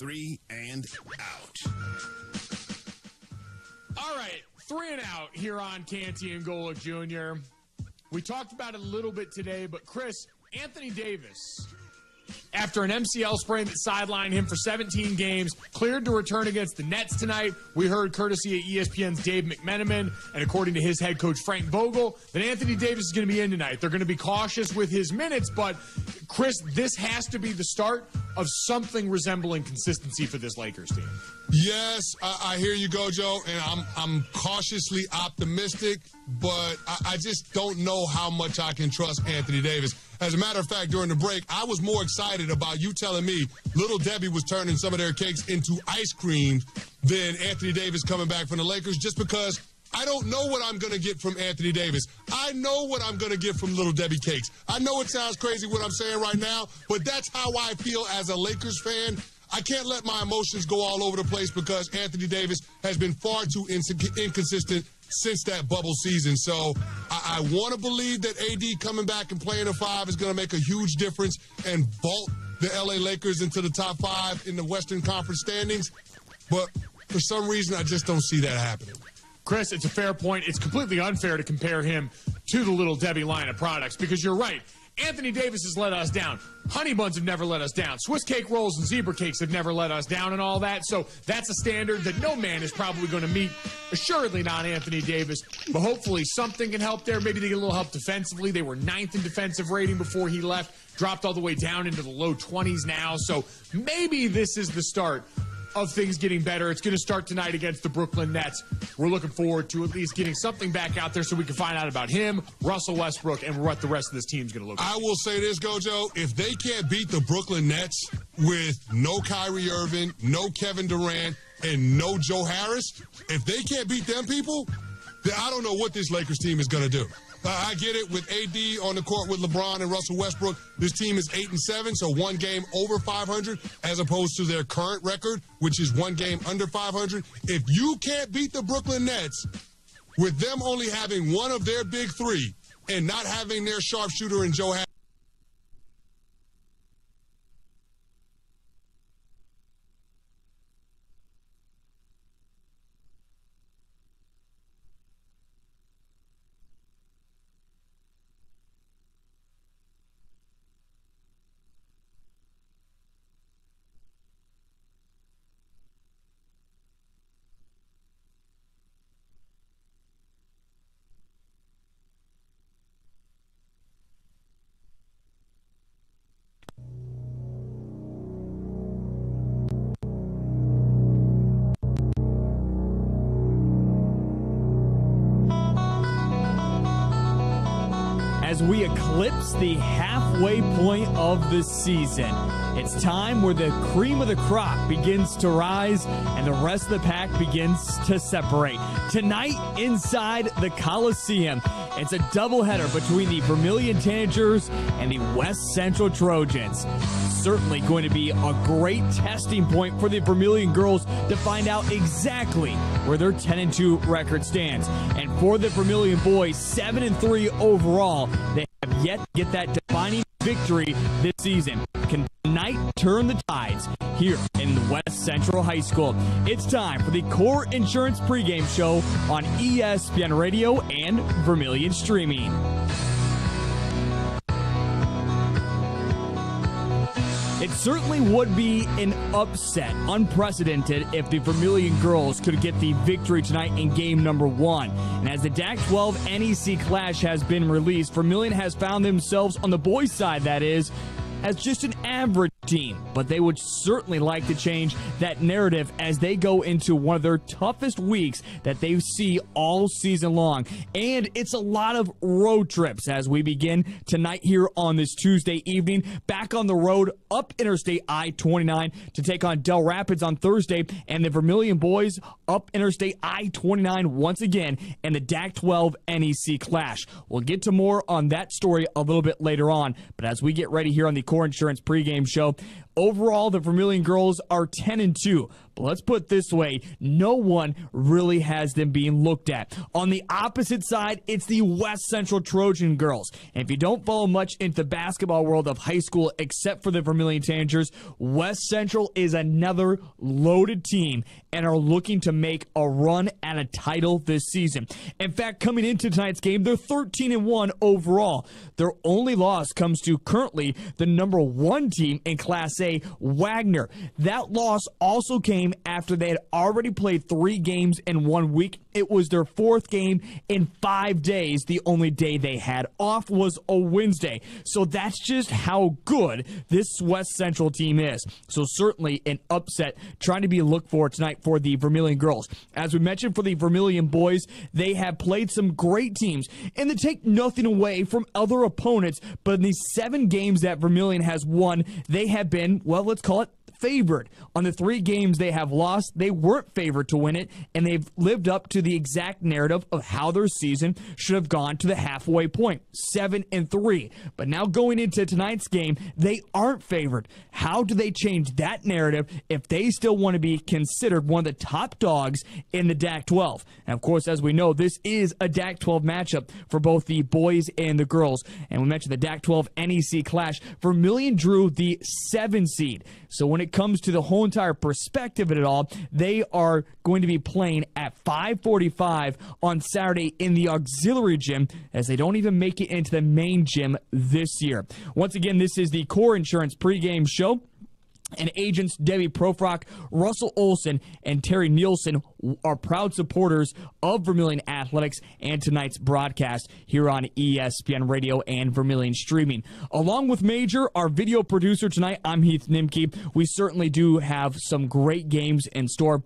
3 and out. All right, 3 and out here on Canty and Golick Jr. We talked about it a little bit today, but Chris, Anthony Davis, after an MCL sprain that sidelined him for 17 games, cleared to return against the Nets tonight. We heard courtesy of ESPN's Dave McMenamin, and according to his head coach Frank Vogel, that Anthony Davis is going to be in tonight. They're going to be cautious with his minutes, but Chris, this has to be the start of something resembling consistency for this Lakers team. Yes, I hear you, Gojo, and I'm cautiously optimistic, but I just don't know how much I can trust Anthony Davis. As a matter of fact, during the break, I was more excited about you telling me Little Debbie was turning some of their cakes into ice cream than Anthony Davis coming back from the Lakers, just because I don't know what I'm going to get from Anthony Davis. I know what I'm going to get from Little Debbie Cakes. I know it sounds crazy what I'm saying right now, but that's how I feel as a Lakers fan. I can't let my emotions go all over the place because Anthony Davis has been far too inconsistent since that bubble season. So I want to believe that AD coming back and playing a 5 is going to make a huge difference and vault the LA Lakers into the top 5 in the Western Conference standings. But for some reason, I just don't see that happening. Chris, it's a fair point. It's completely unfair to compare him to the Little Debbie line of products because you're right. Anthony Davis has let us down. Honey buns have never let us down. Swiss cake rolls and zebra cakes have never let us down and all that. So that's a standard that no man is probably going to meet. Assuredly not Anthony Davis. But hopefully something can help there. Maybe they get a little help defensively. They were 9th in defensive rating before he left. Dropped all the way down into the low 20s now. So maybe this is the start of things getting better. It's going to start tonight against the Brooklyn Nets. We're looking forward to at least getting something back out there so we can find out about him, Russell Westbrook, and what the rest of this team's going to look like. I will say this, Gojo. If they can't beat the Brooklyn Nets with no Kyrie Irving, no Kevin Durant, and no Joe Harris, if they can't beat them people, then I don't know what this Lakers team is going to do. I get it with AD on the court with LeBron and Russell Westbrook. This team is 8-7, so 1 game over 500 as opposed to their current record, which is 1 game under 500. If you can't beat the Brooklyn Nets with them only having one of their big 3 and not having their sharpshooter in Joe Harris, as we eclipse the halfway point of the season. It's time where the cream of the crop begins to rise and the rest of the pack begins to separate. Tonight, inside the Coliseum, it's a doubleheader between the Vermillion Tanagers and the West Central Trojans. Certainly going to be a great testing point for the Vermillion girls to find out exactly where their 10-2 record stands. And for the Vermillion boys, 7-3 overall, they have yet to get that defining victory this season. Can tonight turn the tides here in West Central High School? It's time for the Core Insurance pregame show on ESPN Radio and Vermillion Streaming. It certainly would be an upset, unprecedented, if the Vermillion girls could get the victory tonight in game number 1. And as the DAC-12 NEC Clash has been released, Vermillion has found themselves on the boys' side, that is, as just an average team, but they would certainly like to change that narrative as they go into one of their toughest weeks that they see all season long. And it's a lot of road trips as we begin tonight here on this Tuesday evening, back on the road up Interstate I-29 to take on Del Rapids on Thursday, and the Vermillion boys up Interstate I-29 once again in the DAC-12 NEC Clash. We'll get to more on that story a little bit later on, but as we get ready here on the Core Insurance pregame show, Overall, the Vermillion girls are 10-2. But let's put it this way, no one really has them being looked at. On the opposite side, it's the West Central Trojan girls. And if you don't follow much into the basketball world of high school except for the Vermillion Tanagers, West Central is another loaded team and are looking to make a run at a title this season. In fact, coming into tonight's game, they're 13-1 overall. Their only loss comes to currently the number 1 team in Class A, Wagner. That loss also came after they had already played 3 games in 1 week. It was their 4th game in 5 days. The only day they had off was a Wednesday. So that's just how good this West Central team is. So certainly an upset trying to be looked for tonight for the Vermillion girls. As we mentioned for the Vermillion boys, they have played some great teams, and they take nothing away from other opponents, but in the 7 games that Vermillion has won, they have been, well, let's call it favored. On the 3 games they have lost, they weren't favored to win it, and they've lived up to the exact narrative of how their season should have gone to the halfway point, 7-3. But now going into tonight's game, they aren't favored. How do they change that narrative if they still want to be considered one of the top dogs in the DAC-12? And of course, as we know, this is a DAC-12 matchup for both the boys and the girls. And we mentioned the DAC-12 NEC clash. Vermillion drew the 7 seed. So when it comes to the whole entire perspective of it all, they are going to be playing at 5:45 on Saturday in the auxiliary gym, as they don't even make it into the main gym this year. Once again, this is the Core Insurance pregame show. And agents Debbie Profrock, Russell Olson, and Terry Nielsen are proud supporters of Vermillion Athletics and tonight's broadcast here on ESPN Radio and Vermillion Streaming. Along with Major, our video producer tonight, I'm Heath Nimke. We certainly do have some great games in store.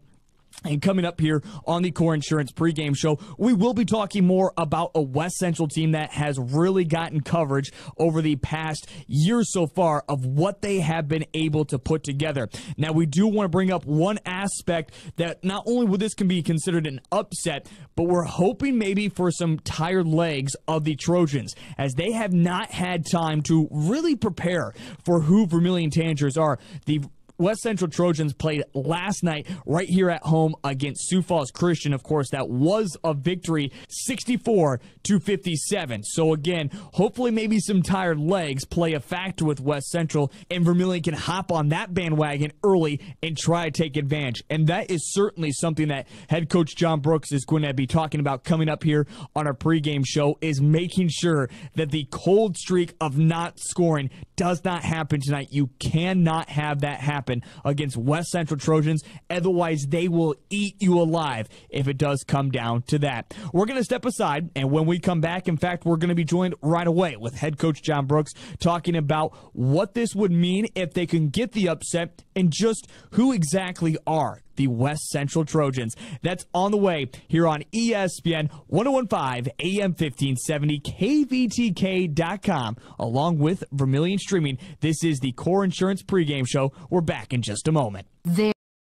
And coming up here on the Core Insurance pregame show, we will be talking more about a West Central team that has really gotten coverage over the past year so far of what they have been able to put together. Now, we do want to bring up one aspect that not only would this can be considered an upset, but we're hoping maybe for some tired legs of the Trojans, as they have not had time to really prepare for who Vermillion Tanagers are. The West Central Trojans played last night right here at home against Sioux Falls Christian. Of course, that was a victory, 64-57. So again, hopefully maybe some tired legs play a factor with West Central, and Vermillion can hop on that bandwagon early and try to take advantage. And that is certainly something that head coach John Brooks is going to be talking about coming up here on our pregame show, is making sure that the cold streak of not scoring does not happen tonight. You cannot have that happen against West Central Trojans. Otherwise, they will eat you alive if it does come down to that. We're going to step aside, and when we come back, in fact, we're going to be joined right away with head coach John Brooks talking about what this would mean if they can get the upset and just who exactly are the West Central Trojans. That's on the way here on ESPN 1015 AM 1570 KVTK.com, along with Vermillion Streaming. This is the Core Insurance pregame show. We're back in just a moment.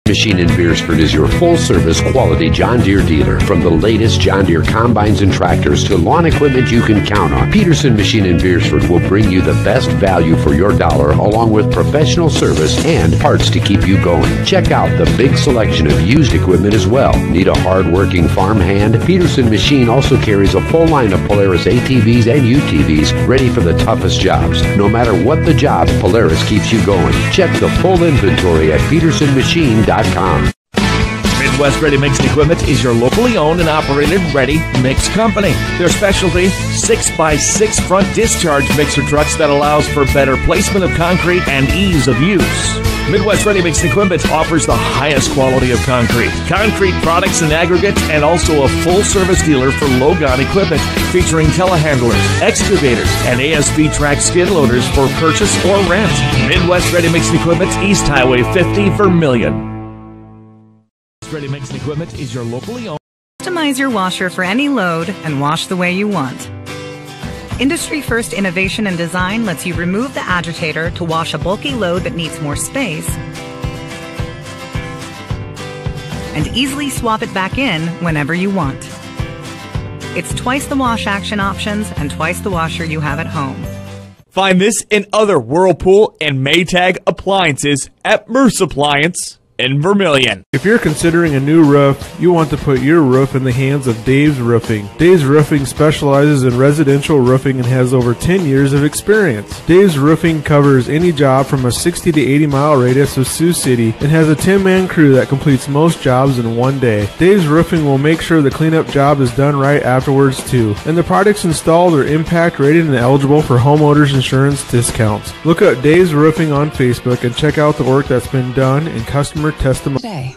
Machine in Beersford is your full-service quality John Deere dealer. From the latest John Deere combines and tractors to lawn equipment you can count on, Peterson Machine in Beersford will bring you the best value for your dollar, along with professional service and parts to keep you going. Check out the big selection of used equipment as well. Need a hard-working farm hand? Peterson Machine also carries a full line of Polaris ATVs and UTVs ready for the toughest jobs. No matter what the job, Polaris keeps you going. Check the full inventory at petersonmachine.com. Midwest Ready Mix Equipment is your locally owned and operated ready mix company. Their specialty, 6x6 front discharge mixer trucks that allows for better placement of concrete and ease of use. Midwest Ready Mix Equipment offers the highest quality of concrete products and aggregates, and also a full-service dealer for low-gun equipment featuring telehandlers, excavators, and ASB track skid loaders for purchase or rent. Midwest Ready Mix Equipment, East Highway 50, Vermillion. Ready Mix Equipment is your locally owned. Customize your washer for any load and wash the way you want. Industry-first innovation and design lets you remove the agitator to wash a bulky load that needs more space and easily swap it back in whenever you want. It's twice the wash action options and twice the washer you have at home. Find this and other Whirlpool and Maytag appliances at Merce Appliance in Vermillion. If you're considering a new roof, you want to put your roof in the hands of Dave's Roofing. Dave's Roofing specializes in residential roofing and has over 10 years of experience. Dave's Roofing covers any job from a 60 to 80 mile radius of Sioux City and has a 10-man crew that completes most jobs in one day. Dave's Roofing will make sure the cleanup job is done right afterwards too. And the products installed are impact rated and eligible for homeowners insurance discounts. Look up Dave's Roofing on Facebook and check out the work that's been done in customer testimony. Today.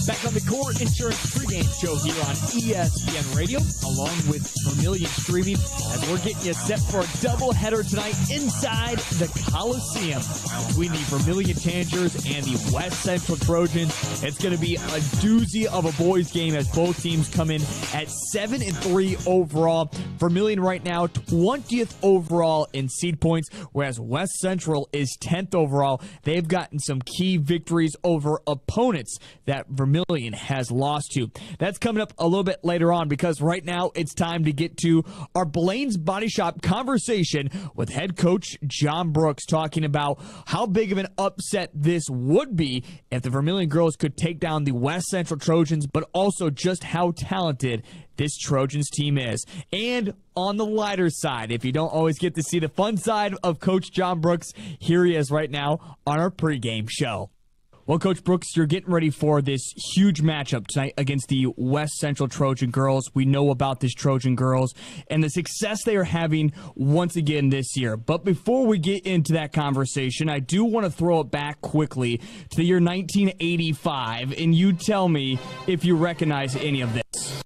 Back on the Core Insurance pregame show here on ESPN Radio, along with Vermillion Streaming, as we're getting you set for a doubleheader tonight inside the Coliseum between the Vermillion Tanagers and the West Central Trojans. It's going to be a doozy of a boys game as both teams come in at 7-3 overall. Vermillion right now 20th overall in seed points, whereas West Central is 10th overall. They've gotten some key victories over opponents that Vermillion has lost to. That's coming up a little bit later on, because right now it's time to get to our Blaine's Body Shop conversation with head coach John Brooks, talking about how big of an upset this would be if the Vermillion girls could take down the West Central Trojans, but also just how talented this Trojans team is. And on the lighter side, if you don't always get to see the fun side of Coach John Brooks, here he is right now on our pregame show. Well, Coach Brooks, you're getting ready for this huge matchup tonight against the West Central Trojan girls. We know about this Trojan girls and the success they are having once again this year. But before we get into that conversation, I do want to throw it back quickly to the year 1985, and you tell me if you recognize any of this.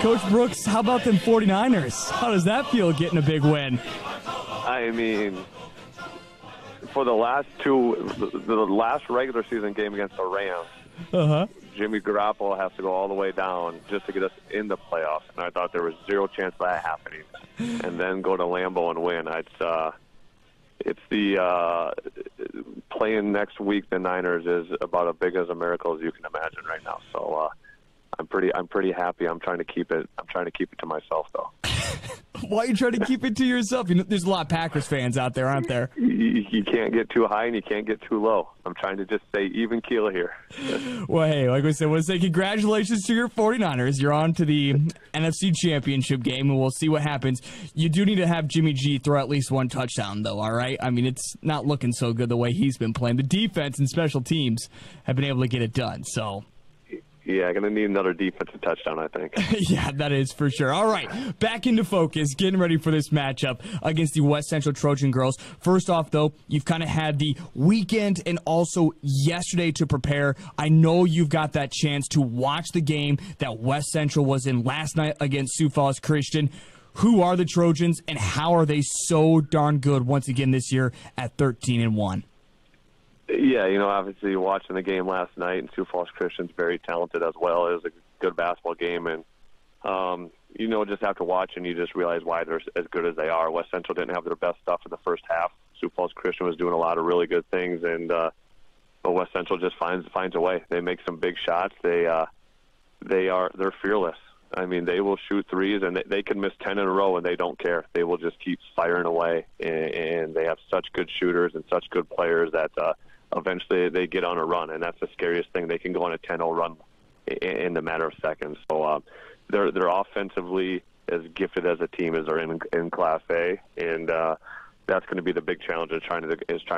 Coach Brooks, how about them 49ers? How does that feel, getting a big win? I mean, for the last regular season game against the Rams, Jimmy Garoppolo has to go all the way down just to get us in the playoffs, and I thought there was zero chance of that happening. And then go to Lambeau and win. It's the playing next week. The Niners is about as big as a miracle as you can imagine right now. So. I'm pretty happy. I'm trying to keep it to myself, though. Why are you trying to keep it to yourself? You know, there's a lot of Packers fans out there, aren't there? You can't get too high and you can't get too low. I'm trying to just stay even keel here. Well, hey, like I said, I want to say congratulations to your 49ers. You're on to the NFC Championship game, and we'll see what happens. You do need to have Jimmy G throw at least one touchdown, though, all right? I mean, it's not looking so good the way he's been playing. The defense and special teams have been able to get it done, so... Yeah, going to need another defensive touchdown, I think. Yeah, that is for sure. All right, back into focus, getting ready for this matchup against the West Central Trojan girls. First off, though, you've kind of had the weekend and also yesterday to prepare. I know you've got that chance to watch the game that West Central was in last night against Sioux Falls Christian. Who are the Trojans, and how are they so darn good once again this year at 13-1? Yeah, obviously watching the game last night, and Sioux Falls Christian's very talented as well. It was a good basketball game, and, just after watching, you just realize why they're as good as they are. West Central didn't have their best stuff in the first half. Sioux Falls Christian was doing a lot of really good things, and but West Central just finds a way. They make some big shots. They're fearless. I mean, they will shoot threes, and they can miss 10 in a row, and they don't care. They will just keep firing away, and they have such good shooters and such good players that eventually they get on a run, and that's the scariest thing. They can go on a 10-0 run in a matter of seconds. So they're offensively as gifted as a team as they're in Class A, and that's going to be the big challenge is trying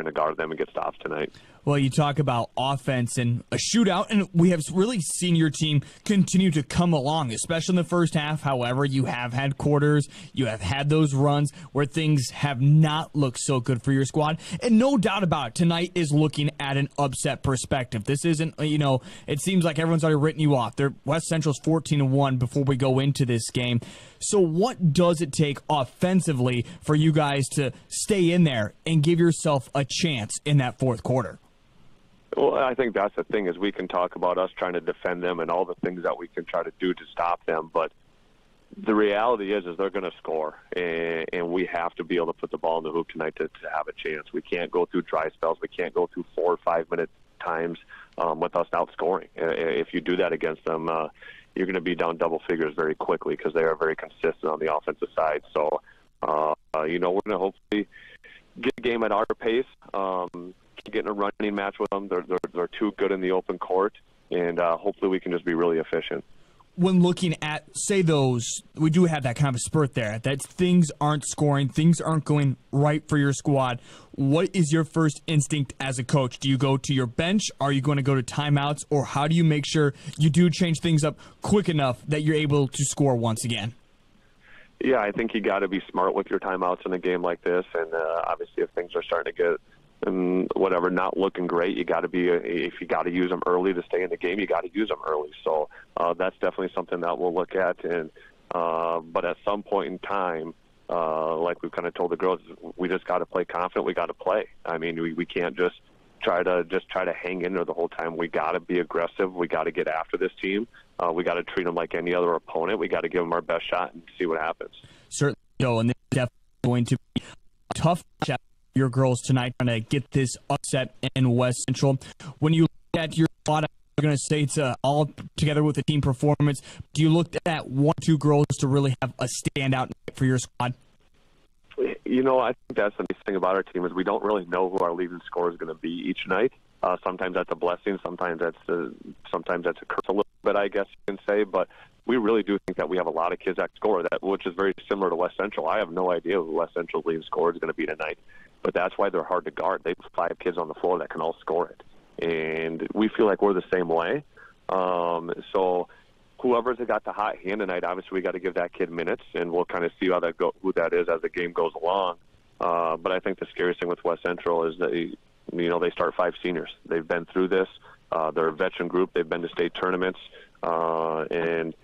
to guard them and get stops tonight. Well, you talk about offense and a shootout, and we have really seen your team continue to come along, especially in the first half. However, you have had quarters, you have had those runs where things have not looked so good for your squad. And no doubt about it, tonight is looking at an upset perspective. This isn't, it seems like everyone's already written you off. West Central's 14-1 before we go into this game. So what does it take offensively for you guys to stay in there and give yourself a chance in that fourth quarter? Well, I think that's the thing is we can talk about us trying to defend them and all the things that we can try to do to stop them, but the reality is they're going to score, and we have to be able to put the ball in the hoop tonight to have a chance. We can't go through dry spells. We can't go through 4 or 5 minute times with us outscoring. If you do that against them, you're going to be down double figures very quickly because they are very consistent on the offensive side. So, we're going to hopefully get a game at our pace, get in a running match with them. They're too good in the open court, and hopefully we can just be really efficient. When looking at, say, we do have that kind of a spurt there, that things aren't scoring, things aren't going right for your squad, what is your first instinct as a coach? Do you go to your bench? Are you going to go to timeouts? Or how do you make sure you do change things up quick enough that you're able to score once again? Yeah, I think you got to be smart with your timeouts in a game like this, and obviously if things are starting to get not looking great, you got to be. If you got to use them early to stay in the game, you got to use them early. So that's definitely something that we'll look at. And but at some point in time, like we've kind of told the girls, we just got to play confident. We got to play. I mean, we can't just try to hang in there the whole time. We got to be aggressive. We got to get after this team. We got to treat them like any other opponent. We got to give them our best shot and see what happens. Certainly so, and this is definitely going to be a tough shot for your girls tonight trying to get this upset in West Central. When you look at your squad, I'm going to say it's all together with the team performance. Do you look at 1-2 girls to really have a standout night for your squad? I think that's the nice thing about our team is we don't really know who our leading scorer is going to be each night. Sometimes that's a blessing. Sometimes that's a curse a little bit, I guess you can say. But we really do think that we have a lot of kids that score, which is very similar to West Central. I have no idea who West Central's leading scorer is going to be tonight. But that's why they're hard to guard. They have 5 kids on the floor that can all score it. And we feel like we're the same way. So whoever's got the hot hand tonight, obviously we got to give that kid minutes, and we'll kind of see who that is as the game goes along. But I think the scariest thing with West Central is that they start 5 seniors. They've been through this. They're a veteran group. They've been to state tournaments, and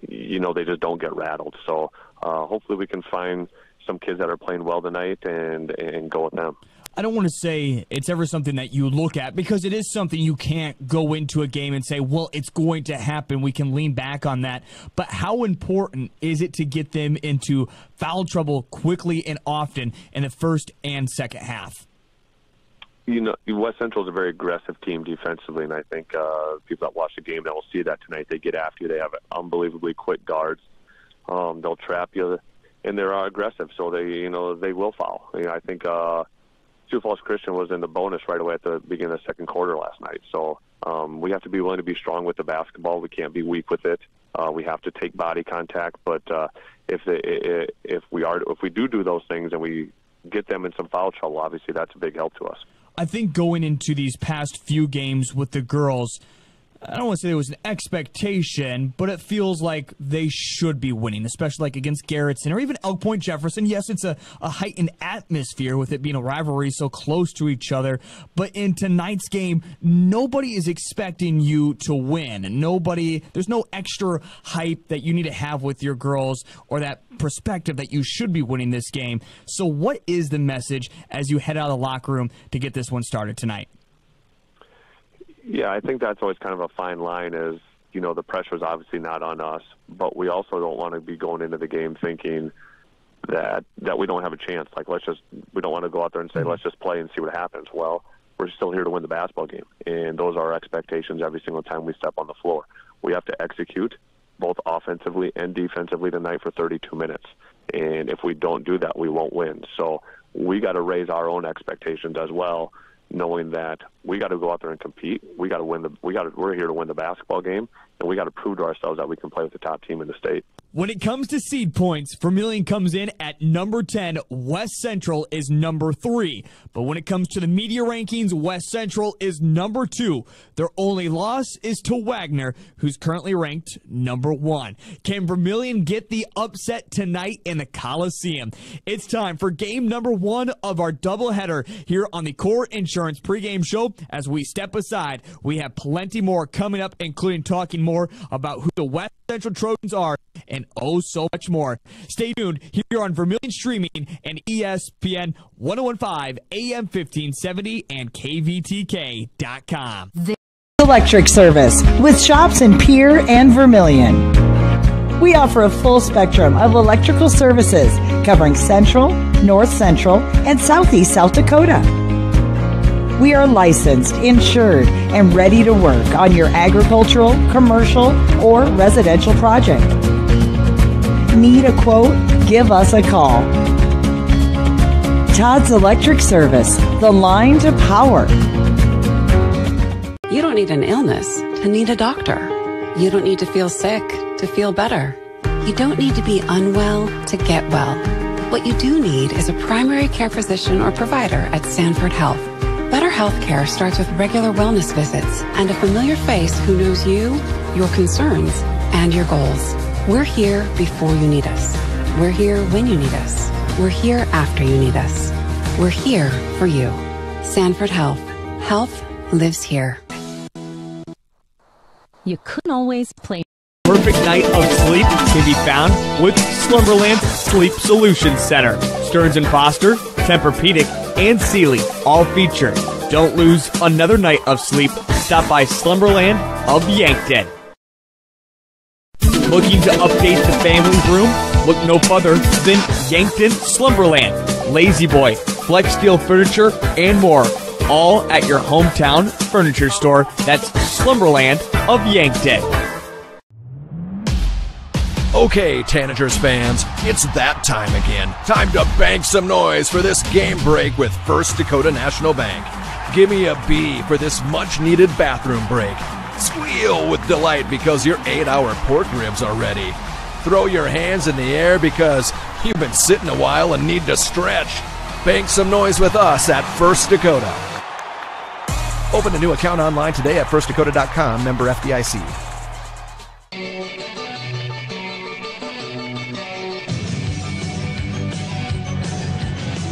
they just don't get rattled. So hopefully we can find some kids that are playing well tonight and go with them. I don't want to say it's ever something that you look at, because it is something you can't go into a game and say, well, it's going to happen. We can lean back on that. But how important is it to get them into foul trouble quickly and often in the first and second half? West Central is a very aggressive team defensively, and I think people that watch the game that will see that tonight. They get after you. They have unbelievably quick guards. They'll trap you, and they're aggressive, so they will foul. I think Sioux Falls Christian was in the bonus right away at the beginning of the second quarter last night. So we have to be willing to be strong with the basketball. We can't be weak with it. We have to take body contact. But if we do those things and we get them in some foul trouble, obviously that's a big help to us. I think going into these past few games with the girls, I don't want to say there was an expectation, but it feels like they should be winning, especially like against Garrettson or even Elk Point Jefferson. Yes, it's a heightened atmosphere with it being a rivalry so close to each other. But in tonight's game, nobody is expecting you to win. There's no extra hype that you need to have with your girls or that perspective that you should be winning this game. So what is the message as you head out of the locker room to get this one started tonight? Yeah, I think that's always kind of a fine line is, the pressure's obviously not on us, but we also don't want to be going into the game thinking that we don't have a chance. Like, we don't want to go out there and say, let's just play and see what happens. Well, we're still here to win the basketball game, and those are our expectations every single time we step on the floor. We have to execute both offensively and defensively tonight for 32 minutes, and if we don't do that, we won't win. So we got to raise our own expectations as well, knowing that we got to go out there and compete. We got to win. We're here to win the basketball game, and we got to prove to ourselves that we can play with the top team in the state. When it comes to seed points, Vermillion comes in at number 10. West Central is number 3. But when it comes to the media rankings, West Central is number 2. Their only loss is to Wagner, who's currently ranked number 1. Can Vermillion get the upset tonight in the Coliseum? It's time for game number 1 of our doubleheader here on the Core Insurance pregame show. As we step aside, we have plenty more coming up, including talking more about who the West Central Trojans are and so much more. Stay tuned here on Vermillion Streaming and ESPN 1015 AM 1570 and KVTK.com. Electric Service with shops in Pierre and Vermillion. We offer a full spectrum of electrical services covering Central, North Central, and Southeast South Dakota. We are licensed, insured, and ready to work on your agricultural, commercial, or residential project. Need a quote? Give us a call. Todd's Electric Service, the line to power. You don't need an illness to need a doctor. You don't need to feel sick to feel better. You don't need to be unwell to get well. What you do need is a primary care physician or provider at Sanford Health. Better health care starts with regular wellness visits and a familiar face who knows you, your concerns, and your goals. We're here before you need us. We're here when you need us. We're here after you need us. We're here for you. Sanford Health. Health lives here. You couldn't always play. Perfect night of sleep can be found with Slumberland Sleep Solutions Center. Stearns & Foster, Tempur-Pedic, and Sealy all featured. Don't lose another night of sleep. Stop by Slumberland of Yankton. Looking to update the family room? Look no further than Yankton Slumberland. Lazy Boy, Flex Steel Furniture, and more. All at your hometown furniture store. That's Slumberland of Yankton. Okay, Tanagers fans, it's that time again. Time to bank some noise for this game break with First Dakota National Bank. Give me a B for this much-needed bathroom break. Squeal with delight because your 8-hour pork ribs are ready. Throw your hands in the air because you've been sitting a while and need to stretch. Bank some noise with us at First Dakota. Open a new account online today at firstdakota.com, member FDIC.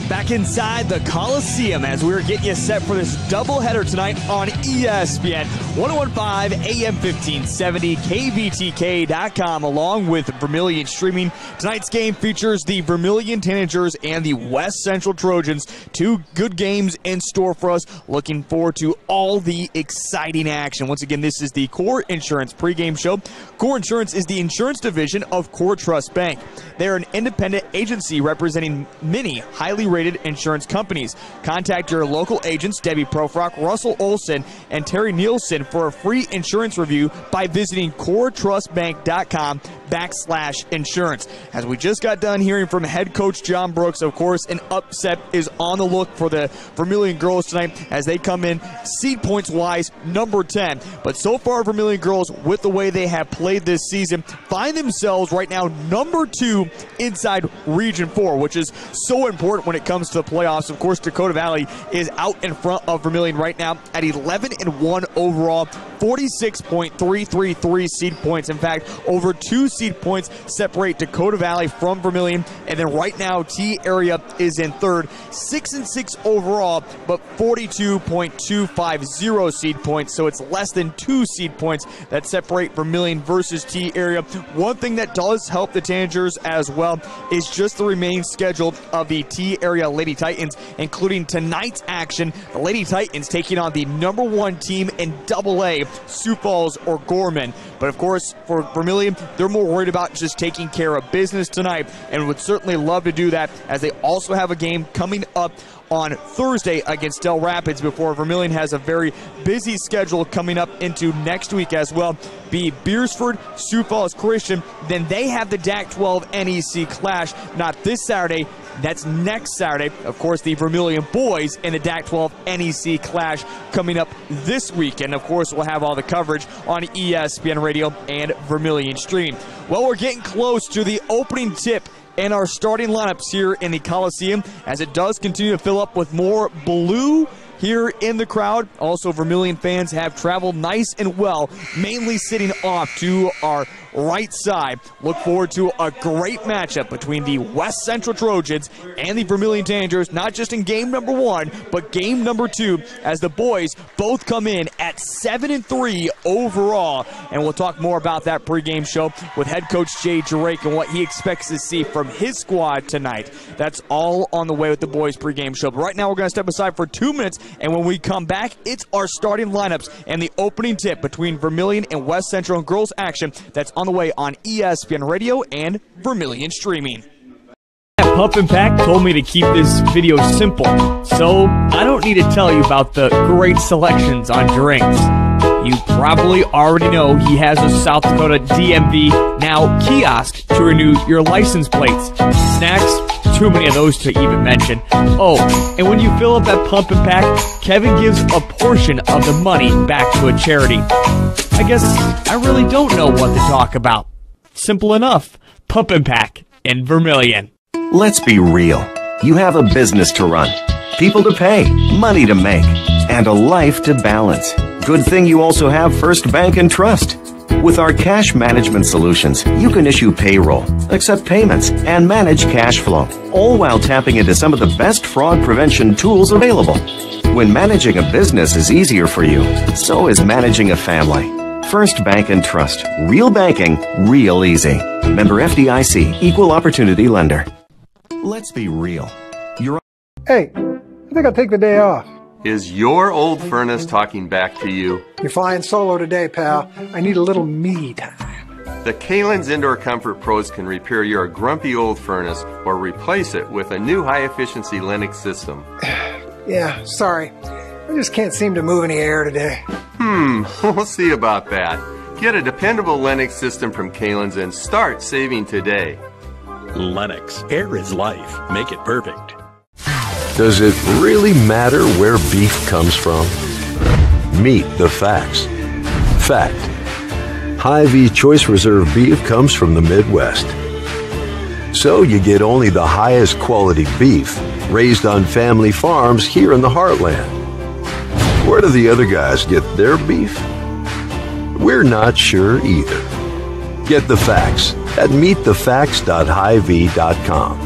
Back inside the Coliseum as we're getting you set for this doubleheader tonight on ESPN 1015 AM 1570 KVTK.com along with Vermillion streaming. Tonight's game features the Vermillion Tanagers and the West Central Trojans. Two good games in store for us. Looking forward to all the exciting action. Once again, this is the Core Insurance pregame show. Core Insurance is the insurance division of Core Trust Bank. They're an independent agency representing many highly rated insurance companies. Contact your local agents, Debbie Profrock, Russell Olson, and Terry Nielsen for a free insurance review by visiting coretrustbank.com/insurance. As we just got done hearing from head coach John Brooks, of course, an upset is on the look for the Vermillion girls tonight as they come in seed points wise number 10. But so far, Vermillion girls, with the way they have played this season, find themselves right now number 2 inside Region 4, which is so important when it comes to the playoffs. Of course, Dakota Valley is out in front of Vermillion right now at 11-1 overall, 46.333 seed points. In fact, over 2 seed points separate Dakota Valley from Vermillion. And then right now, T Area is in third, 6-6 overall, but 42.250 seed points. So it's less than 2 seed points that separate Vermillion versus T Area. One thing that does help the Tanagers as well is just the remaining schedule of the T Area Lady Titans, including tonight's action. The Lady Titans taking on the number 1 team in AA, Sioux Falls or Gorman. But of course, for Vermillion, they're more worried about just taking care of business tonight and would certainly love to do that as they also have a game coming up on Thursday against Del Rapids before Vermillion has a very busy schedule coming up into next week as well. Be Beersford, Sioux Falls Christian, then they have the DAC-12 NEC clash, not this Saturday, that's next Saturday. Of course, the Vermillion boys in the DAC-12 NEC clash coming up this weekend. Of course, we'll have all the coverage on ESPN Radio and Vermillion streaming. Well, we're getting close to the opening tip and our starting lineups here in the Coliseum as it does continue to fill up with more blue here in the crowd. Also, Vermillion fans have traveled nice and well, mainly sitting off to our right side. Look forward to a great matchup between the West Central Trojans and the Vermillion Tanagers, not just in game number 1, but game number 2, as the boys both come in at 7-3 overall. And we'll talk more about that pregame show with head coach Jay Drake and what he expects to see from his squad tonight. That's all on the way with the boys pregame show. But right now, we're going to step aside for 2 minutes, and when we come back, it's our starting lineups and the opening tip between Vermillion and West Central and girls action that's on the way on ESPN Radio and Vermillion streaming. Puff and Pack told me to keep this video simple, so I don't need to tell you about the great selections on drinks. You probably already know he has a South Dakota DMV now kiosk to renew your license plates. Snacks, too many of those to even mention. Oh, and when you fill up that pump and pack, Kevin gives a portion of the money back to a charity. I guess I really don't know what to talk about. Simple enough. Pump and pack in Vermillion. Let's be real. You have a business to run, people to pay, money to make, and a life to balance. Good thing you also have First Bank and Trust. With our cash management solutions, you can issue payroll, accept payments, and manage cash flow, all while tapping into some of the best fraud prevention tools available. When managing a business is easier for you, so is managing a family. First Bank and Trust. Real banking, real easy. Member FDIC, Equal Opportunity Lender. Let's be real. Hey, I think I'll take the day off. Is your old furnace talking back to you? You're flying solo today, pal. I need a little me time. The Kalen's Indoor Comfort Pros can repair your grumpy old furnace or replace it with a new high-efficiency Linux system. Yeah, sorry. I just can't seem to move any air today. We'll see about that. Get a dependable Linux system from Kalen's and start saving today. Lennox. Air is life. Make it perfect. Does it really matter where beef comes from? Meet the facts. Fact: Hy-Vee Choice Reserve beef comes from the Midwest. So you get only the highest quality beef raised on family farms here in the heartland. Where do the other guys get their beef? We're not sure either. Get the facts at meetthefacts.hyvee.com.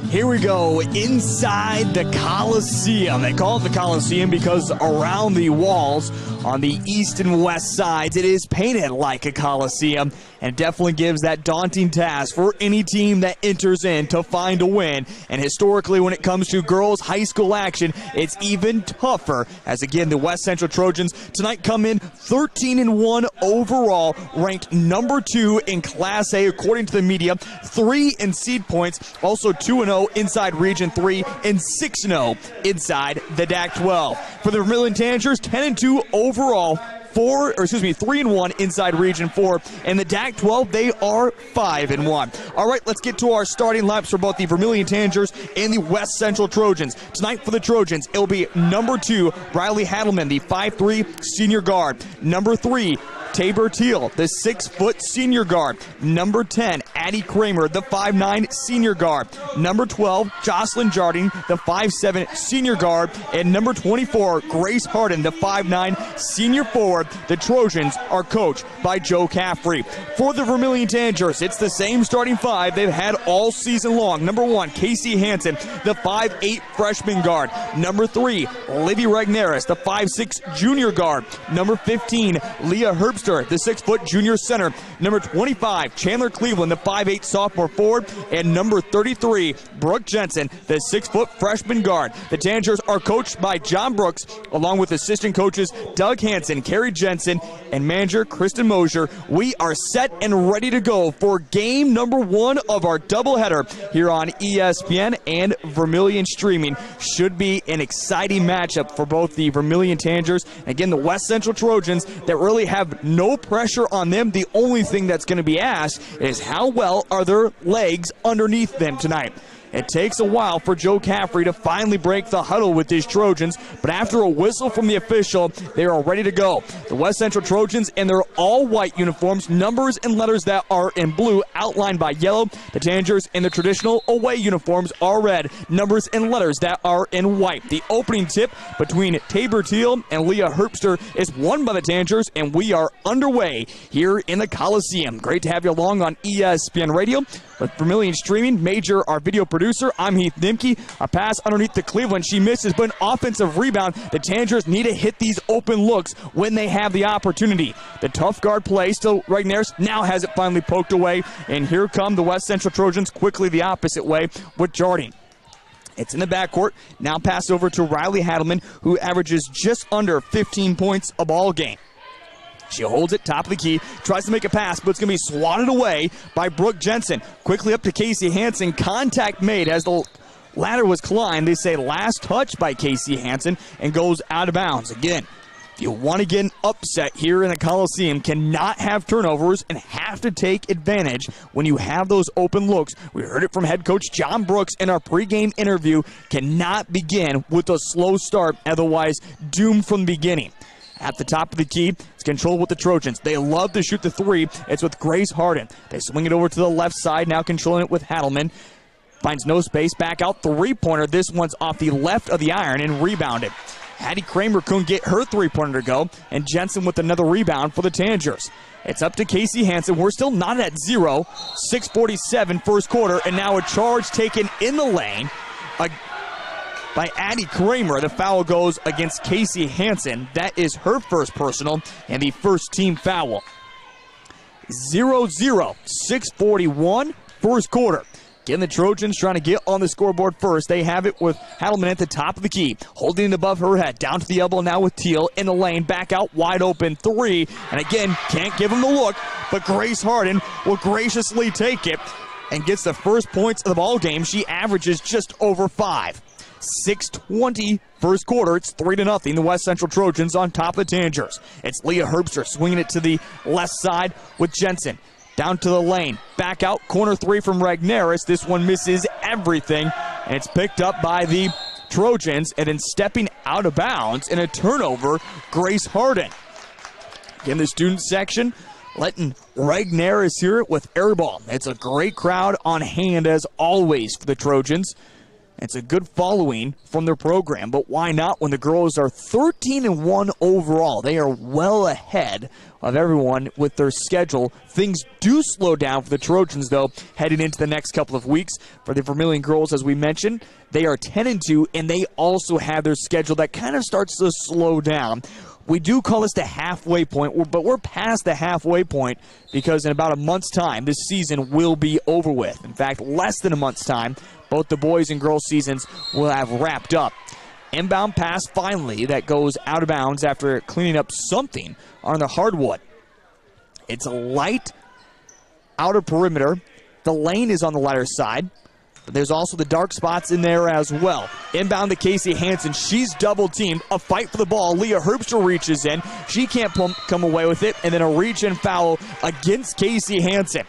Here we go, inside the Coliseum. They call it the Coliseum because around the walls on the east and west sides, it is painted like a Coliseum, and definitely gives that daunting task for any team that enters in to find a win. And historically, when it comes to girls high school action, it's even tougher, as again, the West Central Trojans tonight come in 13-1 overall, ranked number 2 in Class A according to the media, 3 in seed points, also 2-0 inside Region 3, and 6-0 inside the DAC-12. For the Vermillion Tanagers, 10-2 overall, 3-1 inside Region 4, and the DAC-12, they are 5-1. All right, let's get to our starting laps for both the Vermillion Tanagers and the West Central Trojans. Tonight for the Trojans, it'll be number 2, Riley Hadelman, the 5'3" senior guard. Number 3, Tabor Teal, the 6-foot senior guard. Number 10, Addie Kramer, the 5'9" senior guard. Number 12, Jocelyn Jardine, the 5'7" senior guard. And number 24, Grace Harden, the 5'9" senior forward. The Trojans are coached by Joe Caffrey. For the Vermillion Tanagers, it's the same starting 5 they've had all season long. Number 1, Casey Hansen, the 5'8" freshman guard. Number 3, Livy Regneris, the 5'6" junior guard. Number 15, Leah Herbster, the 6-foot junior center. Number 25, Chandler Cleveland, the 5'8" sophomore forward. And number 33, Brooke Jensen, the 6-foot freshman guard. The Tanagers are coached by John Brooks, along with assistant coaches Doug Hansen, Carrie Jensen, and manager Kristen Mosier. We are set and ready to go for game number 1 of our doubleheader here on ESPN and Vermillion Streaming. Should be an exciting matchup for both the Vermillion Tanagers and, again, the West Central Trojans that really have no pressure on them. The only thing that's going to be asked is how well are their legs underneath them tonight. It takes a while for Joe Caffrey to finally break the huddle with these Trojans, but after a whistle from the official, they are ready to go. The West Central Trojans in their all-white uniforms, numbers and letters that are in blue, outlined by yellow. The Tanagers in the traditional away uniforms are red, numbers and letters that are in white. The opening tip between Tabor Teal and Leah Herbster is won by the Tanagers, and we are underway here in the Coliseum. Great to have you along on ESPN Radio. With Vermillion Streaming, Major, our video producer, I'm Heath Nimke. A pass underneath to Cleveland. She misses, but an offensive rebound. The Tanagers need to hit these open looks when they have the opportunity. The tough guard play, still Regneris now has it finally poked away. And here come the West Central Trojans quickly the opposite way with Jardine. It's in the backcourt. Now pass over to Riley Hadelman, who averages just under 15 points a ball game. She holds it, top of the key, tries to make a pass, but it's going to be swatted away by Brooke Jensen. Quickly up to Casey Hansen. Contact made as the ladder was climbed. They say last touch by Casey Hansen and goes out of bounds. Again, if you want to get an upset here in the Coliseum, cannot have turnovers and have to take advantage when you have those open looks. We heard it from head coach John Brooks in our pregame interview. Cannot begin with a slow start, otherwise doomed from the beginning. At the top of the key, it's controlled with the Trojans. They love to shoot the three. It's with Grace Harden. They swing it over to the left side, now controlling it with Hadelman. Finds no space, back out, three-pointer. This one's off the left of the iron and rebounded. Hattie Kramer couldn't get her three-pointer to go, and Jensen with another rebound for the Tanagers. It's up to Casey Hansen. We're still not at 0. 6:47 first quarter, and now a charge taken in the lane by Addie Kramer. The foul goes against Casey Hansen. That is her first personal and the first team foul. 0-0, 6:41 first quarter. Again, the Trojans trying to get on the scoreboard first. They have it with Hadelman at the top of the key, holding it above her head, down to the elbow now with Teal in the lane, back out, wide open three, and again, can't give him the look, but Grace Harden will graciously take it and gets the first points of the ball game. She averages just over 5. 6:20 first quarter. It's 3-0. The West Central Trojans on top of the Tanagers. It's Leah Herbster swinging it to the left side with Jensen. Down to the lane. Back out. Corner three from Ragnaris. This one misses everything. And it's picked up by the Trojans. And then stepping out of bounds in a turnover, Grace Harden. Again, the student section letting Ragnaris hear it with air ball. It's a great crowd on hand as always for the Trojans. It's a good following from their program, but why not when the girls are 13-1 overall? They are well ahead of everyone with their schedule. Things do slow down for the Trojans, though, heading into the next couple of weeks. For the Vermillion girls, as we mentioned, they are 10-2, and they also have their schedule that kind of starts to slow down. We do call this the halfway point, but we're past the halfway point because in about a month's time, this season will be over with. In fact, less than a month's time, both the boys and girls seasons will have wrapped up. Inbound pass finally that goes out of bounds after cleaning up something on the hardwood. It's a light outer perimeter. The lane is on the lighter side. But there's also the dark spots in there as well. Inbound to Casey Hansen. She's double-teamed. A fight for the ball. Leah Herbster reaches in. She can't come away with it. And then a reach-in foul against Casey Hansen.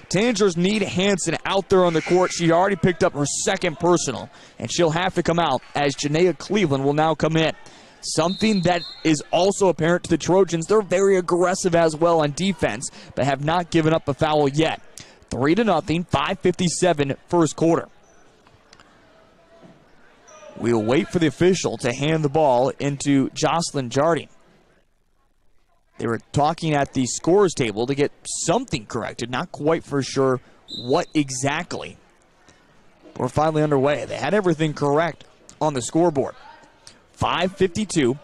Tanagers need Hansen out there on the court. She already picked up her second personal. And she'll have to come out as Janaea Cleveland will now come in. Something that is also apparent to the Trojans. They're very aggressive as well on defense, but have not given up a foul yet. 3-0, 5:57 first quarter. We'll wait for the official to hand the ball into Jocelyn Jardine. They were talking at the scores table to get something corrected. Not quite for sure what exactly. We're finally underway. They had everything correct on the scoreboard. 5:52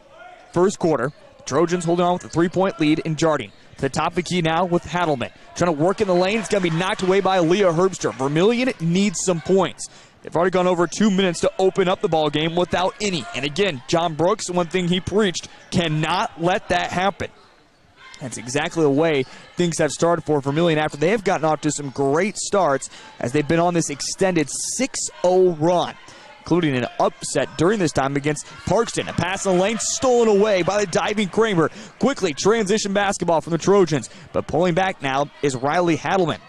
first quarter. The Trojans holding on with a 3-point lead in Jardine. To the top of the key now with Hadelman. Trying to work in the lane. It's going to be knocked away by Leah Herbster. Vermillion needs some points. They've already gone over 2 minutes to open up the ball game without any. And again, John Brooks, one thing he preached, cannot let that happen. That's exactly the way things have started for Vermillion after they have gotten off to some great starts as they've been on this extended 6-0 run, including an upset during this time against Parkston. A pass in the lane stolen away by the diving Kramer. Quickly transition basketball from the Trojans, but pulling back now is Riley Hadelman.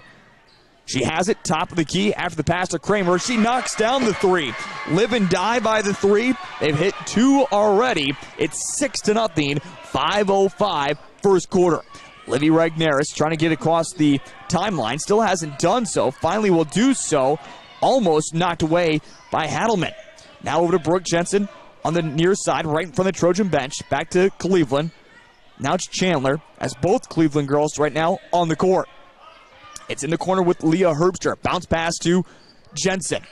She has it, top of the key after the pass to Kramer. She knocks down the three. Live and die by the three. They've hit 2 already. It's 6-0, 5:05 first quarter. Livy Ragnaris trying to get across the timeline. Still hasn't done so. Finally will do so. Almost knocked away by Hadelman. Now over to Brooke Jensen on the near side, right in front of the Trojan bench. Back to Cleveland. Now it's Chandler, as both Cleveland girls right now on the court. It's in the corner with Leah Herbster. Bounce pass to Jensen.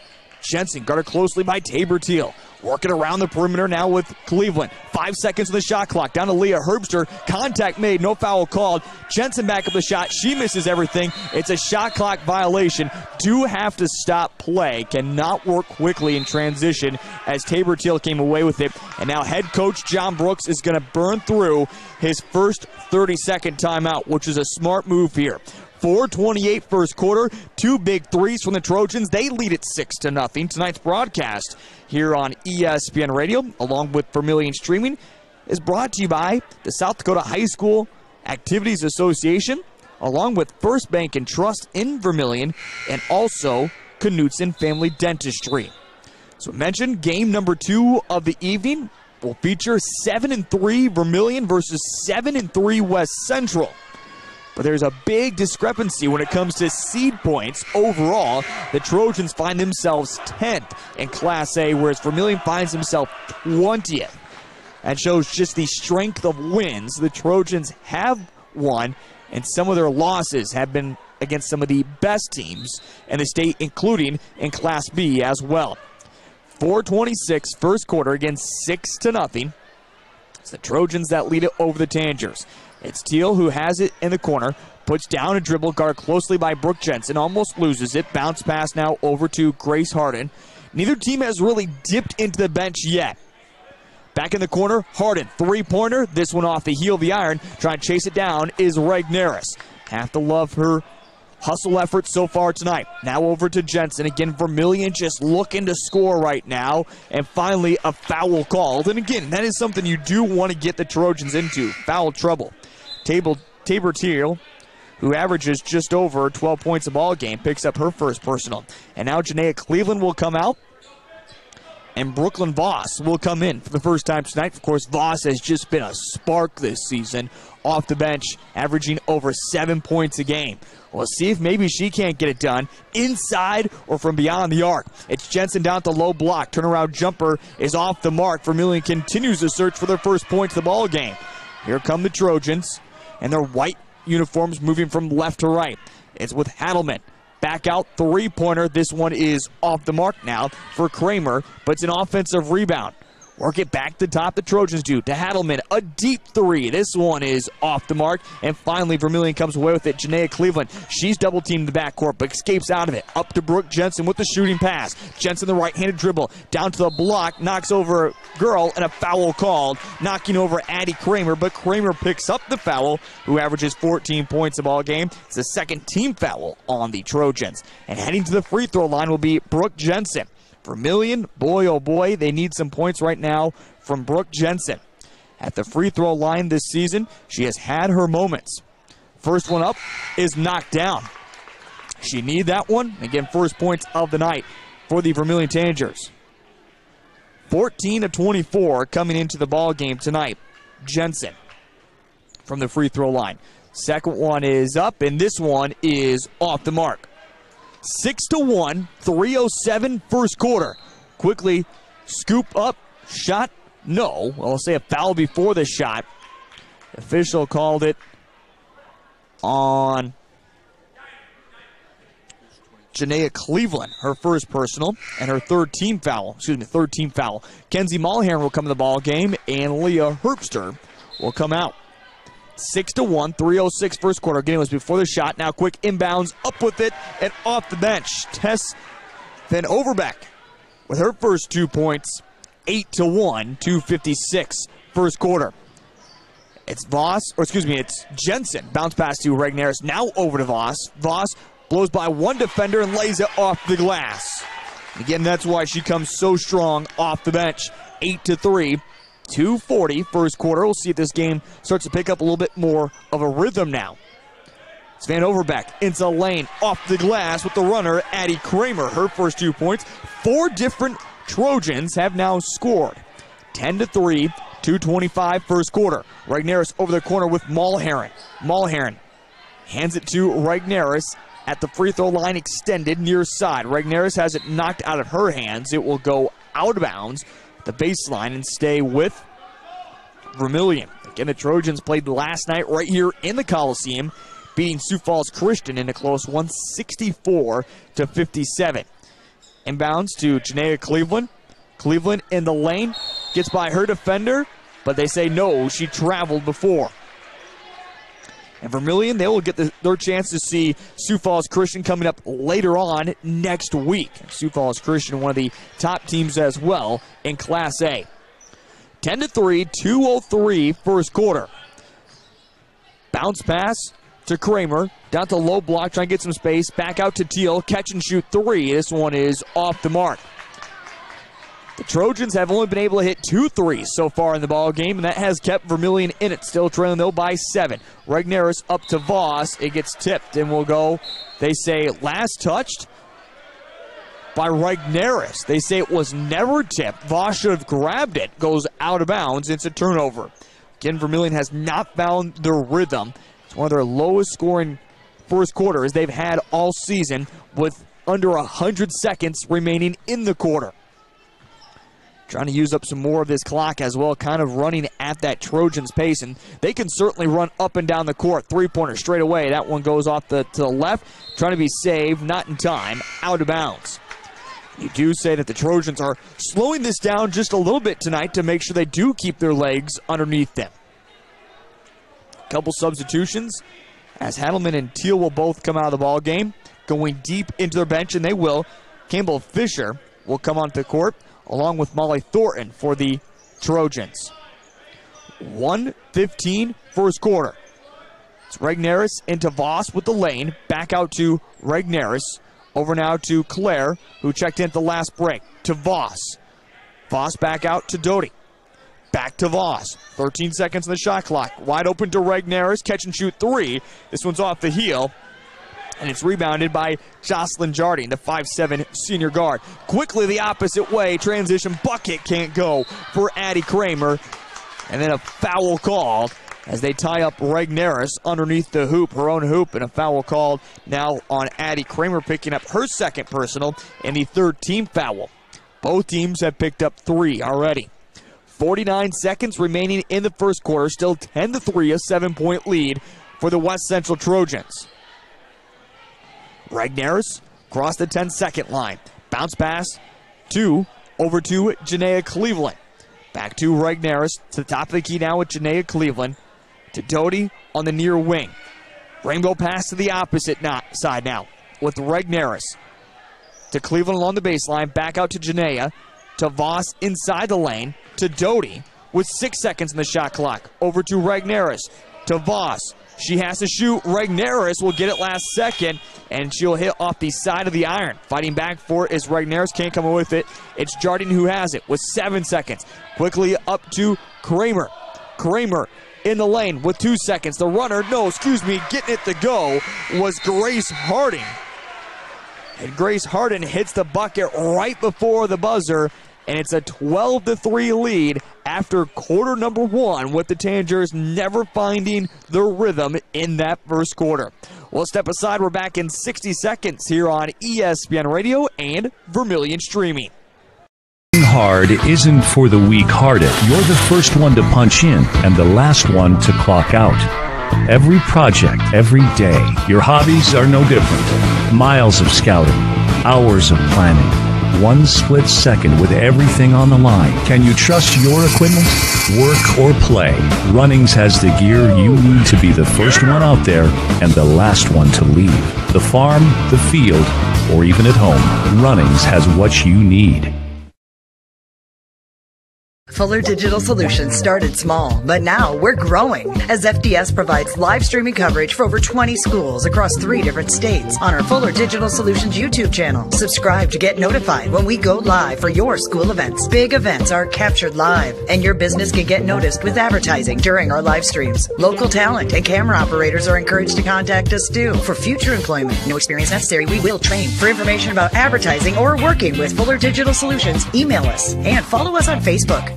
Jensen guarded closely by Tabor Teal. Working around the perimeter now with Cleveland. 5 seconds on the shot clock. Down to Leah Herbster. Contact made. No foul called. Jensen back up the shot. She misses everything. It's a shot clock violation. Do have to stop play. Cannot work quickly in transition as Tabor Teal came away with it. And now head coach John Brooks is going to burn through his first 30-second timeout, which is a smart move here. 4:28 first quarter. 2 big threes from the Trojans. They lead it 6-0. Tonight's broadcast here on ESPN Radio, along with Vermillion Streaming, is brought to you by the South Dakota High School Activities Association, along with First Bank and Trust in Vermillion, and also Knutson Family Dentistry. So I mentioned game number 2 of the evening will feature 7-3 Vermillion versus 7-3 West Central. But there's a big discrepancy when it comes to seed points. Overall, the Trojans find themselves 10th in Class A, whereas Vermillion finds himself 20th. That shows just the strength of wins the Trojans have won, and some of their losses have been against some of the best teams in the state, including in Class B as well. 4:26 first quarter, again 6-0. It's the Trojans that lead it over the Tanagers. It's Teal who has it in the corner, puts down a dribble, guarded closely by Brooke Jensen, almost loses it. Bounce pass now over to Grace Harden. Neither team has really dipped into the bench yet. Back in the corner, Harden, three-pointer. This one off the heel of the iron. Trying to chase it down is Regneris. Have to love her hustle effort so far tonight. Now over to Jensen. Again, Vermillion just looking to score right now. And finally, a foul called. And again, that is something you do want to get the Trojans into. Foul trouble. Tabor Teal, who averages just over 12 points a ball game, picks up her first personal. And now Janaea Cleveland will come out. And Brooklyn Voss will come in for the first time tonight. Of course, Voss has just been a spark this season off the bench, averaging over 7 points a game. We'll see if maybe she can't get it done inside or from beyond the arc. It's Jensen down at the low block. Turnaround jumper is off the mark. Vermillion continues to search for their first points of the ball game. Here come the Trojans and their white uniforms moving from left to right. It's with Hadelman. Back out, three-pointer. This one is off the mark now for Kramer, but it's an offensive rebound. Work it back to top. The Trojans do to Hadelman. A deep three. This one is off the mark. And finally, Vermillion comes away with it. Janaea Cleveland. She's double-teamed in the backcourt, but escapes out of it. Up to Brooke Jensen with the shooting pass. Jensen, the right-handed dribble. Down to the block. Knocks over a girl, and a foul called. Knocking over Addie Kramer, but Kramer picks up the foul, who averages 14 points a ball game. It's the second team foul on the Trojans. And heading to the free throw line will be Brooke Jensen. Vermillion, boy oh boy, they need some points right now from Brooke Jensen. At the free throw line this season, she has had her moments. First one up is knocked down. She needed that one. Again, first points of the night for the Vermillion Tanagers. 14-24 coming into the ball game tonight. Jensen from the free throw line. Second one is up, and this one is off the mark. 6-1, 3:07 first quarter. Quickly scoop up, shot, no. Well, I'll say a foul before the shot. The official called it on Janaea Cleveland, her first personal, and her third team foul. Kenzie Mulheron will come to the ball game, and Leah Herbster will come out. 6-1, 3:06 first quarter. Again, it was before the shot. Now quick inbounds, up with it, and off the bench. Tess Van Overbeck with her first 2 points. 8-1, 2:56 first quarter. It's it's Jensen. Bounce pass to Regneris. Now over to Voss. Voss blows by one defender and lays it off the glass. Again, that's why she comes so strong off the bench. 8-3. 2:40 first quarter. We'll see if this game starts to pick up a little bit more of a rhythm now. It's Van Overbeck into the lane, off the glass with the runner, Addie Kramer. Her first 2 points. 4 different Trojans have now scored. 10-3, 2:25 first quarter. Regneris over the corner with Mulheron. Mulheron hands it to Regneris at the free throw line, extended near side. Regneris has it knocked out of her hands. It will go out of bounds the baseline and stay with Vermillion. Again, the Trojans played last night right here in the Coliseum, beating Sioux Falls Christian in a close one, 64-57. Inbounds to Janaea Cleveland. Cleveland in the lane. Gets by her defender, but they say no, she traveled before. And Vermillion, they will get their chance to see Sioux Falls Christian coming up later on next week. Sioux Falls Christian, one of the top teams as well in Class A. 10-3, 2:03 first quarter. Bounce pass to Kramer. Down to low block, trying to get some space. Back out to Teal. Catch and shoot three. This one is off the mark. The Trojans have only been able to hit 2 threes so far in the ball game, and that has kept Vermillion in it. Still trailing, though, by 7. Regnerus up to Voss. It gets tipped and will go, they say, last touched by Regnerus. They say it was never tipped. Voss should have grabbed it. Goes out of bounds. It's a turnover. Again, Vermillion has not found their rhythm. It's one of their lowest scoring first quarters they've had all season, with under 100 seconds remaining in the quarter. Trying to use up some more of this clock as well, kind of running at that Trojans pace, and they can certainly run up and down the court. Three-pointer straight away. That one goes off to the left, trying to be saved, not in time, out of bounds. You do say that the Trojans are slowing this down just a little bit tonight to make sure they do keep their legs underneath them. Couple substitutions as Hadelman and Teal will both come out of the ball game, going deep into their bench, and they will. Campbell Fisher will come onto the court, along with Molly Thornton for the Trojans. 1:15 first quarter. It's Regnerus into Voss with the lane. Back out to Regnerus. Over now to Claire, who checked in at the last break. To Voss. Voss back out to Doty. Back to Voss. 13 seconds on the shot clock. Wide open to Regnerus. Catch and shoot three. This one's off the heel. And it's rebounded by Jocelyn Jardine, the 5'7" senior guard. Quickly the opposite way. Transition bucket can't go for Addie Kramer. And then a foul called as they tie up Regnerus underneath the hoop, her own hoop, and a foul called now on Addie Kramer, picking up her second personal and the third team foul. Both teams have picked up 3 already. 49 seconds remaining in the first quarter. Still 10-3, a 7-point lead for the West Central Trojans. Regnerus across the 10-second line. Bounce pass over to Janaea Cleveland. Back to Regnerus to the top of the key now with Janaea Cleveland. To Doty on the near wing. Rainbow pass to the opposite side now with Regnerus. To Cleveland along the baseline. Back out to Janaea. To Voss inside the lane. To Doty with 6 seconds in the shot clock. Over to Regnerus. To Voss. She has to shoot. Regnerus will get it last second, and she'll hit off the side of the iron. Fighting back for it is Regnerus. Can't come away with it. It's Jardine who has it with 7 seconds. Quickly up to Kramer. Kramer in the lane with 2 seconds. The runner, getting it to go was Grace Harding. And Grace Harding hits the bucket right before the buzzer, and it's a 12-3 lead after quarter number 1, with the Tanagers never finding their rhythm in that first quarter. We'll step aside. We're back in 60 seconds here on ESPN Radio and Vermillion Streaming. Hard isn't for the weak-hearted. You're the first one to punch in and the last one to clock out. Every project, every day, your hobbies are no different. Miles of scouting, hours of planning. 1 split second with everything on the line. Can you trust your equipment? Work or play, Runnings has the gear you need to be the first one out there and the last one to leave. The farm, the field, or even at home, Runnings has what you need. Fuller Digital Solutions started small, but now we're growing as FDS provides live streaming coverage for over 20 schools across 3 different states on our Fuller Digital Solutions YouTube channel. Subscribe to get notified when we go live for your school events. Big events are captured live, and your business can get noticed with advertising during our live streams. Local talent and camera operators are encouraged to contact us too for future employment. No experience necessary. We will train. For information about advertising or working with Fuller Digital Solutions, email us and follow us on Facebook.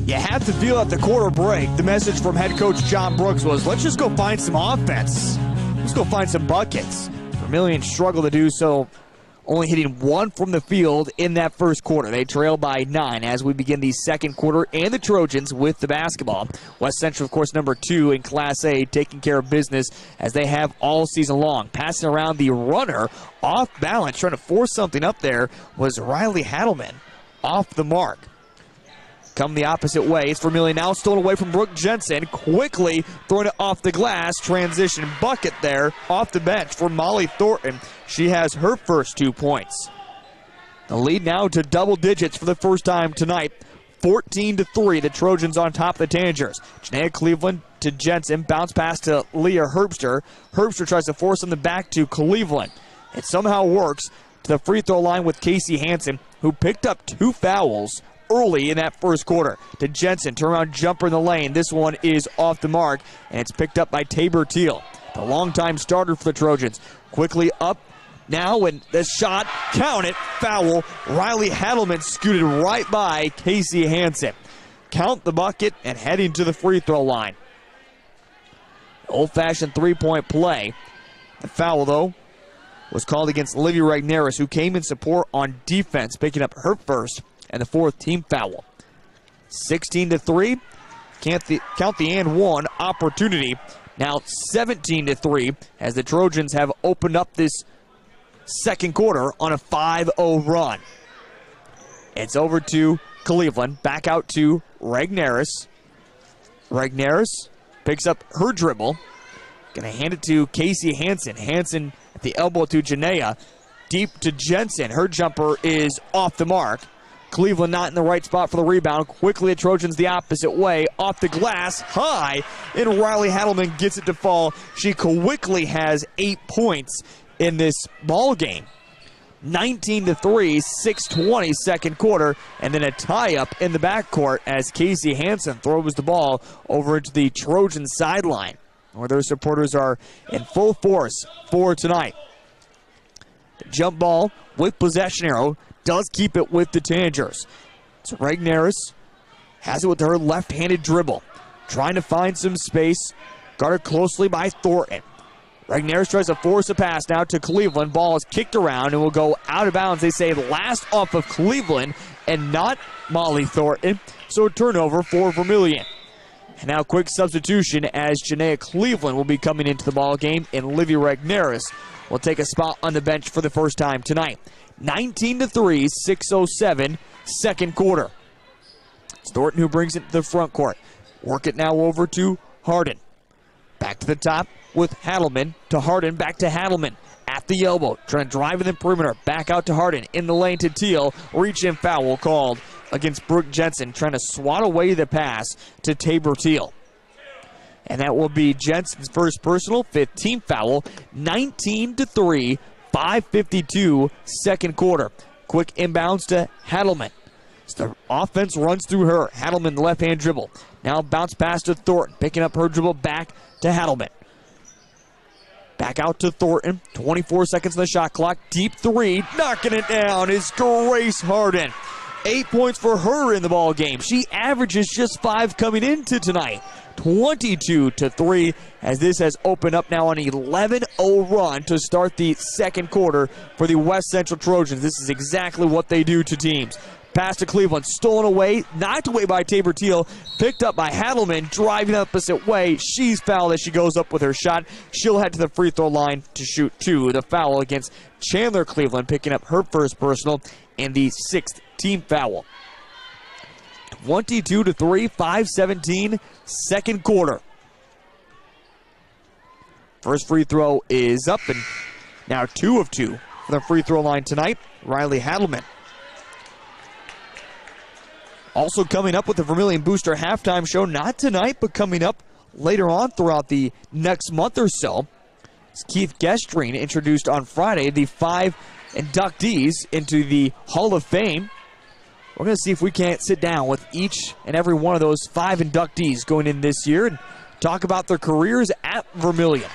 You have to feel at the quarter break. The message from head coach John Brooks was, let's just go find some offense. Let's go find some buckets. Vermillion struggled to do so only hitting 1 from the field in that first quarter. They trail by 9 as we begin the second quarter, and the Trojans with the basketball. West Central, of course, number 2 in Class A, taking care of business as they have all season long. Passing around the runner, off balance, trying to force something up there, was Riley Hadelman. Off the mark. Come the opposite way. It's Vermillion now, stolen away from Brooke Jensen. Quickly throwing it off the glass. Transition bucket there off the bench for Molly Thornton. She has her first 2 points. The lead now to double digits for the first time tonight. 14-3, the Trojans on top of the Tanagers. Janaea Cleveland to Jensen. Bounce pass to Leah Herbster. Herbster tries to force on the back to Cleveland. It somehow works to the free throw line with Casey Hansen, who picked up 2 fouls early in that first quarter. To Jensen, turnaround jumper in the lane. This one is off the mark, and it's picked up by Tabor Teal, the longtime starter for the Trojans. Quickly up now, and the shot, count it, foul. Riley Hadelman scooted right by Casey Hansen. Count the bucket and heading to the free throw line. Old-fashioned three-point play. The foul, though, was called against Olivia Regneris, who came in support on defense, picking up her first and the 4th team foul. 16-3. Count the and one opportunity. Now 17-3 as the Trojans have opened up this second quarter on a 5-0 run. It's over to Cleveland. Back out to Regneris. Regneris picks up her dribble. Gonna hand it to Casey Hansen. Hansen at the elbow to Janaea. Deep to Jensen. Her jumper is off the mark. Cleveland not in the right spot for the rebound. Quickly the Trojans the opposite way. Off the glass, high, and Riley Hadelman gets it to fall. She quickly has 8 points in this ball game. 19-3, 6:20 second quarter, and then a tie-up in the backcourt as Casey Hansen throws the ball over into the Trojan sideline, where their supporters are in full force for tonight. The jump ball with possession arrow does keep it with the Tanagers. So Regneris has it with her left-handed dribble, trying to find some space, guarded closely by Thornton. Regneris tries to force a pass now to Cleveland. Ball is kicked around and will go out of bounds. They say last off of Cleveland and not Molly Thornton. So a turnover for Vermillion. And now quick substitution as Janaea Cleveland will be coming into the ball game, and Livy Regneris will take a spot on the bench for the first time tonight. 19-3, 6:07 second quarter. It's Thornton who brings it to the front court. Work it now over to Hardin. Back to the top with Hadelman to Hardin. Back to Hadelman at the elbow. Trying to drive in the perimeter. Back out to Hardin. In the lane to Teal. Reach-in foul called against Brooke Jensen. Trying to swat away the pass to Tabor Teal. And that will be Jensen's first personal, 15th foul. 19-3, 5:52 second quarter. Quick inbounds to Hadelman. So the offense runs through her. Hadelman, the left-hand dribble. Now bounce pass to Thornton. Picking up her dribble back to Hadelman. Back out to Thornton. 24 seconds on the shot clock. Deep three. Knocking it down is Grace Hardin. 8 points for her in the ball game. She averages just 5 coming into tonight. 22-3 as this has opened up now an 11-0 run to start the second quarter for the West Central Trojans. This is exactly what they do to teams. Pass to Cleveland, stolen away, knocked away by Tabor Teal, picked up by Hadelman, driving the opposite way. She's fouled as she goes up with her shot. She'll head to the free throw line to shoot 2. The foul against Chandler Cleveland, picking up her first personal and the 6th team foul. 22-3, 5:17 second quarter. First free throw is up, and now 2 of 2 for the free throw line tonight. Riley Hadelman. Also coming up with the Vermillion Booster halftime show, not tonight, but coming up later on throughout the next month or so. It's Keith Gestrine introduced on Friday the 5 inductees into the Hall of Fame. We're going to see if we can't sit down with each and every one of those 5 inductees going in this year and talk about their careers at Vermillion.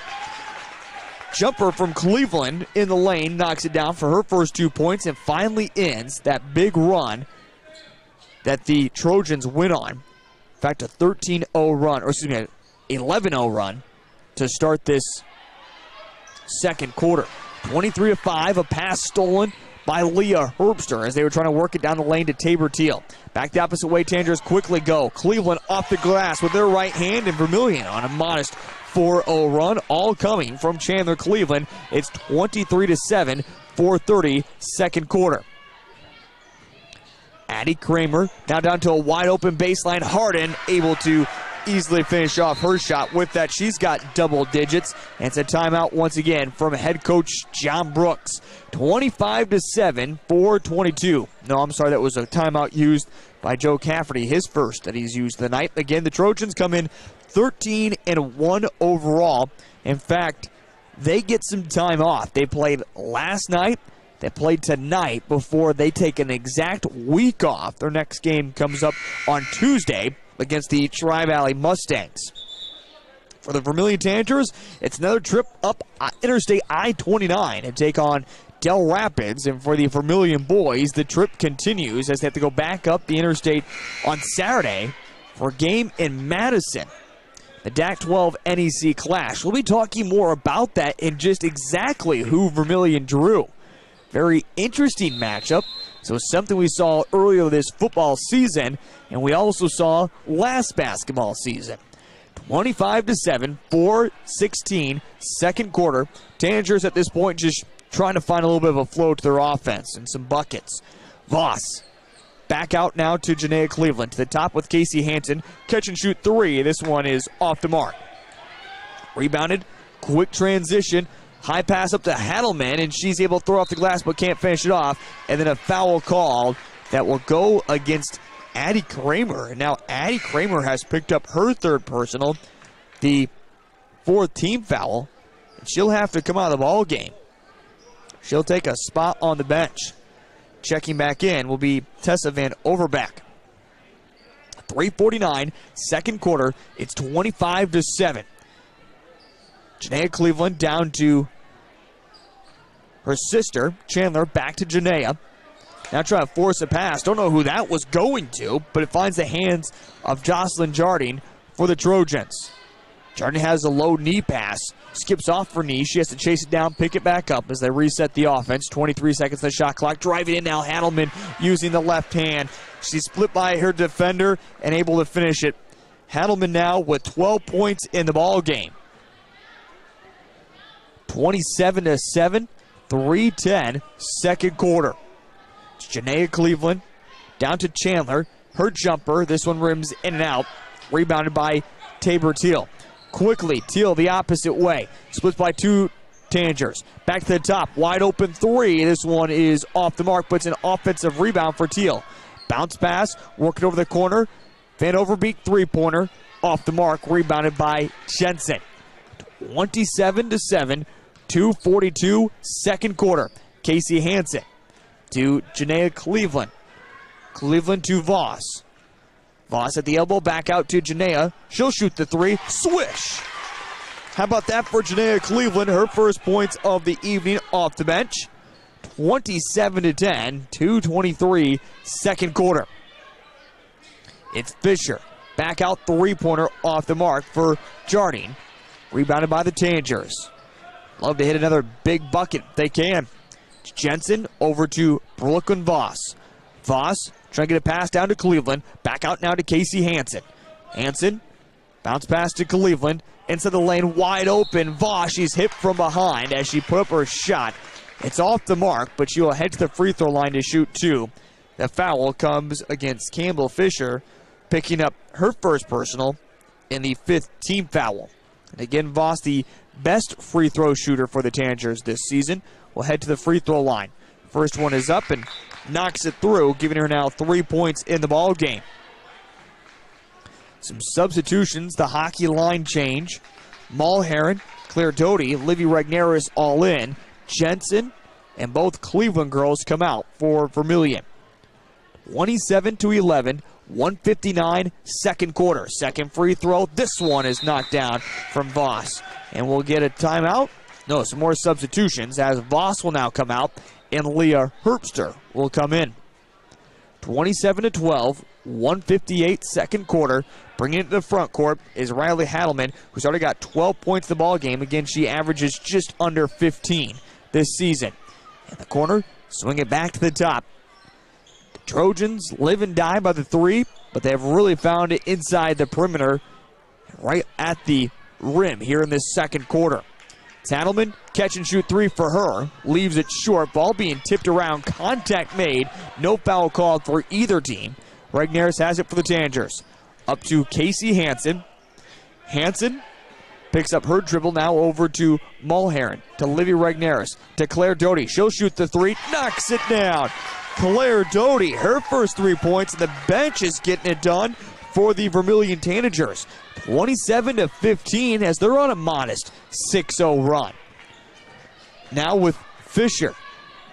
Jumper from Cleveland in the lane, knocks it down for her first 2 points and finally ends that big run that the Trojans win on. In fact, a 13-0 run, or excuse me, 11-0 run to start this second quarter. 23-5, a pass stolen by Leah Herbster as they were trying to work it down the lane to Tabor Teal. Back the opposite way, Tanagers quickly go. Cleveland off the glass with their right hand, and Vermillion on a modest 4-0 run, all coming from Chandler Cleveland. It's 23-7, 4:30, second quarter. Addie Kramer now down to a wide open baseline. Harden able to easily finish off her shot with that. She's got double digits. And it's a timeout once again from head coach John Brooks. 25-7, 4:22. No, I'm sorry, that was a timeout used by Joe Cafferty, his first that he's used tonight. Again, the Trojans come in 13-1 overall. In fact, they get some time off. They played last night. They played tonight before they take an exact week off. Their next game comes up on Tuesday against the Tri-Valley Mustangs. For the Vermillion Tanagers, it's another trip up Interstate I-29 and take on Del Rapids. And for the Vermillion boys, the trip continues as they have to go back up the interstate on Saturday for a game in Madison. The DAC-12 NEC clash. We'll be talking more about that and just exactly who Vermillion drew. Very interesting matchup. So something we saw earlier this football season, and we also saw last basketball season. 25-7, 4:16, second quarter. Tanagers at this point just trying to find a little bit of a flow to their offense and some buckets. Voss back out now to Janaea Cleveland. To the top with Casey Hansen. Catch and shoot three. This one is off the mark. Rebounded. Quick transition. High pass up to Hadelman, and she's able to throw off the glass but can't finish it off. And then a foul called that will go against Addie Kramer. And now Addie Kramer has picked up her third personal, the fourth team foul. And she'll have to come out of the ball game. She'll take a spot on the bench. Checking back in will be Tessa Van Overbeck. 3:49, second quarter. It's 25-7. Janaea Cleveland down to her sister, Chandler, back to Janaea. Now trying to force a pass. Don't know who that was going to, but it finds the hands of Jocelyn Jardine for the Trojans. Jardine has a low knee pass. Skips off her knee. She has to chase it down, pick it back up as they reset the offense. 23 seconds to the shot clock. Driving in now, Hadelman using the left hand. She's split by her defender and able to finish it. Hadelman now with 12 points in the ball game. 27-7, 3:10, second quarter. It's Janaea Cleveland down to Chandler. Her jumper, this one rims in and out. Rebounded by Tabor Teal. Quickly, Teal the opposite way. Splits by two Tanagers. Back to the top, wide open three. This one is off the mark, but it's an offensive rebound for Teal. Bounce pass, working over the corner. Van Overbeek three-pointer, off the mark, rebounded by Jensen. 27-7, 2:42, second quarter. Casey Hansen to Janaea Cleveland. Cleveland to Voss. Voss at the elbow, back out to Janaea. She'll shoot the three. Swish! How about that for Janaea Cleveland? Her first points of the evening off the bench. 27-10, 2:23, second quarter. It's Fisher. Back out three-pointer off the mark for Jardine. Rebounded by the Tanagers. Love to hit another big bucket if they can. Jensen over to Brooklyn Voss. Voss trying to get a pass down to Cleveland. Back out now to Casey Hansen. Hansen, bounce pass to Cleveland. Inside the lane, wide open. Voss, she's hit from behind as she put up her shot. It's off the mark, but she will head to the free throw line to shoot two. The foul comes against Campbell Fisher, picking up her first personal in the fifth team foul. And again, Voss, the best free throw shooter for the Tanagers this season, will head to the free throw line. First one is up and knocks it through, giving her now 3 points in the ball game. Some substitutions, the hockey line change. Mulherron, Claire Doty, Livy Regneris all in. Jensen and both Cleveland girls come out for Vermillion. 27-11, 1:59, second quarter. Second free throw. This one is knocked down from Voss. And we'll get a timeout. No, some more substitutions as Voss will now come out and Leah Herbster will come in. 27-12, 1:58, second quarter. Bringing it to the front court is Riley Hadelman, who's already got 12 points in the ball game. Again, she averages just under 15. this season. In the corner, swing it back to the top. The Trojans live and die by the three, but they have really found it inside the perimeter, right at the rim here in this second quarter. Tattleman, catch and shoot three for her, leaves it short, ball being tipped around, contact made, no foul called for either team. Regnerus has it for the Tanagers. Up to Casey Hansen. Hansen picks up her dribble now over to Mulherrin, to Livy Regnerus, to Claire Doty. She'll shoot the three, knocks it down. Claire Doty, her first 3 points, and the bench is getting it done for the Vermillion Tanagers. 27-15 as they're on a modest 6-0 run. Now with Fisher.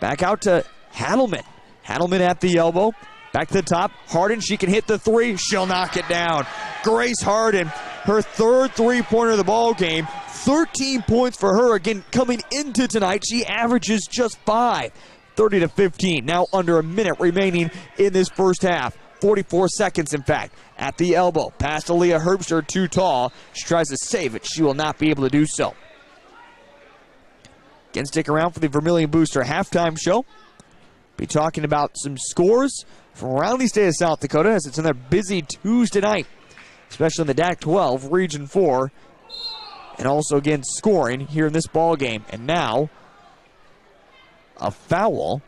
Back out to Hadelman. Hadelman at the elbow. Back to the top. Harden, she can hit the three. She'll knock it down. Grace Harden, her third three-pointer of the ball game. 13 points for her. Again, coming into tonight, she averages just 5. 30-15. Now under a minute remaining in this first half. 44 seconds, in fact. At the elbow. Pass to Leah Herbster, too tall. She tries to save it. She will not be able to do so. Again, stick around for the Vermillion Booster halftime show. Be talking about some scores from around the state of South Dakota as it's another busy Tuesday night, especially in the DAC-12, Region 4. And also, again, scoring here in this ball game. And now, a foul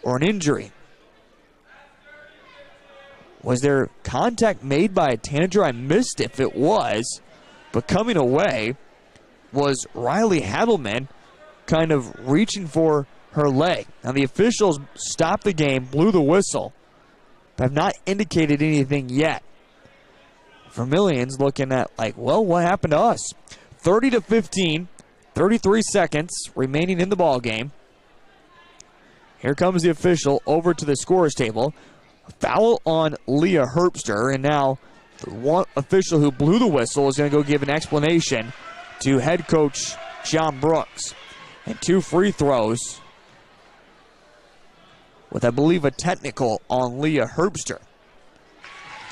or an injury. Was there contact made by a Tanager? I missed if it was. But coming away was Riley Hadelman kind of reaching for her leg. Now the officials stopped the game, blew the whistle, but have not indicated anything yet. Vermillion's looking at like, well, what happened to us? 30-15, 33 seconds remaining in the ball game. Here comes the official over to the scorer's table. Foul on Leah Herbster, and now the one official who blew the whistle is going to go give an explanation to head coach John Brooks. And 2 free throws with, I believe, a technical on Leah Herbster.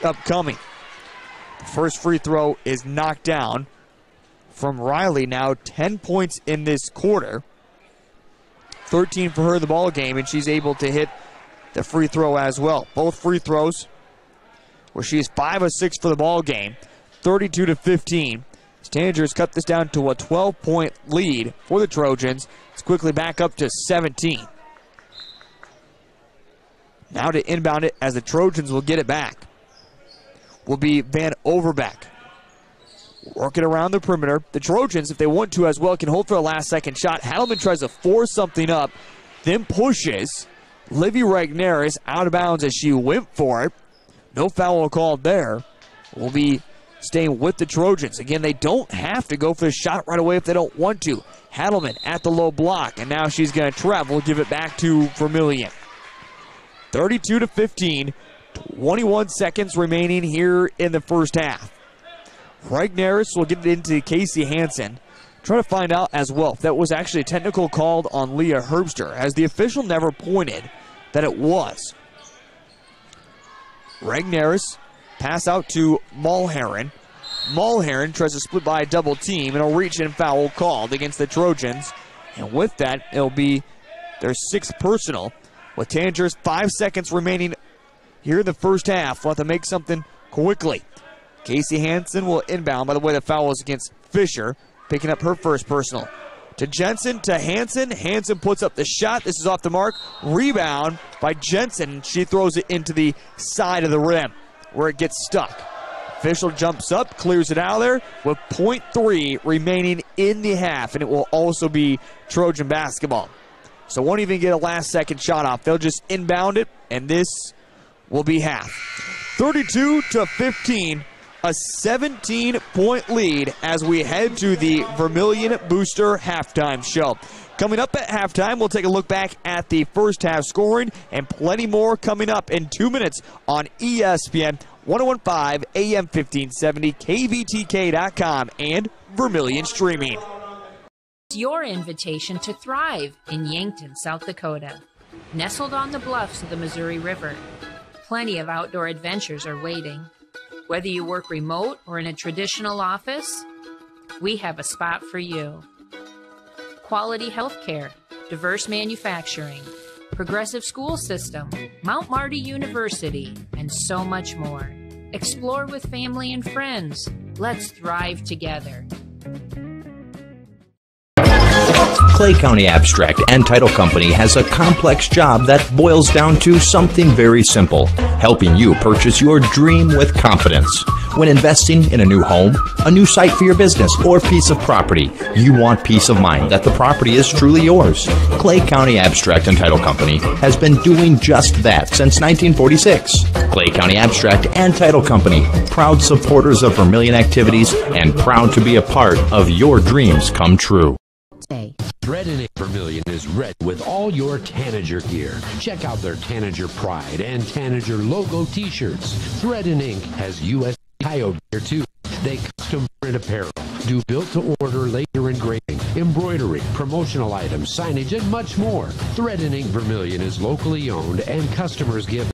Upcoming. The first free throw is knocked down from Riley. Now 10 points in this quarter. 13 for her in the ball game, and she's able to hit the free throw as well. Both free throws where she is 5 of 6 for the ball game. 32-15. Tanagers cut this down to a 12-point lead for the Trojans. It's quickly back up to 17. Now to inbound it as the Trojans will get it back will be Van Overbeck. Working around the perimeter. The Trojans, if they want to as well, can hold for a last-second shot. Hadelman tries to force something up, then pushes. Livy Regnerus out of bounds as she went for it. No foul called there. Will be staying with the Trojans. Again, they don't have to go for the shot right away if they don't want to. Hadelman at the low block, and now she's going to travel, give it back to Vermillion. 32-15, 21 seconds remaining here in the first half. Regnerus will get it into Casey Hansen. Trying to find out as well if that was actually a technical called on Leah Herbster, as the official never pointed that it was. Regnerus pass out to Mulherrin. Mulherrin tries to split by a double team, and a reach-in foul called against the Trojans. And with that, it'll be their 6th personal. With Tanagers 5 seconds remaining here in the first half, we'll have to make something quickly. Casey Hansen will inbound. By the way, the foul was against Fisher, picking up her first personal. To Jensen, to Hansen. Hansen puts up the shot. This is off the mark. Rebound by Jensen. She throws it into the side of the rim where it gets stuck. Official jumps up, clears it out of there with .3 remaining in the half, and it will also be Trojan basketball. So won't even get a last-second shot off. They'll just inbound it, and this will be half. 32-15. A 17-point lead as we head to the Vermillion Booster halftime show. Coming up at halftime, we'll take a look back at the first half scoring and plenty more coming up in 2 minutes on ESPN 1015 AM 1570, KVTK.com, and Vermillion Streaming. Your invitation to thrive in Yankton, South Dakota. Nestled on the bluffs of the Missouri River, plenty of outdoor adventures are waiting. Whether you work remote or in a traditional office, we have a spot for you. Quality health care, diverse manufacturing, progressive school system, Mount Marty University, and so much more. Explore with family and friends. Let's thrive together. Clay County Abstract and Title Company has a complex job that boils down to something very simple: helping you purchase your dream with confidence. When investing in a new home, a new site for your business, or piece of property, you want peace of mind that the property is truly yours. Clay County Abstract and Title Company has been doing just that since 1946. Clay County Abstract and Title Company, proud supporters of Vermillion activities and proud to be a part of your dreams come true. Thread and Ink Vermillion is ready with all your Tanager gear. Check out their Tanager Pride and Tanager logo t-shirts. Thread and Ink has U.S. Coyote gear too. They custom print apparel, do built-to-order laser engraving, embroidery, promotional items, signage, and much more. Thread and Ink Vermillion is locally owned and customers give.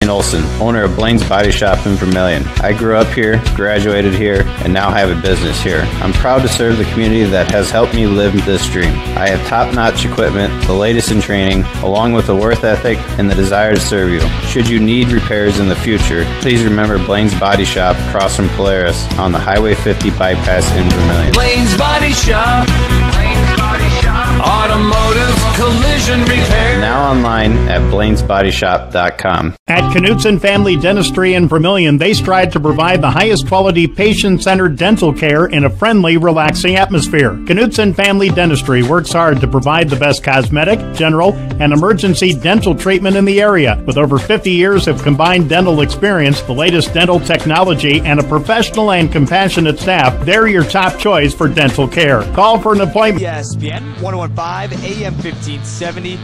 Olson, owner of Blaine's Body Shop in Vermillion. I grew up here, graduated here, and now have a business here. I'm proud to serve the community that has helped me live this dream. I have top-notch equipment, the latest in training, along with a work ethic and the desire to serve you. Should you need repairs in the future, please remember Blaine's Body Shop across from Polaris on the Highway 50 bypass in Vermillion. Blaine's Body Shop. Blaine's Body Shop. Automotive collision repair. Now online at blainesbodyshop.com. At Knutson Family Dentistry in Vermillion, they strive to provide the highest quality patient-centered dental care in a friendly, relaxing atmosphere. Knutson Family Dentistry works hard to provide the best cosmetic, general, and emergency dental treatment in the area. With over 50 years of combined dental experience, the latest dental technology, and a professional and compassionate staff, they're your top choice for dental care. Call for an appointment. ESPN 1015 AM 1570.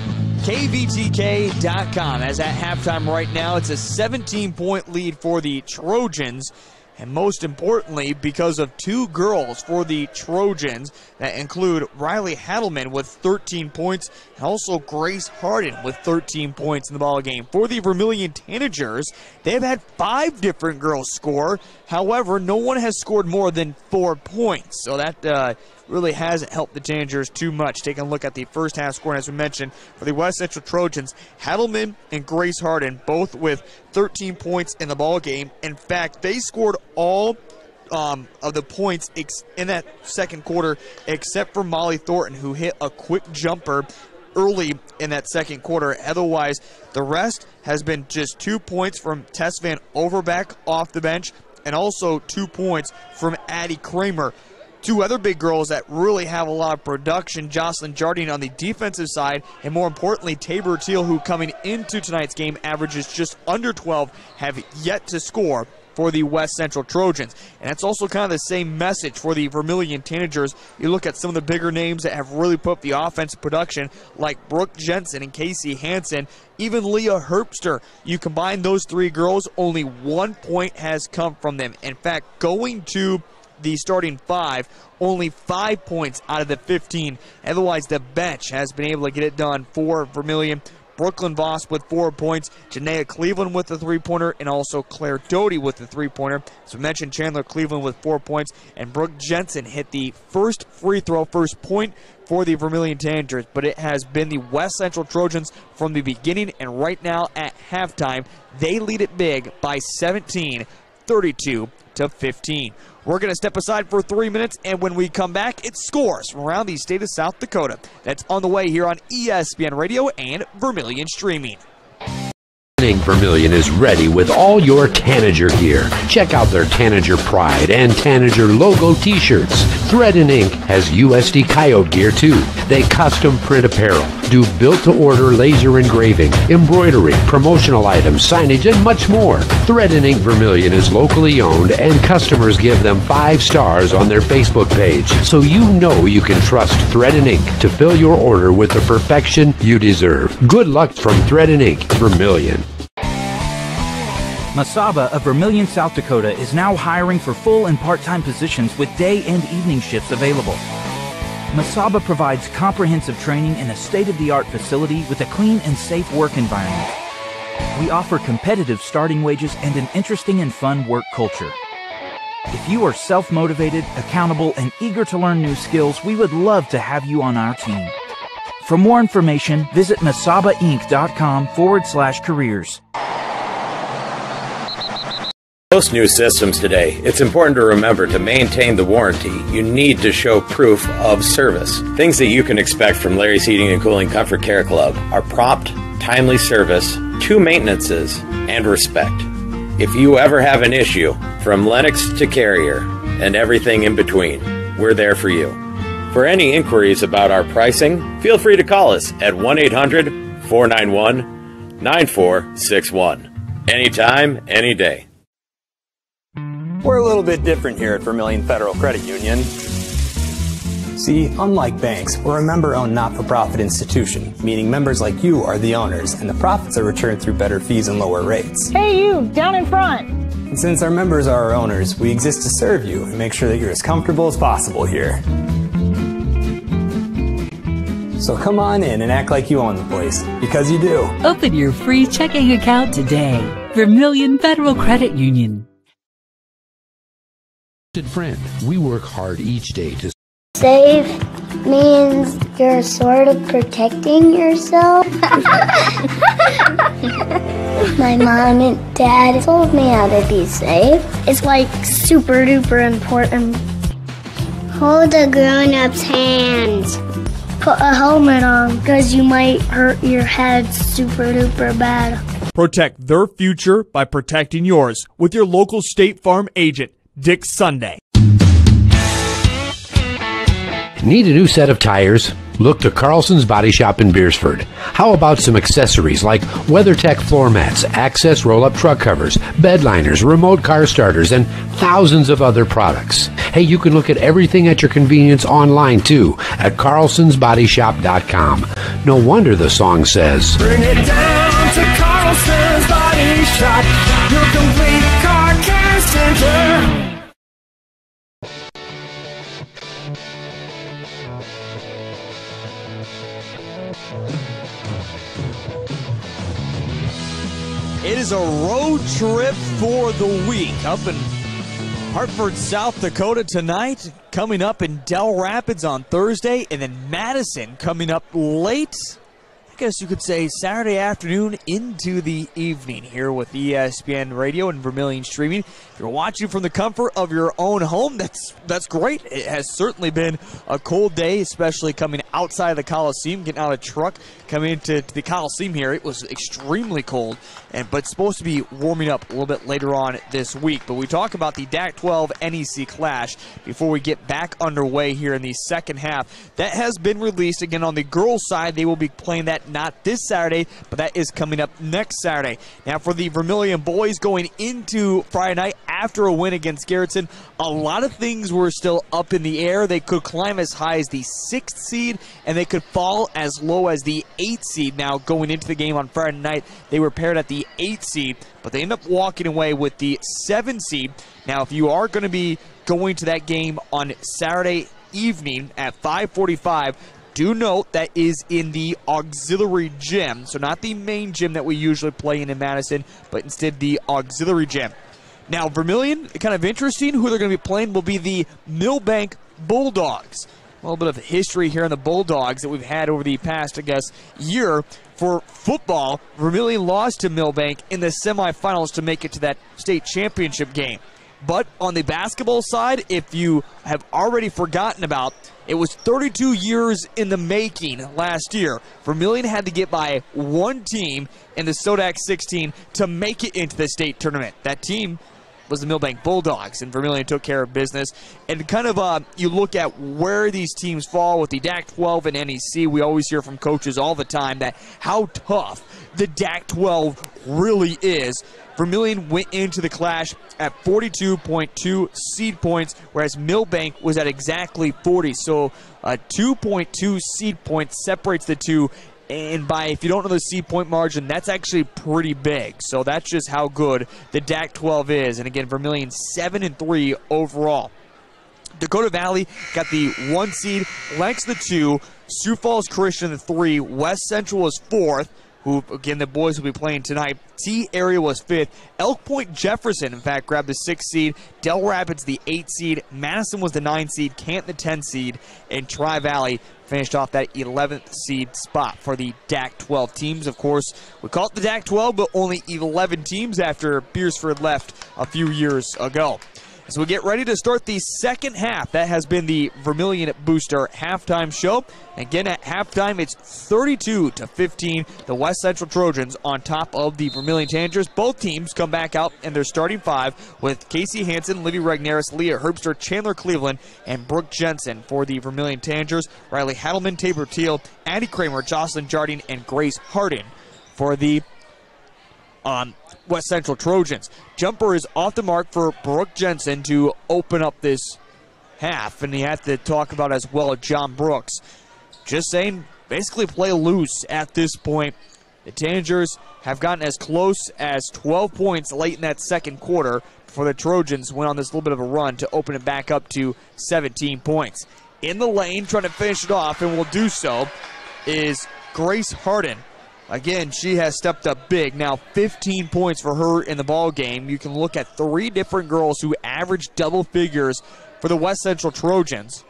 KVTK.com. As at halftime right now, it's a 17-point lead for the Trojans. And most importantly, because of two girls for the Trojans that include Riley Hadelman with 13 points and also Grace Harden with 13 points in the ball game. For the Vermillion Tanagers, they've had 5 different girls score. However, no one has scored more than 4 points. So that really hasn't helped the Tanagers too much. Taking a look at the first half score, and as we mentioned, for the West Central Trojans, Hadelman and Grace Harden both with 13 points in the ball game. In fact, they scored all of the points in that second quarter except for Molly Thornton, who hit a quick jumper early in that second quarter. Otherwise, the rest has been just 2 points from Tess Van Overbeck off the bench and also 2 points from Addie Kramer. Two other big girls that really have a lot of production, Jocelyn Jardine on the defensive side, and more importantly, Tabor Teal, who coming into tonight's game averages just under 12, have yet to score for the West Central Trojans. And that's also kind of the same message for the Vermillion Tanagers. You look at some of the bigger names that have really put up the offensive production, like Brooke Jensen and Casey Hansen, even Leah Herbster. You combine those three girls, only 1 point has come from them. In fact, going to the starting 5, only 5 points out of the 15. Otherwise, the bench has been able to get it done for Vermillion. Brooklyn Voss with 4 points, Janaea Cleveland with the 3-pointer, and also Claire Doty with the 3-pointer. As we mentioned, Chandler Cleveland with 4 points, and Brooke Jensen hit the first free throw, first point for the Vermillion Tanagers. But it has been the West Central Trojans from the beginning, and right now at halftime, they lead it big by 17, 32-15. We're going to step aside for 3 minutes, and when we come back, it's scores from around the state of South Dakota. That's on the way here on ESPN Radio and Vermillion Streaming. Vermillion is ready with all your Tanager gear. Check out their Tanager Pride and Tanager logo t-shirts. Thread and Ink has USD Coyote gear too. They custom print apparel, do built-to-order laser engraving, embroidery, promotional items, signage, and much more. Thread and Ink Vermillion is locally owned, and customers give them 5 stars on their Facebook page, so you know you can trust Thread and Ink to fill your order with the perfection you deserve. Good luck from Thread and Ink Vermillion. Masaba of Vermillion, South Dakota is now hiring for full and part-time positions with day and evening shifts available. Masaba provides comprehensive training in a state-of-the-art facility with a clean and safe work environment. We offer competitive starting wages and an interesting and fun work culture. If you are self-motivated, accountable, and eager to learn new skills, we would love to have you on our team. For more information, visit masabainc.com/careers. Most new systems today, it's important to remember to maintain the warranty. You need to show proof of service. Things that you can expect from Larry's Heating and Cooling Comfort Care Club are prompt, timely service, 2 maintenances, and respect. If you ever have an issue, from Lennox to Carrier and everything in between, we're there for you. For any inquiries about our pricing, feel free to call us at 1-800-491-9461. Anytime, any day. We're a little bit different here at Vermillion Federal Credit Union. See, unlike banks, we're a member-owned not-for-profit institution, meaning members like you are the owners, and the profits are returned through better fees and lower rates. Hey you, down in front! And since our members are our owners, we exist to serve you and make sure that you're as comfortable as possible here. So come on in and act like you own the place, because you do. Open your free checking account today. Vermillion Federal Credit Union. Friend, we work hard each day to save means you're sort of protecting yourself. My mom and dad told me how to be safe. It's like super duper important. Hold a grown-up's hands. Put a helmet on because you might hurt your head super duper bad. Protect their future by protecting yours with your local State Farm agent, Dick Sunday. Need a new set of tires? Look to Carlson's Body Shop in Beersford. How about some accessories like WeatherTech floor mats, access roll-up truck covers, bed liners, remote car starters, and thousands of other products. Hey, you can look at everything at your convenience online too at carlsonsbodyshop.com. No wonder the song says, Bring it down to Carlson's Body Shop, your complete car care center. It is a road trip for the week up in Hartford, South Dakota tonight, coming up in Del Rapids on Thursday, and then Madison coming up late, I guess you could say Saturday afternoon into the evening here with ESPN Radio and Vermillion Streaming. If you're watching from the comfort of your own home, that's great. It has certainly been a cold day, especially coming outside of the Coliseum, getting out of a truck, coming into the Coliseum here. It was extremely cold, but it's supposed to be warming up a little bit later on this week. But we talk about the DAC-12 NEC clash before we get back underway here in the second half. That has been released. Again, on the girls' side, they will be playing that not this Saturday, but that is coming up next Saturday. Now, for the Vermillion boys going into Friday night after a win against Garrettson, a lot of things were still up in the air. They could climb as high as the 6th seed, and they could fall as low as the 8th seed. Now, going into the game on Friday night, they were paired at the 8th seed, but they end up walking away with the 7th seed. Now, if you are going to be going to that game on Saturday evening at 5:45, do note that is in the auxiliary gym, so not the main gym that we usually play in Madison, but instead the auxiliary gym. Now, Vermillion, kind of interesting, who they're going to be playing will be the Millbank Bulldogs. A little bit of history here in the Bulldogs that we've had over the past, I guess, year. For football, Vermillion lost to Millbank in the semifinals to make it to that state championship game. But on the basketball side, if you have already forgotten about, it was 32 years in the making last year. Vermillion had to get by one team in the Sodak 16 to make it into the state tournament. That team was the Millbank Bulldogs, and Vermillion took care of business. And kind of you look at where these teams fall with the DAC-12 and NEC. We always hear from coaches all the time that how tough the DAC-12 really is. Vermillion went into the clash at 42.2 seed points, whereas Millbank was at exactly 40. So 2.2 seed points separates the two. And by, if you don't know the seed point margin, that's actually pretty big. So that's just how good the DAC-12 is. And again, Vermillion 7-3 overall. Dakota Valley got the 1 seed, Lennox the 2, Sioux Falls Christian the 3, West Central was 4th, who, again, the boys will be playing tonight. T area was 5th. Elk Point Jefferson, in fact, grabbed the 6th seed. Del Rapids, the 8th seed. Madison was the 9th seed. Canton, the 10th seed. And Tri-Valley finished off that 11th seed spot for the DAC-12 teams. Of course, we call it the DAC-12, but only 11 teams after Beersford left a few years ago. As we get ready to start the second half, that has been the Vermillion Booster halftime show. Again, at halftime, it's 32-15. The West Central Trojans on top of the Vermillion Tanagers. Both teams come back out in their starting 5 with Casey Hansen, Livy Regnaris, Leah Herbster, Chandler Cleveland, and Brooke Jensen for the Vermillion Tanagers. Riley Hadelman, Tabor Teal, Addie Kramer, Jocelyn Jardine, and Grace Hardin for the West Central Trojans. Jumper is off the mark for Brooke Jensen to open up this half, and you have to talk about as well John Brooks. Just saying, basically play loose at this point. The Tanagers have gotten as close as 12 points late in that second quarter before the Trojans went on this little bit of a run to open it back up to 17 points. In the lane, trying to finish it off, and will do so, is Grace Hardin. Again, she has stepped up big. Now 15 points for her in the ball game. You can look at 3 different girls who averaged double figures for the West Central Trojans,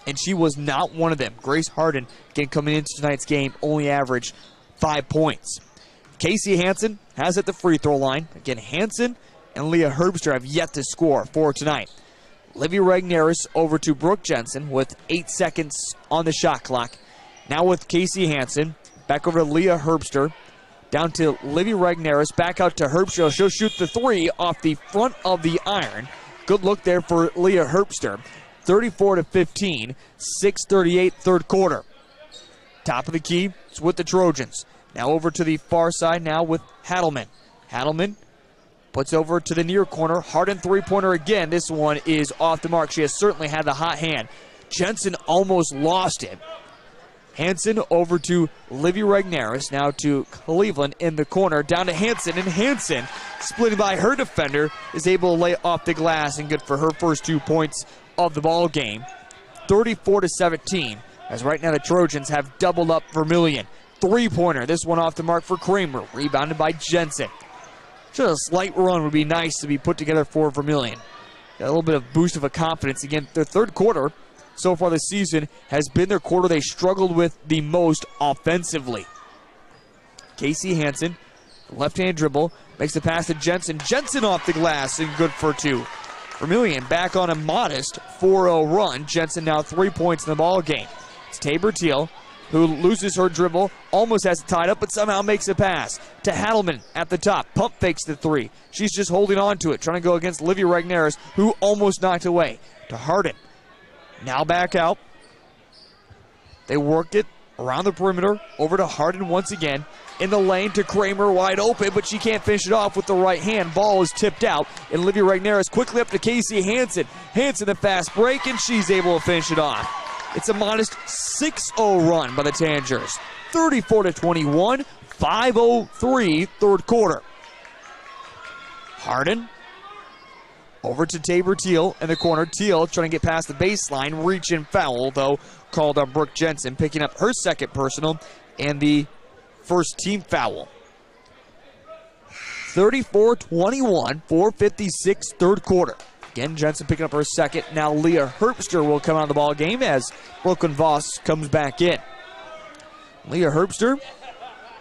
and she was not one of them. Grace Hardin, again, coming into tonight's game, only averaged 5 points. Casey Hansen has at the free throw line. Again, Hansen and Leah Herbster have yet to score for tonight. Livy Regnaris over to Brooke Jensen with 8 seconds on the shot clock. Now with Casey Hansen. Back over to Leah Herbster. Down to Livy Regnaris. Back out to Herbster. She'll shoot the 3 off the front of the iron. Good look there for Leah Herbster. 34-15. 6:38 third quarter. Top of the key is with the Trojans. Now over to the far side now with Hadelman. Hadelman puts over to the near corner. Hardin three-pointer again. This one is off the mark. She has certainly had the hot hand. Jensen almost lost it. Hansen over to Livy Regnaris, now to Cleveland in the corner, down to Hansen, and Hansen, splitting by her defender, is able to lay off the glass, and good for her first 2 points of the ball game. 34-17, as right now the Trojans have doubled up Vermillion. Three-pointer, this one off the mark for Kramer, rebounded by Jensen. Just a slight run would be nice to be put together for Vermillion. Got a little bit of boost of a confidence. Again, their third quarter so far this season has been their quarter they struggled with the most offensively. Casey Hansen, left-hand dribble, makes the pass to Jensen. Jensen off the glass and good for 2. Vermillion back on a modest 4-0 run. Jensen now 3 points in the ball game. It's Tabor Teal, who loses her dribble, almost has it tied up, but somehow makes a pass to Hadelman at the top. Pump fakes the 3. She's just holding on to it, trying to go against Livy Regnaris, who almost knocked away. To Hardin. Now back out. They worked it around the perimeter. Over to Hardin once again. In the lane to Kramer, wide open, but she can't finish it off with the right hand. Ball is tipped out, and Livy Regnaris quickly up to Casey Hansen. Hansen the fast break, and she's able to finish it off. It's a modest 6-0 run by the Tanagers. 34-21, 5:03 third quarter. Hardin over to Tabor Teal in the corner. Teal trying to get past the baseline. Reach and foul, though, called on Brooke Jensen, picking up her second personal and the first team foul. 34-21, 4:56 third quarter. Again, Jensen picking up her second. Now Leah Herbster will come out of the ball game as Brooklyn Voss comes back in. Leah Herbster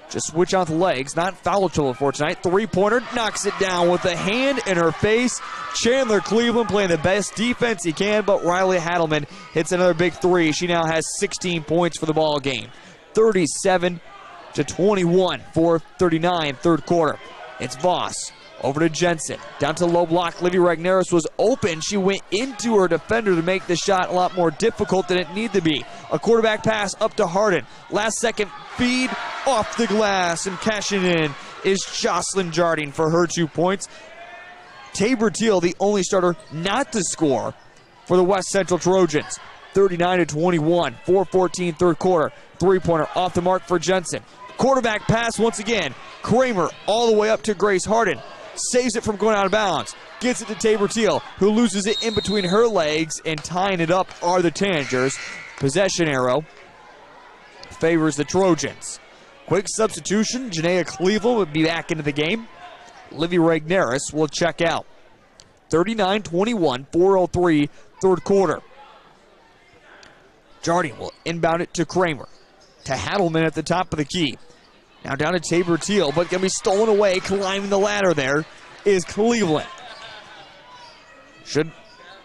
just switch out the legs, not foul trouble for tonight. Three-pointer, knocks it down with a hand in her face. Chandler Cleveland playing the best defense he can, but Riley Hadelman hits another big 3. She now has 16 points for the ball game. 37-21, 4:39 third quarter. It's Voss. Over to Jensen. Down to low block. Livy Regnaris was open. She went into her defender to make the shot a lot more difficult than it needed to be. A quarterback pass up to Hardin. Last second feed off the glass, and cashing in is Jocelyn Jardine for her 2 points. Tabor Teal, the only starter not to score for the West Central Trojans. 39-21, 4:14 third quarter. Three-pointer off the mark for Jensen. Quarterback pass once again. Kramer all the way up to Grace Hardin. Saves it from going out of bounds. Gets it to Tabor Teal, who loses it in between her legs, and tying it up are the Tanagers. Possession arrow favors the Trojans. Quick substitution. Janaea Cleveland would be back into the game. Livy Regneris will check out. 39-21, 4:03, third quarter. Jardine will inbound it to Kramer. To Hadelman at the top of the key. Now down to Tabor Teal, but going to be stolen away. Climbing the ladder there is Cleveland. Should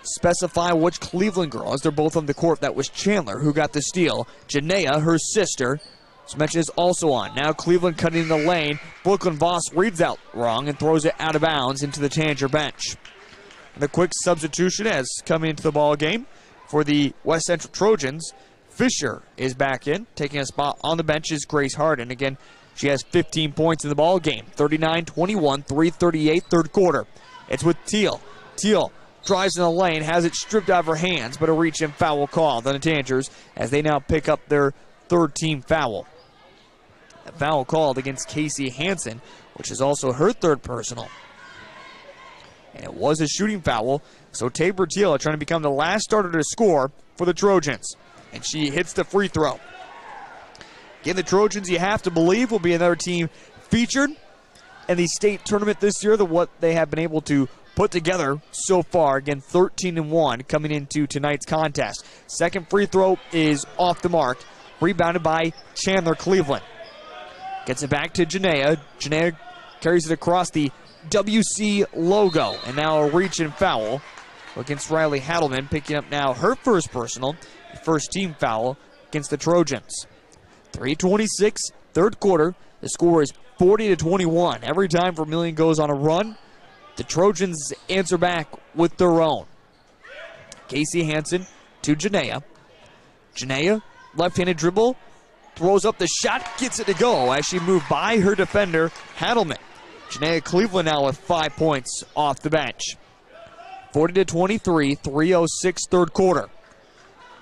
specify which Cleveland girl, as they're both on the court. That was Chandler who got the steal. Janaea, her sister, as mentioned, is also on. Now Cleveland cutting in the lane. Brooklyn Voss reads out wrong and throws it out of bounds into the Tanger bench. And the quick substitution has come into the ball game for the West Central Trojans. Fisher is back in. Taking a spot on the bench is Grace Harden. Again, she has 15 points in the ball game. 39-21, 3:38, third quarter. It's with Teal. Teal drives in the lane, has it stripped out of her hands, but a reach and foul called on the Tangers as they now pick up their third team foul. A foul called against Casey Hansen, which is also her third personal. And it was a shooting foul, so Tabor Teal trying to become the last starter to score for the Trojans. And she hits the free throw. Again, the Trojans, you have to believe, will be another team featured in the state tournament this year than what they have been able to put together so far. Again, 13-1 coming into tonight's contest. Second free throw is off the mark. Rebounded by Chandler Cleveland. Gets it back to Janaea. Janaea carries it across the WC logo. And now a reach and foul against Riley Hadelman, picking up now her first personal, first team foul against the Trojans. 3:26, third quarter. The score is 40-21. Every time Vermillion goes on a run, the Trojans answer back with their own. Casey Hansen to Janaea. Janaea, left-handed dribble, throws up the shot, gets it to go as she moved by her defender, Hadelman. Janaea Cleveland now with 5 points off the bench. 40-23, 3:06, third quarter.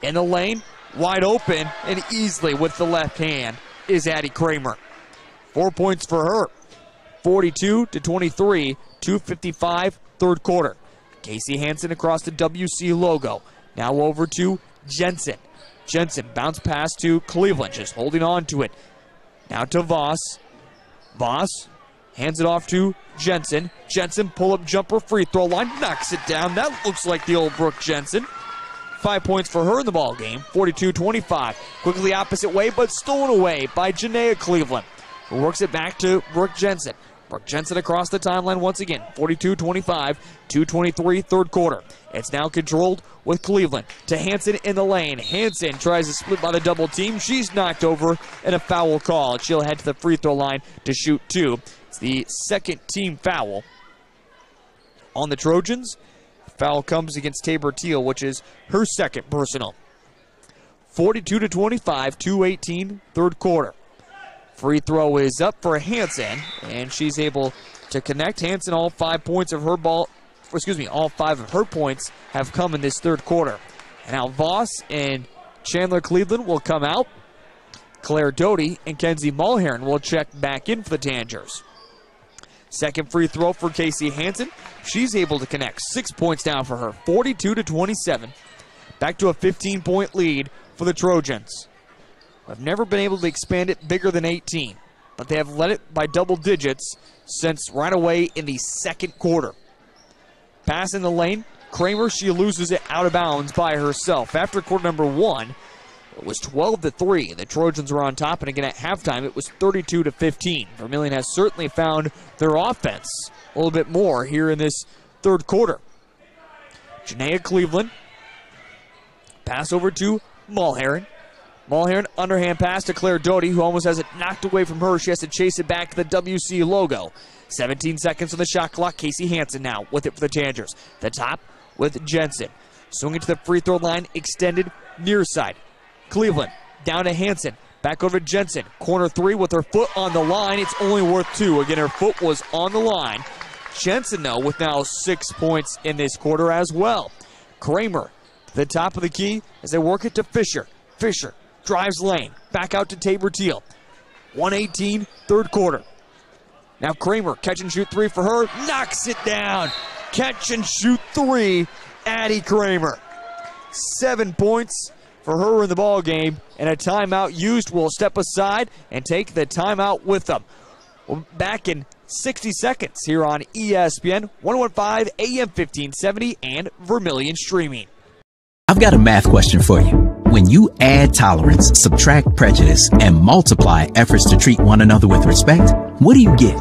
In the lane, wide open, and easily with the left hand is Addie Kramer. 4 points for her. 42-23, 2:55, third quarter. Casey Hansen across the WC logo. Now over to Jensen. Jensen bounce pass to Cleveland, just holding on to it. Now to Voss. Voss hands it off to Jensen. Jensen pull-up jumper, free throw line, knocks it down. That looks like the old Brooke Jensen. 5 points for her in the ball game. 42-25. Quickly opposite way, but stolen away by Janaea Cleveland, who works it back to Brooke Jensen. Brooke Jensen across the timeline once again. 42-25, 2:23, third quarter. It's now controlled with Cleveland to Hansen in the lane. Hansen tries to split by the double team. She's knocked over and a foul call. She'll head to the free throw line to shoot two. It's the second team foul on the Trojans. Foul comes against Tabor Teal, which is her second personal. 42-25, 2:18, third quarter. Free throw is up for Hansen, and she's able to connect. Hansen, all 5 points of her all 5 of her points have come in this third quarter. And now Voss and Chandler Cleveland will come out. Claire Doty and Kenzie Mulherron will check back in for the Tangers. Second free throw for Casey Hansen. She's able to connect. 6 points now for her. 42-27. Back to a 15-point lead for the Trojans. Have never been able to expand it bigger than 18, but they have led it by double digits since right away in the second quarter. Pass in the lane. Kramer, she loses it out of bounds by herself. After quarter number one, it was 12-3. The Trojans were on top, and again at halftime, it was 32-15. Vermillion has certainly found their offense a little bit more here in this third quarter. Janaea Cleveland. Pass over to Mulherron. Mulherron, underhand pass to Claire Doty, who almost has it knocked away from her. She has to chase it back to the WC logo. 17 seconds on the shot clock. Casey Hansen now with it for the Tangers. The top with Jensen. Swinging to the free throw line, extended near side. Cleveland down to Hansen. Back over to Jensen. Corner three with her foot on the line. It's only worth two. Again, her foot was on the line. Jensen, though, with now 6 points in this quarter as well. Kramer, the top of the key as they work it to Fisher. Fisher drives lane. Back out to Tabor Teal. 1:18, third quarter. Now Kramer, catch and shoot three for her. Knocks it down. Catch and shoot three, Addie Kramer. 7 points for her in the ball game, and a timeout used. Will step aside and take the timeout with them. We're back in 60 seconds here on ESPN 101.5 AM 1570 and Vermillion streaming. I've got a math question for you. When you add tolerance, subtract prejudice, and multiply efforts to treat one another with respect, what do you get?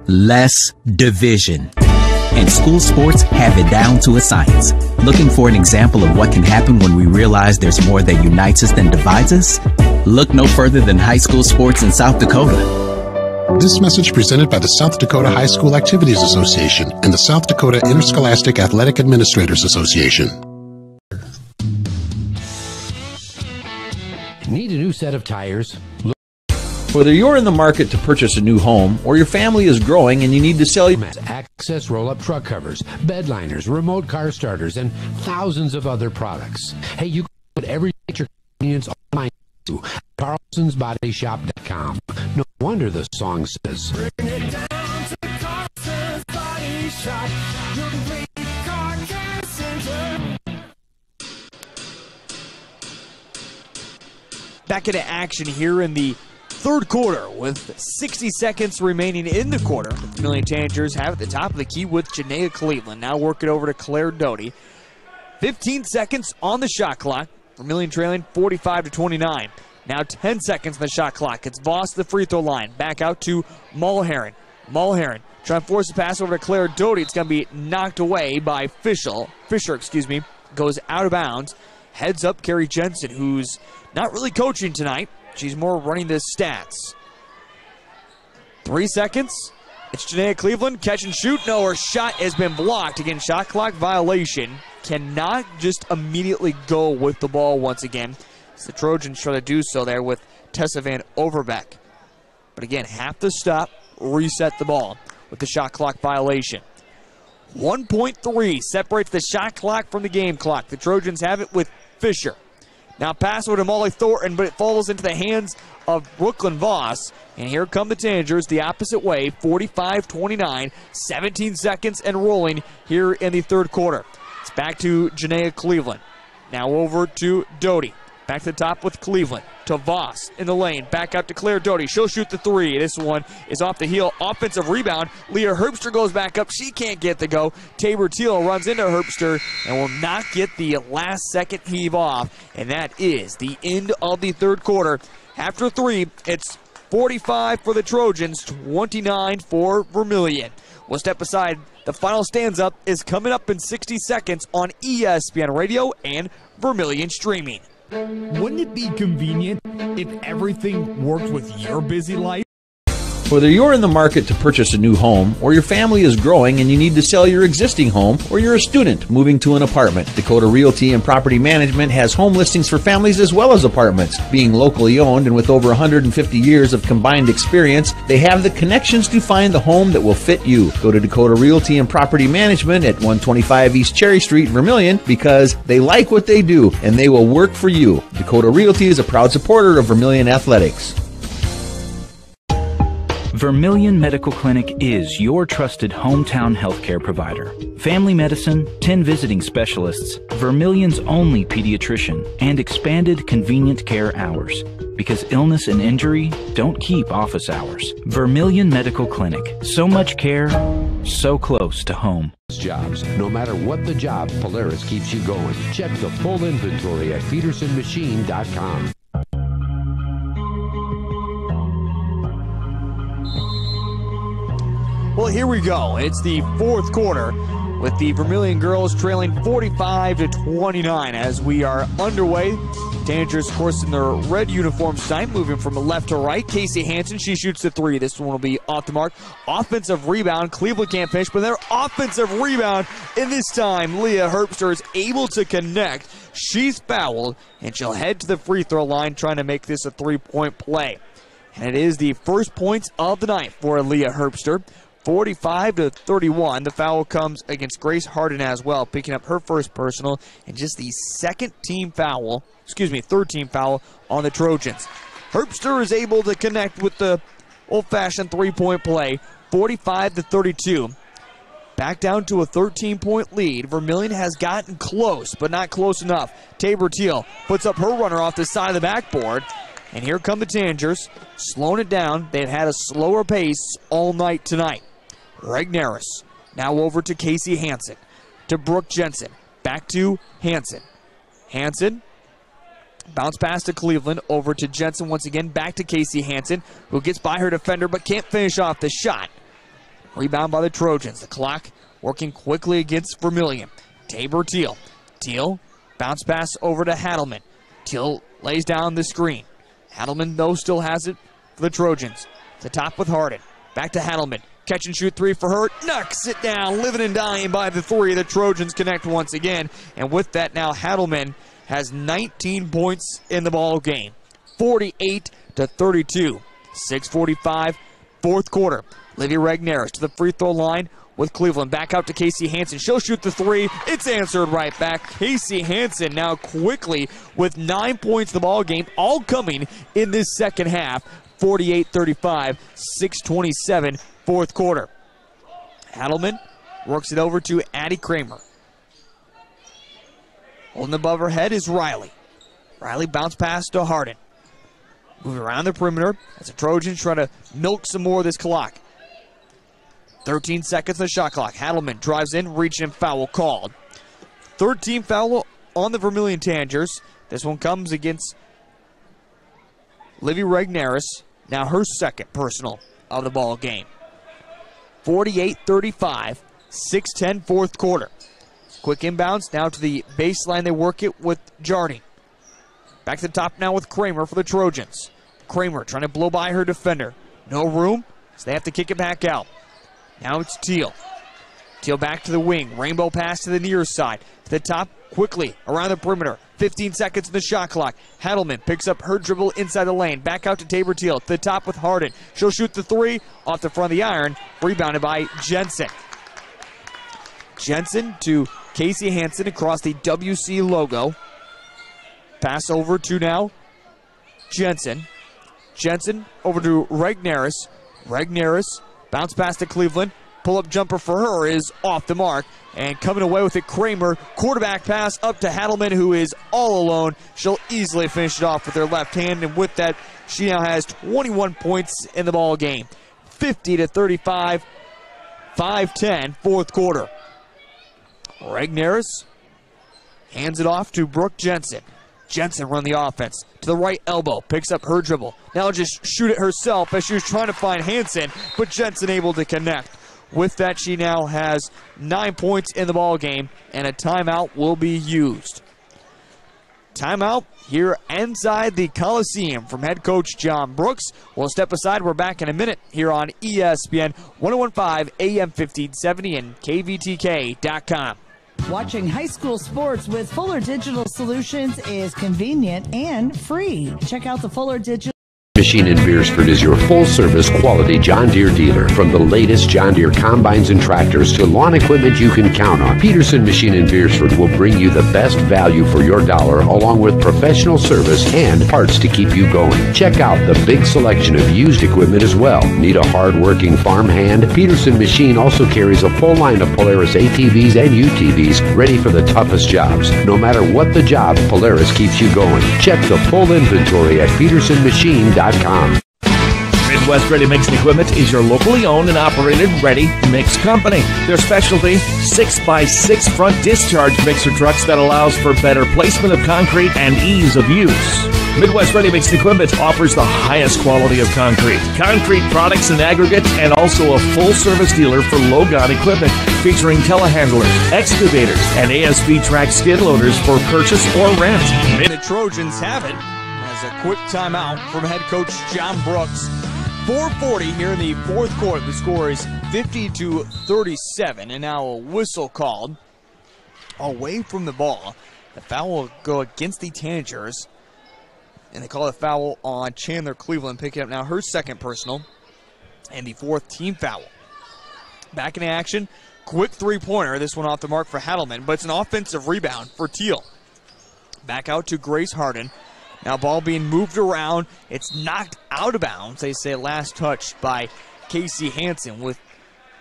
Less division. And school sports have it down to a science. Looking for an example of what can happen when we realize there's more that unites us than divides us? Look no further than high school sports in South Dakota. This message presented by the South Dakota High School Activities Association and the South Dakota Interscholastic Athletic Administrators Association. Need a new set of tires? Whether you're in the market to purchase a new home or your family is growing and you need to sell your Access roll-up truck covers, bed liners, remote car starters, and thousands of other products. Hey, you can put every your convenience online to Carlson'sBodyShop.com. No wonder the song says. Bring it down to Carlson's Body Shop, your complete car care center. Back into action here in the third quarter with 60 seconds remaining in the quarter. The Vermillion Tanagers have at the top of the key with Janaea Cleveland. Now working over to Claire Doty. 15 seconds on the shot clock. Vermillion trailing 45-29. Now 10 seconds on the shot clock. It's Voss to the free throw line. Back out to Mulherrin. Mulherrin trying to force the pass over to Claire Doty. It's going to be knocked away by Fisher, goes out of bounds. Heads up Carrie Jensen, who's not really coaching tonight. She's more running the stats. 3 seconds. It's Janaea Cleveland. Catch and shoot. No, her shot has been blocked. Again, shot clock violation. Cannot just immediately go with the ball once again. As the Trojans try to do so there with Tessa Van Overbeck. But again, have to stop, reset the ball with the shot clock violation. 1.3 separates the shot clock from the game clock. The Trojans have it with Fisher. Now pass over to Molly Thornton, but it falls into the hands of Brooklyn Voss. And here come the Tanagers the opposite way, 45-29, 17 seconds and rolling here in the third quarter. It's back to Janaea Cleveland. Now over to Doty. Back to the top with Cleveland. To Voss in the lane. Back out to Claire Doty. She'll shoot the three. This one is off the heel. Offensive rebound. Leah Herbster goes back up. She can't get the go. Tabor Teal runs into Herbster and will not get the last second heave off. And that is the end of the third quarter. After three, it's 45 for the Trojans, 29 for Vermillion. We'll step aside. The final stanza is coming up in 60 seconds on ESPN Radio and Vermillion streaming. Wouldn't it be convenient if everything worked with your busy life? Whether you're in the market to purchase a new home, or your family is growing and you need to sell your existing home, or you're a student moving to an apartment, Dakota Realty and Property Management has home listings for families as well as apartments. Being locally owned and with over 150 years of combined experience, they have the connections to find the home that will fit you. Go to Dakota Realty and Property Management at 125 East Cherry Street, Vermillion, because they like what they do and they will work for you. Dakota Realty is a proud supporter of Vermillion Athletics. Vermillion Medical Clinic is your trusted hometown healthcare provider. Family medicine, 10 visiting specialists, Vermillion's only pediatrician, and expanded convenient care hours. Because illness and injury don't keep office hours. Vermillion Medical Clinic. So much care, so close to home. Jobs. No matter what the job, Polaris keeps you going. Check the full inventory at PetersonMachine.com. Well, here we go. It's the fourth quarter with the Vermillion girls trailing 45-29 as we are underway. Tanagers, of course, in their red uniforms tonight, moving from left to right. Casey Hansen, she shoots the three. This one will be off the mark. Offensive rebound. Cleveland can't finish, but their offensive rebound, and this time Leah Herbster is able to connect. She's fouled, and she'll head to the free throw line trying to make this a three-point play. And it is the first points of the night for Leah Herbster. 45-31. The foul comes against Grace Harden as well, picking up her first personal and just the third team foul on the Trojans. Herbster is able to connect with the old-fashioned three-point play, 45-32. Back down to a 13-point lead. Vermillion has gotten close, but not close enough. Tabor Teal puts up her runner off the side of the backboard. And here come the Tanagers, slowing it down. They've had a slower pace all night tonight. Regneris now over to Casey Hansen, to Brooke Jensen, back to Hansen. Hansen, bounce pass to Cleveland, over to Jensen once again, back to Casey Hansen, who gets by her defender but can't finish off the shot. Rebound by the Trojans. The clock working quickly against Vermillion. Tabor Teal. Teal, bounce pass over to Hadelman. Teal lays down the screen. Hadelman, though, still has it for the Trojans. To top with Harden. Back to Hadelman. Catch and shoot three for her. Knocks it down. Living and dying by the three. The Trojans connect once again. And with that, now Hadelman has 19 points in the ball game. 48-32. 6:45, fourth quarter. Livy Regneris to the free throw line with Cleveland. Back out to Casey Hansen. She'll shoot the three. It's answered right back. Casey Hansen now quickly with 9 points in the ball game, all coming in this second half. 48-35, 6:27, fourth quarter. Hadelman works it over to Addie Kramer. Holding above her head is Riley. Riley bounce pass to Harden. Moving around the perimeter as the Trojans try to milk some more of this clock. 13 seconds on the shot clock. Hadelman drives in, reaching, foul called. 13 foul on the Vermillion Tanagers. This one comes against Livy Regneris. Now her second personal of the ball game. 48-35, 6:10, fourth quarter. Quick inbounds now to the baseline. They work it with Jardine. Back to the top now with Kramer for the Trojans. Kramer trying to blow by her defender. No room, so they have to kick it back out. Now it's Teal. Teal back to the wing. Rainbow pass to the near side. To the top quickly around the perimeter. 15 seconds in the shot clock. Hadelman picks up her dribble inside the lane. Back out to Tabor Teal. To the top with Harden. She'll shoot the three off the front of the iron. Rebounded by Jensen. Jensen to Casey Hansen across the WC logo. Pass over to now Jensen. Jensen over to Regneris. Regneris bounce pass to Cleveland. Pull-up jumper for her is off the mark. And coming away with it, Kramer. Quarterback pass up to Hadelman, who is all alone. She'll easily finish it off with her left hand. And with that, she now has 21 points in the ball game. 50-35, 5:10, fourth quarter. Regneris hands it off to Brooke Jensen. Jensen run the offense to the right elbow, picks up her dribble. Now just shoot it herself as she was trying to find Hansen, but Jensen able to connect. With that, she now has 9 points in the ball game, and a timeout will be used. Timeout here inside the Coliseum from head coach John Brooks. We'll step aside. We're back in a minute here on ESPN 1015 AM 1570 and KVTK.com. Watching high school sports with Fuller Digital Solutions is convenient and free. Check out the Fuller Digital Machine in Beersford is your full-service quality John Deere dealer. From the latest John Deere combines and tractors to lawn equipment you can count on, Peterson Machine in Beersford will bring you the best value for your dollar, along with professional service and parts to keep you going. Check out the big selection of used equipment as well. Need a hard-working farm hand? Peterson Machine also carries a full line of Polaris ATVs and UTVs ready for the toughest jobs. No matter what the job, Polaris keeps you going. Check the full inventory at petersonmachine.com. Midwest Ready Mix and Equipment is your locally owned and operated ready mix company. Their specialty, 6x6 front discharge mixer trucks that allows for better placement of concrete and ease of use. Midwest Ready Mix and Equipment offers the highest quality of concrete products and aggregates, and also a full-service dealer for low-gun equipment featuring telehandlers, excavators, and ASB track skid loaders for purchase or rent. The Trojans have it. A quick timeout from head coach John Brooks. 4:40 here in the fourth quarter. The score is 50-37, and now a whistle called away from the ball. The foul will go against the Tanagers, and they call a foul on Chandler Cleveland, picking up now her second personal and the fourth team foul. Back in action, quick three-pointer. This one off the mark for Hadelman, but it's an offensive rebound for Teal. Back out to Grace Harden. Now ball being moved around. It's knocked out of bounds. They say last touch by Casey Hansen with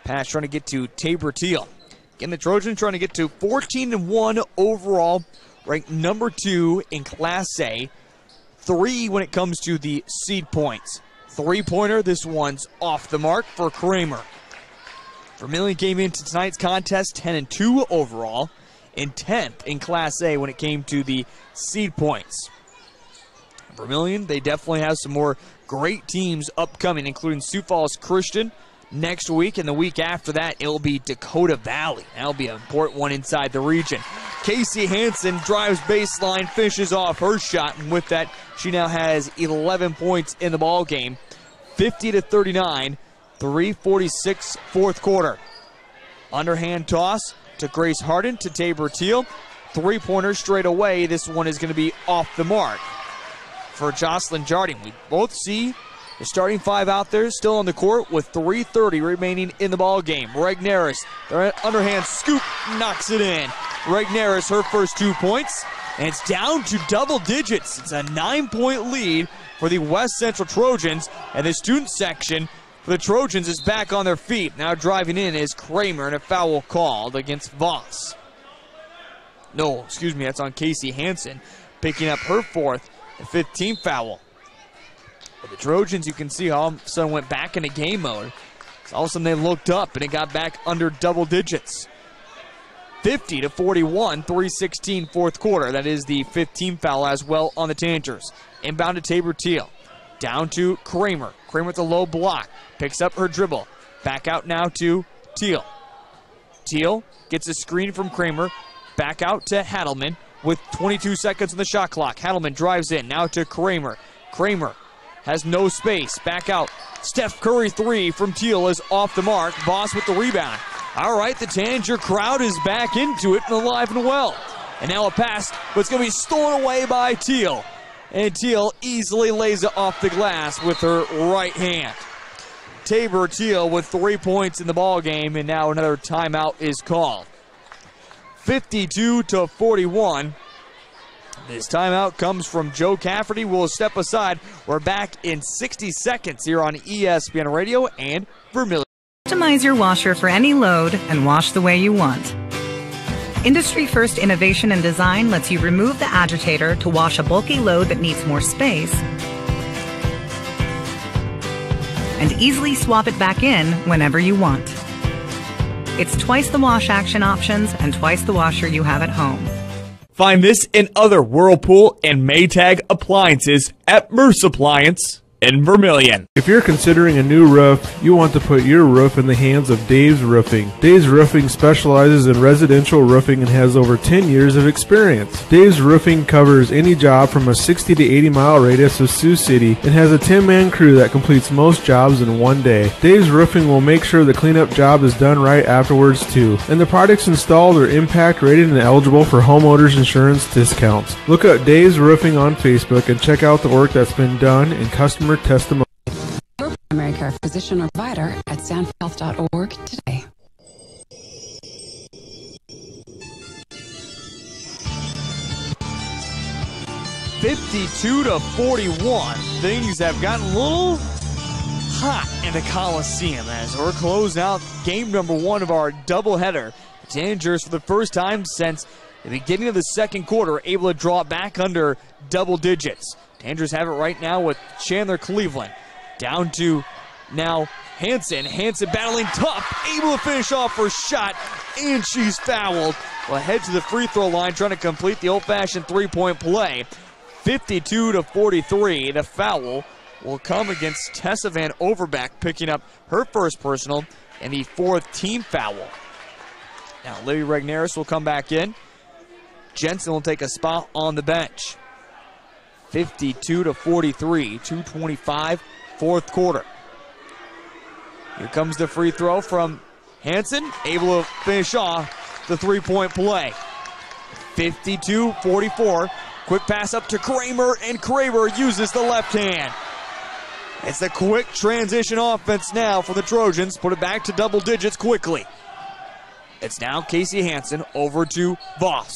Pass trying to get to Tabor Teal. Again, the Trojans trying to get to 14-1 overall, ranked number 2 in Class A. 3 when it comes to the seed points. Three-pointer, this one's off the mark for Kramer. Vermillion came into tonight's contest 10-2 overall, and 10th in Class A when it came to the seed points. Vermillion, they definitely have some more great teams upcoming, including Sioux Falls Christian next week, and the week after that, it'll be Dakota Valley. That'll be an important one inside the region. Casey Hansen drives baseline, finishes off her shot, and with that, she now has 11 points in the ball game. 50-39, 3:46 fourth quarter. Underhand toss to Grace Harden to Tabor Teal. Three-pointer straight away. This one is going to be off the mark for Jocelyn Jardine. We both see the starting five out there still on the court with 3:30 remaining in the ball game. Regneris, their underhand scoop, knocks it in. Regneris, her first 2 points, and it's down to double digits. It's a 9-point lead for the West Central Trojans, and the student section for the Trojans is back on their feet. Now driving in is Kramer, and a foul called against Voss. No, excuse me, that's on Casey Hansen, picking up her fourth and 15th foul. But the Trojans, you can see how all of a sudden went back into game mode. So all of a sudden they looked up and it got back under double digits. 50-41, 3:16 fourth quarter. That is the 15th foul as well on the Tanagers. Inbound to Tabor Teal. Down to Kramer. Kramer with a low block. Picks up her dribble. Back out now to Teal. Teal gets a screen from Kramer. Back out to Hadelman with 22 seconds on the shot clock. Hadelman drives in. Now to Kramer. Kramer has no space. Back out. Steph Curry three from Teal is off the mark. Voss with the rebound. All right, the Tanager crowd is back into it and alive and well. And now a pass, but it's going to be stolen away by Teal. And Teal easily lays it off the glass with her right hand. Tabor Teal with 3 points in the ball game, and now another timeout is called. 52-41. This timeout comes from Joe Cafferty. We'll step aside. We're back in 60 seconds here on ESPN Radio and Vermillion. Optimize your washer for any load and wash the way you want. Industry-first innovation and design lets you remove the agitator to wash a bulky load that needs more space and easily swap it back in whenever you want. It's twice the wash action options and twice the washer you have at home. Find this and other Whirlpool and Maytag appliances at Merce Appliance in Vermillion. If you're considering a new roof, you want to put your roof in the hands of Dave's Roofing. Dave's Roofing specializes in residential roofing and has over 10 years of experience. Dave's Roofing covers any job from a 60 to 80 mile radius of Sioux City and has a 10-man crew that completes most jobs in one day. Dave's Roofing will make sure the cleanup job is done right afterwards too. And the products installed are impact rated and eligible for homeowners insurance discounts. Look up Dave's Roofing on Facebook and check out the work that's been done in customer testimony. Your primary care physician or provider at soundhealth.org today. (52-41). Things have gotten a little hot in the Coliseum as we're closing out game number 1 of our doubleheader. Tanagers, for the first time since the beginning of the second quarter, able to draw it back under double digits. Tanagers have it right now with Chandler Cleveland. Down to now Hansen. Hansen battling tough, able to finish off her shot, and she's fouled. Well, head to the free throw line, trying to complete the old-fashioned three-point play. 52-43. The foul will come against Tessa Van Overbeck, picking up her first personal and the 4th team foul. Now, Libby Regneris will come back in. Jensen will take a spot on the bench. 52-43, 2:25, fourth quarter. Here comes the free throw from Hansen, able to finish off the three-point play. 52-44, quick pass up to Kramer, and Kramer uses the left hand. It's the quick transition offense now for the Trojans. Put it back to double digits quickly. It's now Casey Hansen over to Voss.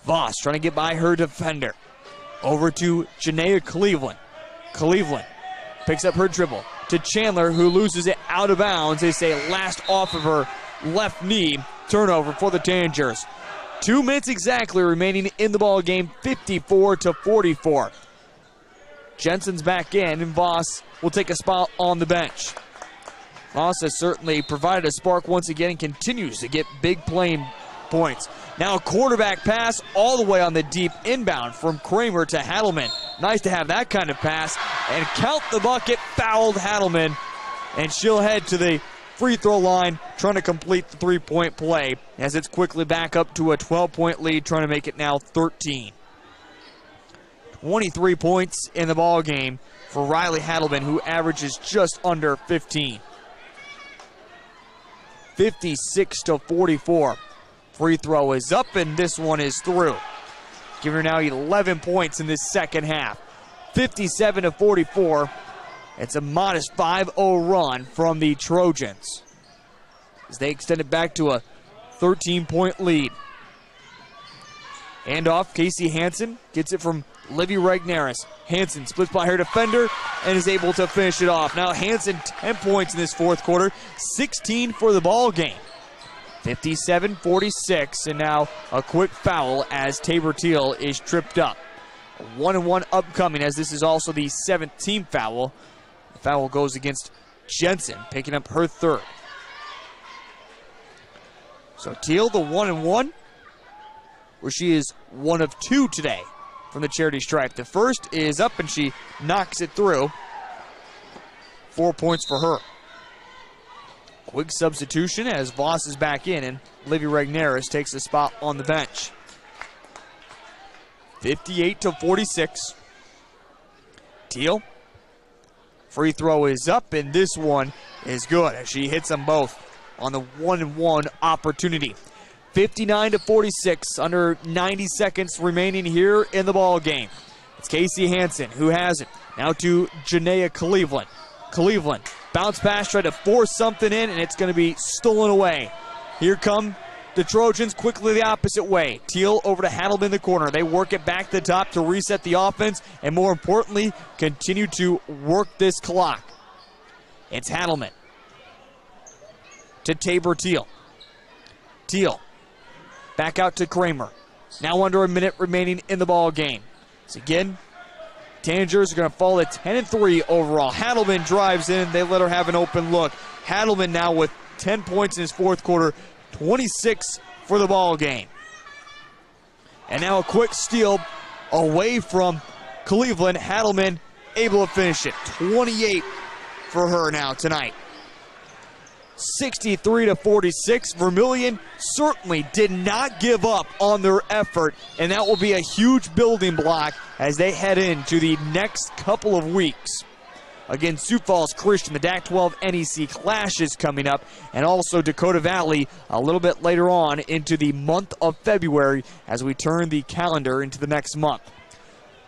Voss trying to get by her defender. Over to Janaea Cleveland. Cleveland picks up her dribble to Chandler, who loses it out of bounds. They say last off of her left knee. Turnover for the Tanagers. 2 minutes exactly remaining in the ball game, 54-44. Jensen's back in, and Voss will take a spot on the bench. Voss has certainly provided a spark once again and continues to get big playing points. Now a quarterback pass all the way on the deep inbound from Kramer to Hadelman. Nice to have that kind of pass. And count the bucket, fouled Hadelman. And she'll head to the free throw line, trying to complete the three-point play as it's quickly back up to a 12-point lead, trying to make it now 13. 23 points in the ball game for Riley Hadelman, who averages just under 15. 56-44. Free throw is up, and this one is through. Giving her now 11 points in this second half. 57-44. It's a modest 5-0 run from the Trojans as they extend it back to a 13-point lead. Hand off, Casey Hansen gets it from Livy Regnaris. Hansen splits by her defender and is able to finish it off. Now Hansen 10 points in this fourth quarter, 16 for the ball game. 57-46, and now a quick foul as Tabor Teal is tripped up. A 1-and-1 upcoming, as this is also the 17th foul. The foul goes against Jensen, picking up her third. So Teal, the 1-and-1, where she is 1 of 2 today from the charity stripe. The first is up, and she knocks it through. 4 points for her. Quick substitution as Voss is back in, and Livy Regnaris takes a spot on the bench. 58-46. Teal. Free throw is up, and this one is good as she hits them both on the 1-and-1 opportunity. 59-46, under 90 seconds remaining here in the ball game. It's Casey Hansen who has it. Now to Janaea Cleveland. Cleveland, bounce pass, tried to force something in, and it's going to be stolen away. Here come the Trojans quickly the opposite way. Teal over to Hadelman in the corner. They work it back to the top to reset the offense, and more importantly, continue to work this clock. It's Hadelman to Tabor Teal. Teal back out to Kramer. Now under a minute remaining in the ball game. So again, Tanagers are going to fall at 10-3 overall. Hadelman drives in. They let her have an open look. Hadelman now with 10 points in his fourth quarter, 26 for the ball game. And now a quick steal away from Cleveland. Hadelman able to finish it. 28 for her now tonight. 63-46. Vermillion certainly did not give up on their effort, and that will be a huge building block as they head into the next couple of weeks. Again, Sioux Falls Christian, the DAC-12 NEC Clash is coming up, and also Dakota Valley a little bit later on into the month of February as we turn the calendar into the next month.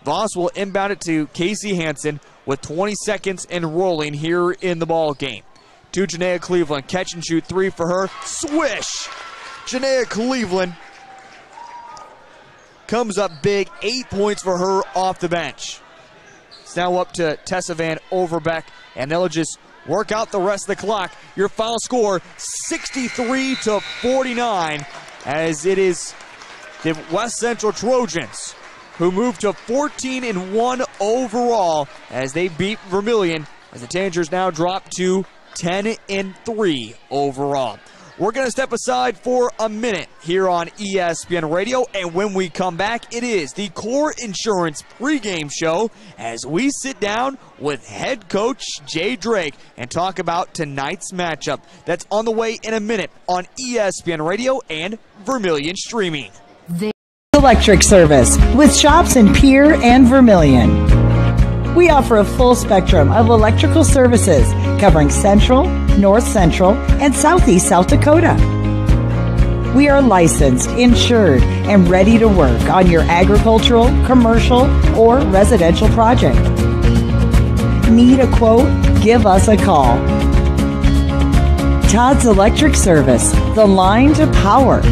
Voss will inbound it to Casey Hansen with 20 seconds and rolling here in the ball game. To Janaea Cleveland, catch and shoot three for her. Swish! Janaea Cleveland comes up big, 8 points for her off the bench. It's now up to Tessa Van Overbeck, and they'll just work out the rest of the clock. Your final score, 63-49, as it is the West Central Trojans who move to 14-1 overall as they beat Vermillion, as the Tanagers now drop to 10-3 overall. We're going to step aside for a minute here on ESPN Radio, and when we come back, it is the Core Insurance pregame show as we sit down with head coach Jay Drake and talk about tonight's matchup. That's on the way in a minute on ESPN Radio and Vermillion Streaming. Electric Service with shops in Pierre and Vermillion. We offer a full spectrum of electrical services covering Central, North Central, and Southeast South Dakota. We are licensed, insured, and ready to work on your agricultural, commercial, or residential project. Need a quote? Give us a call. Todd's Electric Service, the line to power.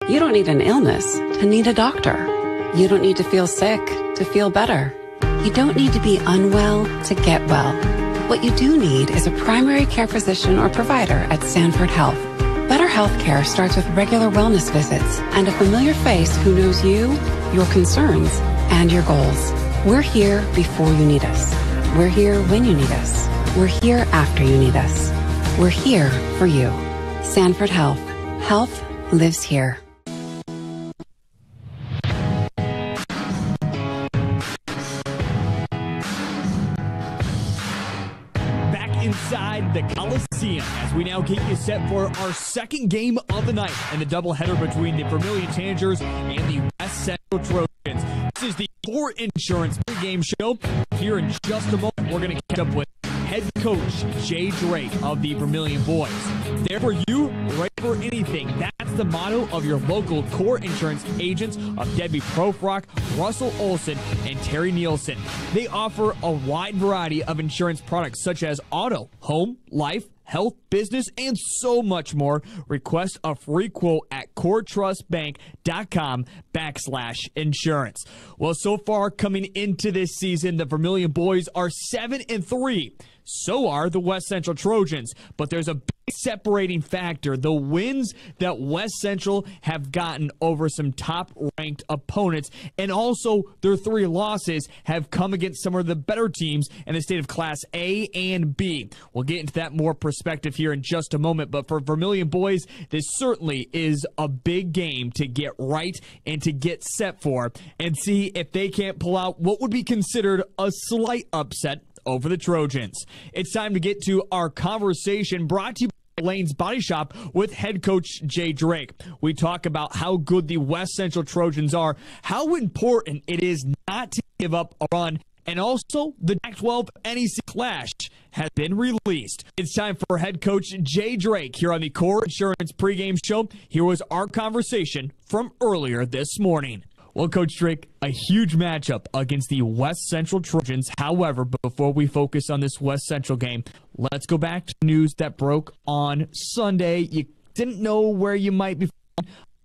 You don't need an illness to need a doctor. You don't need to feel sick to feel better. You don't need to be unwell to get well. What you do need is a primary care physician or provider at Sanford Health. Better health care starts with regular wellness visits and a familiar face who knows you, your concerns, and your goals. We're here before you need us. We're here when you need us. We're here after you need us. We're here for you. Sanford Health. Health lives here. Inside the Coliseum as we now get you set for our second game of the night in the doubleheader between the Vermillion Tanagers and the West Central Trojans. This is the Core Insurance pregame show. Here in just a moment, we're going to catch up with head coach Jay Drake of the Vermillion Boys. There for you, ready for anything. That's the motto of your local Core Insurance agents of Debbie Profrock, Russell Olson, and Terry Nielsen. They offer a wide variety of insurance products such as auto, home, life, health, business, and so much more. Request a free quote at coretrustbank.com/insurance. Well, so far coming into this season, the Vermillion Boys are 7-3. So are the West Central Trojans. But there's a big separating factor. The wins that West Central have gotten over some top-ranked opponents, and also their 3 losses have come against some of the better teams in the state of Class A and B. We'll get into that more perspective here in just a moment, but for Vermillion Boys, this certainly is a big game to get right and to get set for and see if they can't pull out what would be considered a slight upset over the Trojans. It's time to get to our conversation brought to you by Lane's Body Shop with head coach Jay Drake. We talk about how good the West Central Trojans are, how important it is not to give up a run, and also the Pac-12 NEC Clash has been released. It's time for head coach Jay Drake here on the Core Insurance pregame show. Here was our conversation from earlier this morning. Well, Coach Drake, a huge matchup against the West Central Trojans. However, before we focus on this West Central game, let's go back to news that broke on Sunday. You didn't know where you might be from.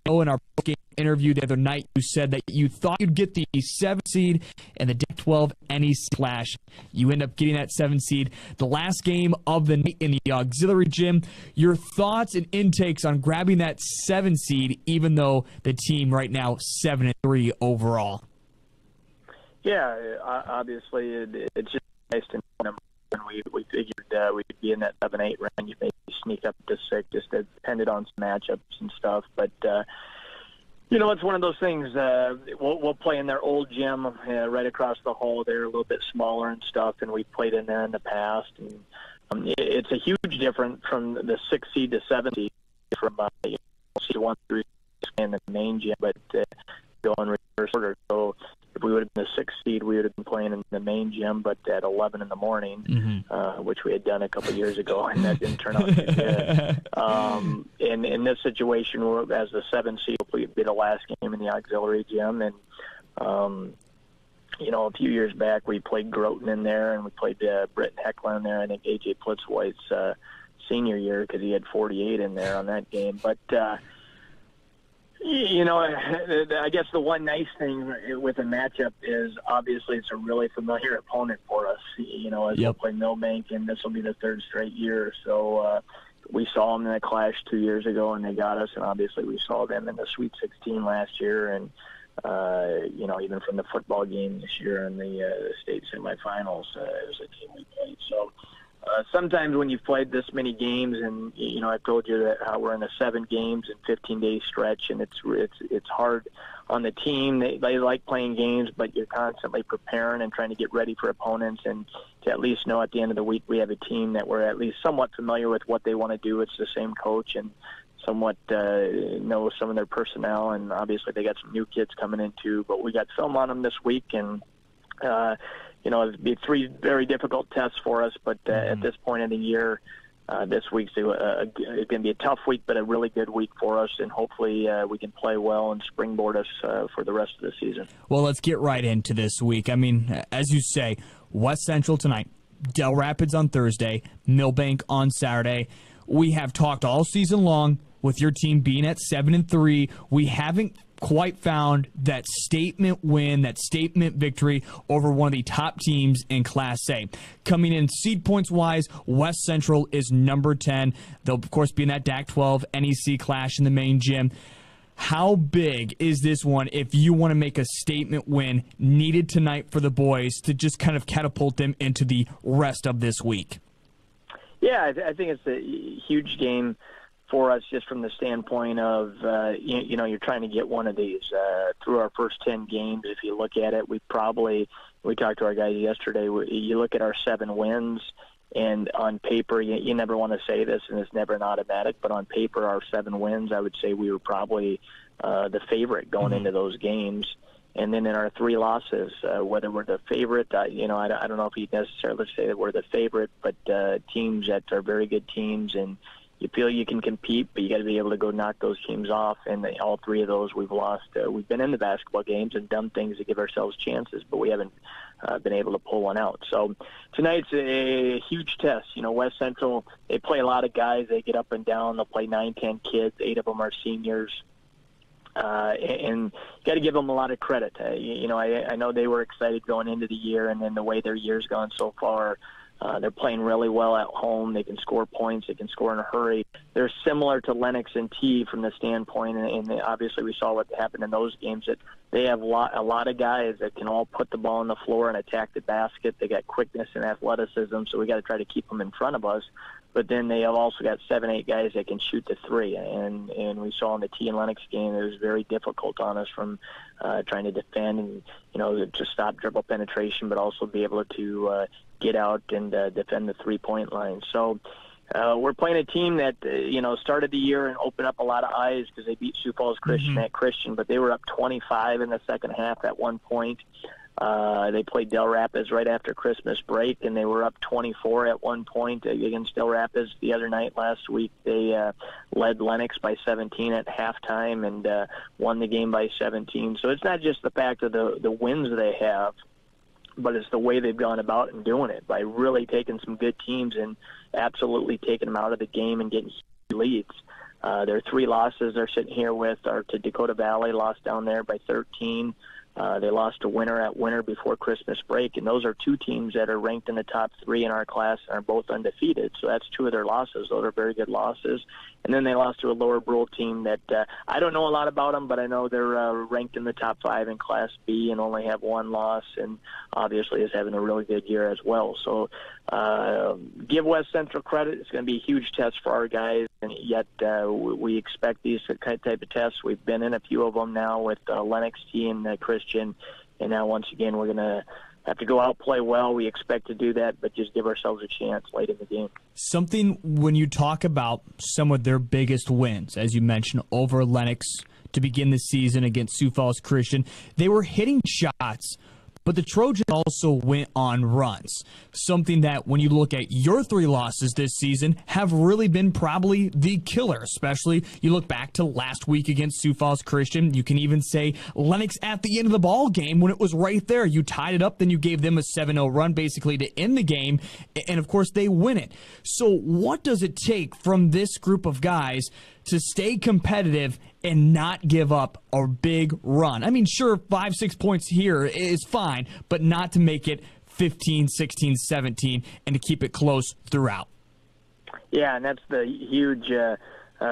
In our game interview the other night, you said that you thought you'd get the 7th seed in the Pac-12 NEC Clash. You end up getting that 7th seed. The last game of the night in the auxiliary gym. Your thoughts and intakes on grabbing that 7th seed, even though the team right now 7-3 overall. Yeah, obviously it's just nice to know. And we figured we'd be in that 7-8 range, maybe sneak up to 6, just depended on some matchups and stuff. But it's one of those things. We'll play in their old gym right across the hall. They're a little bit smaller and stuff, and we've played in there in the past. And it's a huge difference from the 6 seed to 7 seed from seed 1 through in the main gym, but go in reverse order. So if we would have been the 6th seed, we would have been playing in the main gym, but at 11 in the morning, which we had done a couple of years ago, and that didn't turn out too good. In this situation, as the 7th seed, we be the last game in the auxiliary gym, and a few years back, we played Groton in there, and we played Britton Heckler in there. I think A.J. Plitzwhite's senior year, because he had 48 in there on that game. But I guess the one nice thing with a matchup is obviously it's a really familiar opponent for us. As we'll play Millbank, and this will be the 3rd straight year. So we saw them in the Clash 2 years ago, and they got us. And obviously we saw them in the Sweet 16 last year, and even from the football game this year in the state semifinals, it was a team we played. So sometimes when you've played this many games, and I've told you that how we're in a 7 games and 15-day stretch, and it's hard on the team. They like playing games, but you're constantly preparing and trying to get ready for opponents, and to at least know at the end of the week we have a team that we're at least somewhat familiar with what they want to do. It's the same coach, and somewhat know some of their personnel, and obviously they got some new kids coming in too. But we got film on them this week, and it'll be 3 very difficult tests for us, but at this point in the year, this week's going to be a tough week, but a really good week for us, and hopefully we can play well and springboard us for the rest of the season. Well, let's get right into this week. I mean, as you say, West Central tonight, Del Rapids on Thursday, Millbank on Saturday. We have talked all season long with your team being at 7-3. We haven't quite found that statement win, that statement victory over one of the top teams in Class A. Coming in seed points-wise, West Central is number 10. They'll, of course, be in that DAC-12 NEC clash in the main gym. How big is this one if you want to make a statement win needed tonight for the boys to just kind of catapult them into the rest of this week? Yeah, I think it's a huge game for us just from the standpoint of, you're trying to get one of these. Through our first 10 games, if you look at it, we talked to our guys yesterday, you look at our 7 wins, and on paper, you never want to say this, and it's never an automatic, but on paper, our 7 wins, I would say we were probably the favorite going into those games. And then in our 3 losses, whether we're the favorite, I don't know if you'd necessarily say that we're the favorite, but teams that are very good teams, and you feel you can compete, but you got to be able to go knock those teams off. And all 3 of those we've lost. We've been in the basketball games and done things to give ourselves chances, but we haven't been able to pull one out. So tonight's a huge test. West Central, they play a lot of guys. They get up and down. They'll play 9, 10 kids. 8 of them are seniors. And you got to give them a lot of credit. I know they were excited going into the year, and then the way their year's gone so far, they're playing really well at home. They can score points. They can score in a hurry. They're similar to Lennox and T from the standpoint, and obviously we saw what happened in those games, that they have a lot of guys that can all put the ball on the floor and attack the basket. They got quickness and athleticism, so we got to try to keep them in front of us. But then they have also got 7, 8 guys that can shoot the 3, and we saw in the T and Lennox game it was very difficult on us from trying to defend and to stop dribble penetration, but also be able to get out and defend the 3-point line. So we're playing a team that started the year and opened up a lot of eyes because they beat Sioux Falls Christian at Christian, but they were up 25 in the second half at one point. They played Del Rapids right after Christmas break, and they were up 24 at one point against Del Rapids the other night last week. They led Lennox by 17 at halftime and won the game by 17. So it's not just the fact of the wins they have, but it's the way they've gone about and doing it by really taking some good teams and absolutely taking them out of the game and getting leads. Their 3 losses they're sitting here with are to Dakota Valley, lost down there by 13. They lost to Winter at Winter before Christmas break, and those are 2 teams that are ranked in the top 3 in our class and are both undefeated. So that's 2 of their losses. Those are very good losses. And then they lost to a Lower Brule team that I don't know a lot about them, but I know they're ranked in the top 5 in Class B and only have 1 loss, and obviously is having a really good year as well. So give West Central credit. It's going to be a huge test for our guys, and yet we expect these type of tests. We've been in a few of them now with Lennox T and Christian, and now once again we're going to have to go out, play well. We expect to do that, but just give ourselves a chance late in the game. Something when you talk about some of their biggest wins, as you mentioned, over Lennox to begin the season against Sioux Falls Christian, they were hitting shots, but the Trojans also went on runs. Something that, when you look at your 3 losses this season, have really been probably the killer, especially you look back to last week against Sioux Falls Christian. You can even say Lennox at the end of the ball game when it was right there. You tied it up, then you gave them a 7-0 run basically to end the game, and of course they win it. So what does it take from this group of guys to stay competitive and not give up a big run? I mean, sure, 5, 6 points here is fine, but not to make it 15, 16, 17, and to keep it close throughout. Yeah, and that's the huge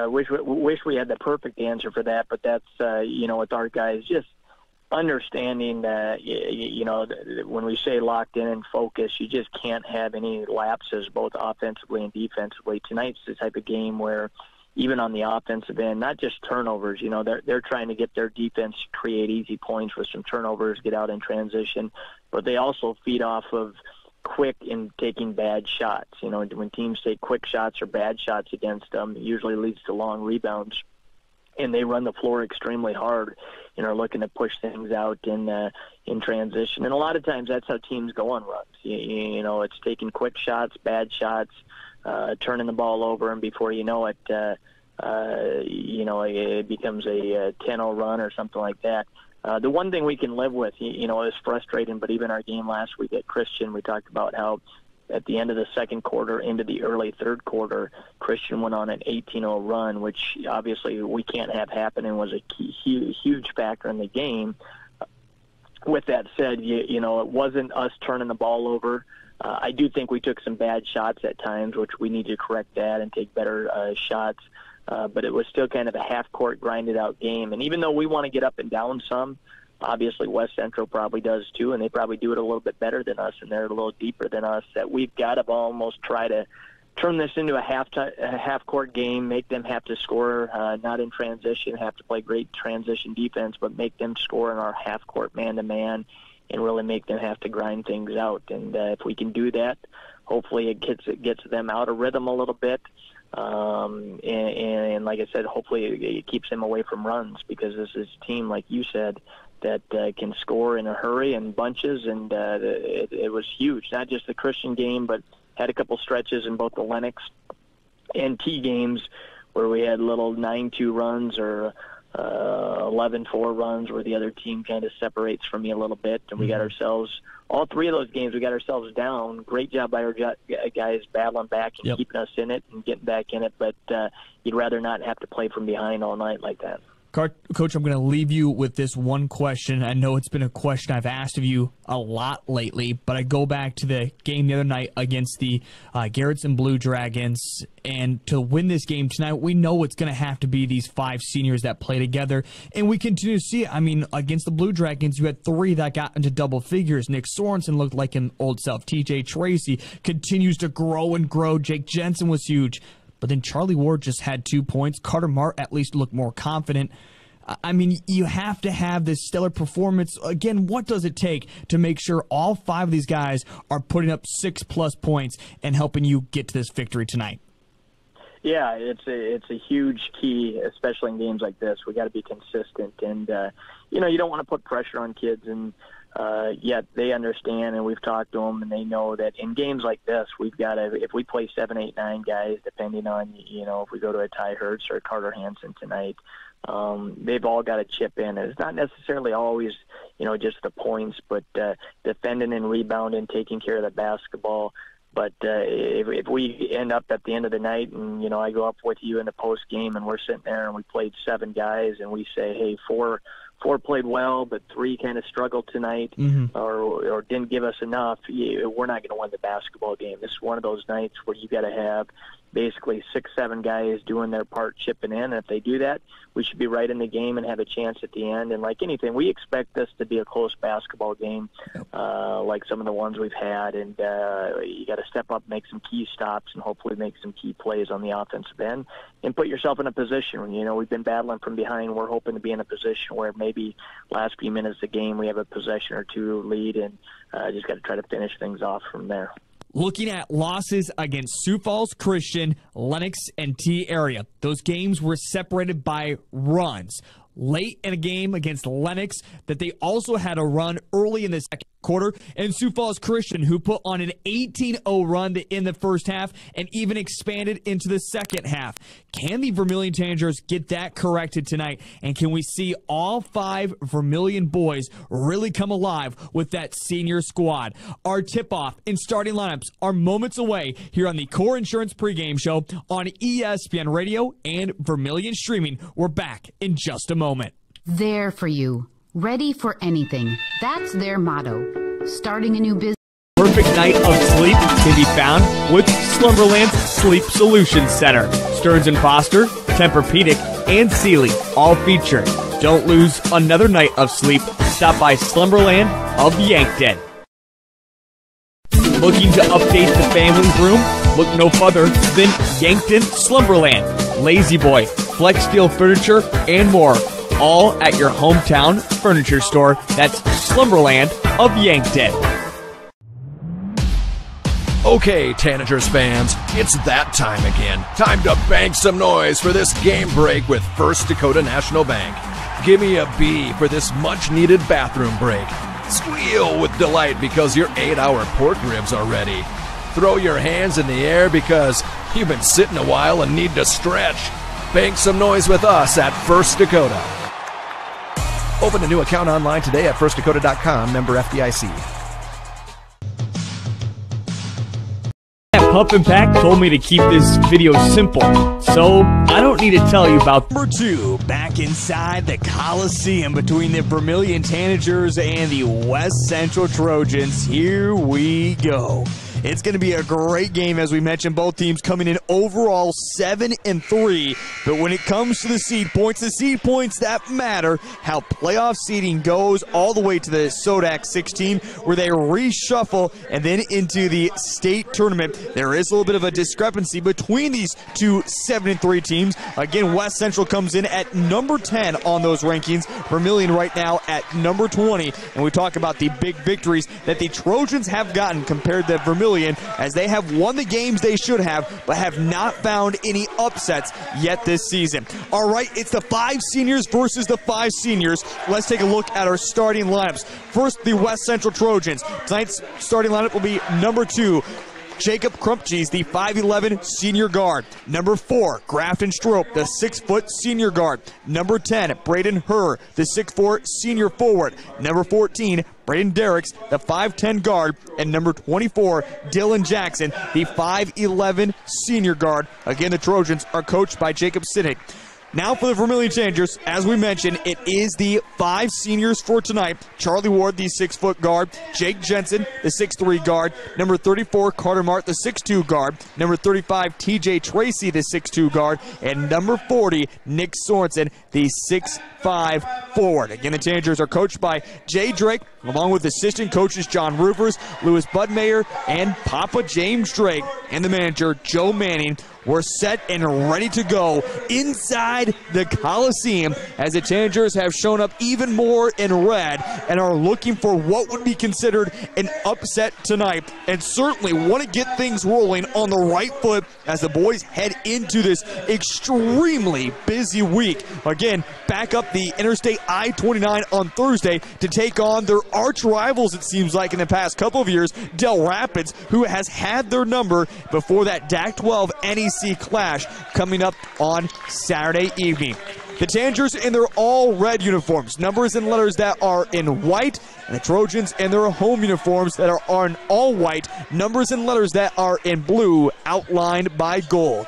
wish we had the perfect answer for that, but that's, with our guys, just understanding that, when we say locked in and focused, you just can't have any lapses, both offensively and defensively. Tonight's the type of game where even on the offensive end, not just turnovers, they're trying to get their defense to create easy points with some turnovers, get out in transition, but they also feed off of quick and taking bad shots. When teams take quick shots or bad shots against them, it usually leads to long rebounds, and they run the floor extremely hard and are looking to push things out in transition. And a lot of times that's how teams go on runs. It's taking quick shots, bad shots, turning the ball over, and before you know it, it becomes a 10-0 run or something like that. The one thing we can live with, is frustrating, but even our game last week at Christian, we talked about how at the end of the second quarter into the early third quarter, Christian went on an 18-0 run, which obviously we can't have happen and was a huge factor in the game. With that said, you know, it wasn't us turning the ball over. I do think we took some bad shots at times, which we need to correct that and take better shots. But it was still kind of a half-court grinded-out game. And even though we want to get up and down some, obviously West Central probably does too, and they probably do it a little bit better than us, and they're a little deeper than us, that we've got to almost try to turn this into a half-court game, make them have to score, not in transition, have to play great transition defense, but make them score in our half-court man-to-man and really make them have to grind things out. And if we can do that, hopefully it gets them out of rhythm a little bit. And like I said, hopefully it keeps them away from runs, because this is a team, like you said, that can score in a hurry and bunches, and it was huge. Not just the Christian game, but had a couple stretches in both the Lennox and T games where we had little 9-2 runs or 11-4 runs where the other team kind of separates from you a little bit, and we got ourselves, all three of those games, we got ourselves down. Great job by our guys battling back and keeping us in it and getting back in it, but you'd rather not have to play from behind all night like that. Coach, I'm going to leave you with this one question. I know it's been a question I've asked of you a lot lately, but I go back to the game the other night against the Garrettson Blue Dragons, and to win this game tonight, we know it's going to have to be these 5 seniors that play together, and we continue to see it. I mean, against the Blue Dragons, you had 3 that got into double figures. Nick Sorensen looked like an old self. TJ Tracy continues to grow and grow. Jake Jensen was huge. But then Charlie Ward just had 2 points. Carter Mart at least looked more confident. I mean, you have to have this stellar performance. Again, what does it take to make sure all 5 of these guys are putting up 6+ points and helping you get to this victory tonight? Yeah, it's a huge key, especially in games like this. We got to be consistent, and you know, you don't want to put pressure on kids, and yet they understand, and we've talked to them, and they know that in games like this, we've got to, if we play 7, 8, 9 guys, depending on, you know, if we go to a Ty Hertz or a Carter Hansen tonight, they've all got to chip in. And it's not necessarily always, you know, just the points, but defending and rebounding, taking care of the basketball. But if we end up at the end of the night and, you know, I go up with you in the post game and we're sitting there and we played 7 guys and we say, hey, four played well, but 3 kind of struggled tonight, or didn't give us enough, we're not going to win the basketball game. This is one of those nights where you got to have basically 6, 7 guys doing their part, chipping in. And if they do that, we should be right in the game and have a chance at the end. And like anything, we expect this to be a close basketball game, like some of the ones we've had. And you got to step up, make some key stops, and hopefully make some key plays on the offensive end and put yourself in a position. You know, we've been battling from behind. We're hoping to be in a position where maybe last few minutes of the game we have a possession or 2 lead, and just got to try to finish things off from there. Looking at losses against Sioux Falls Christian, Lennox, and T area, those games were separated by runs. Late in a game against Lennox, that they also had a run early in the second quarter, and Sioux Falls Christian, who put on an 18-0 run in the first half and even expanded into the second half. Can the Vermillion Tanagers get that corrected tonight? And can we see all 5 Vermillion boys really come alive with that senior squad? Our tip-off and starting lineups are moments away here on the Core Insurance pregame show on ESPN Radio and Vermillion Streaming. We're back in just a moment. There for you. Ready for anything. That's their motto. Starting a new business. Perfect night of sleep can be found with Slumberland's Sleep Solutions Center. Stearns & Foster, Tempur-Pedic, and Sealy all featured. Don't lose another night of sleep. Stop by Slumberland of Yankton. Looking to update the family's room? Look no further than Yankton Slumberland. Lazy Boy, Flex Steel Furniture, and more. All at your hometown furniture store. That's Slumberland of Yankton. Okay, Tanagers fans, it's that time again. Time to bank some noise for this game break with First Dakota National Bank. Give me a B for this much-needed bathroom break. Squeal with delight because your 8-hour pork ribs are ready. Throw your hands in the air because you've been sitting a while and need to stretch. Bank some noise with us at First Dakota. Open a new account online today at firstdakota.com, member FDIC. Puff and Pack told me to keep this video simple, so I don't need to tell you about Number 2, back inside the Coliseum between the Vermillion Tanagers and the West Central Trojans. Here we go. It's going to be a great game, as we mentioned. Both teams coming in overall 7-3. But when it comes to the seed points that matter, how playoff seeding goes all the way to the Sodak 16, where they reshuffle and then into the state tournament. There is a little bit of a discrepancy between these two 7-3 teams. Again, West Central comes in at number 10 on those rankings. Vermillion right now at number 20. And we talk about the big victories that the Trojans have gotten compared to Vermillion, as they have won the games they should have, but have not found any upsets yet this season. All right, it's the 5 seniors versus the 5 seniors. Let's take a look at our starting lineups. First, the West Central Trojans. Tonight's starting lineup will be number 2, Jacob Crumpcheese, the 5'11 senior guard. Number 4, Grafton Strope, the 6' senior guard. Number 10, Braden Herr, the 6'4 senior forward. Number 14, Braden Derricks, the 5'10 guard. And number 24, Dylan Jackson, the 5'11 senior guard. Again, the Trojans are coached by Jacob Siddick. Now for the Vermillion Tanagers, as we mentioned, it is the 5 seniors for tonight. Charlie Ward, the 6' guard. Jake Jensen, the 6'3 guard. Number 34, Carter Mart, the 6'2 guard. Number 35, TJ Tracy, the 6'2 guard. And number 40, Nick Sorensen, the 6'5 forward. Again, the Tanagers are coached by Jay Drake, along with assistant coaches John Rufers, Louis Budmayer, and Papa James Drake, and the manager, Joe Manning. We're set and ready to go inside the Coliseum, as the Tanagers have shown up even more in red and are looking for what would be considered an upset tonight, and certainly want to get things rolling on the right foot as the boys head into this extremely busy week. Again, back up the Interstate I-29 on Thursday to take on their arch rivals, it seems like, in the past couple of years, Del Rapids, who has had their number before that DAC-12 NEC clash coming up on Saturday evening. The Tanagers in their all-red uniforms, numbers and letters that are in white, and the Trojans in their home uniforms that are in all-white, numbers and letters that are in blue, outlined by gold.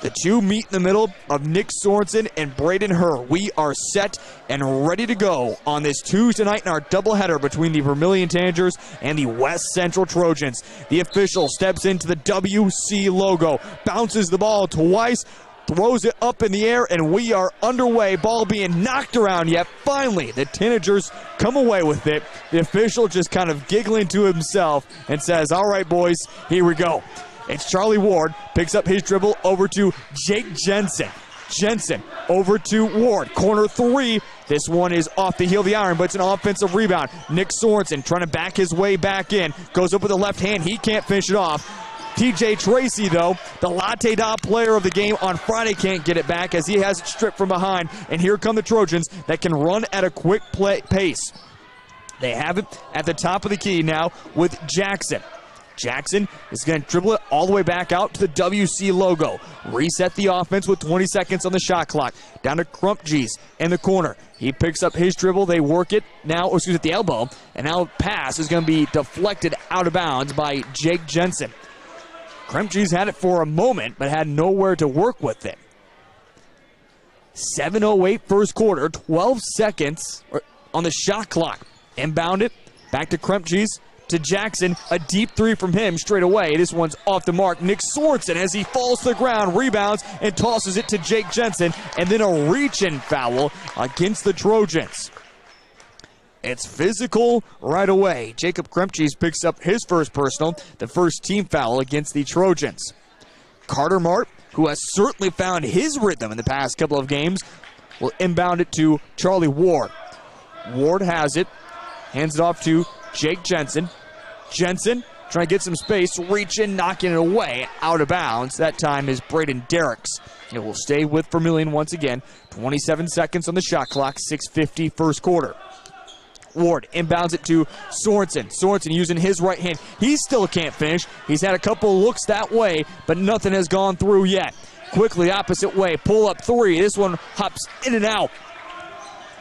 The two meet in the middle of Nick Sorensen and Braden Herr. We are set and ready to go on this Tuesday night in our doubleheader between the Vermillion Tanagers and the West Central Trojans. The official steps into the WC logo, bounces the ball twice, throws it up in the air, and we are underway. Ball being knocked around, yet finally the Tanagers come away with it. The official just kind of giggling to himself and says, "All right, boys, here we go." It's Charlie Ward, picks up his dribble over to Jake Jensen. Jensen over to Ward, corner 3. This one is off the heel of the iron, but it's an offensive rebound. Nick Sorensen trying to back his way back in. Goes up with the left hand. He can't finish it off. TJ Tracy, though, the Latte Da player of the game on Friday, can't get it back as he has it stripped from behind. And here come the Trojans that can run at a quick pace. They have it at the top of the key now with Jackson. Jackson is going to dribble it all the way back out to the WC logo. Reset the offense with 20 seconds on the shot clock. Down to Crumpcheese in the corner. He picks up his dribble. They work it now, at the elbow. And now pass is going to be deflected out of bounds by Jake Jensen. Crumpcheese had it for a moment, but had nowhere to work with it. 7:08 first quarter, 12 seconds on the shot clock. Inbound it, back to Crumpcheese. To Jackson, a deep 3 from him straight away. This one's off the mark. Nick Sorensen, as he falls to the ground, rebounds and tosses it to Jake Jensen, and then a reach-in foul against the Trojans. It's physical right away. Jacob Crumpcheese picks up his first personal, the first team foul against the Trojans. Carter Mart, who has certainly found his rhythm in the past couple of games, will inbound it to Charlie Ward. Ward has it, hands it off to Jake Jensen. Jensen trying to get some space, reaching, knocking it away, out of bounds. That time is Braden Derricks. It will stay with Vermillion once again. 27 seconds on the shot clock, 6:50 first quarter. Ward inbounds it to Sorensen. Sorensen using his right hand. He still can't finish. He's had a couple looks that way, but nothing has gone through yet. Quickly opposite way, pull up 3. This one hops in and out.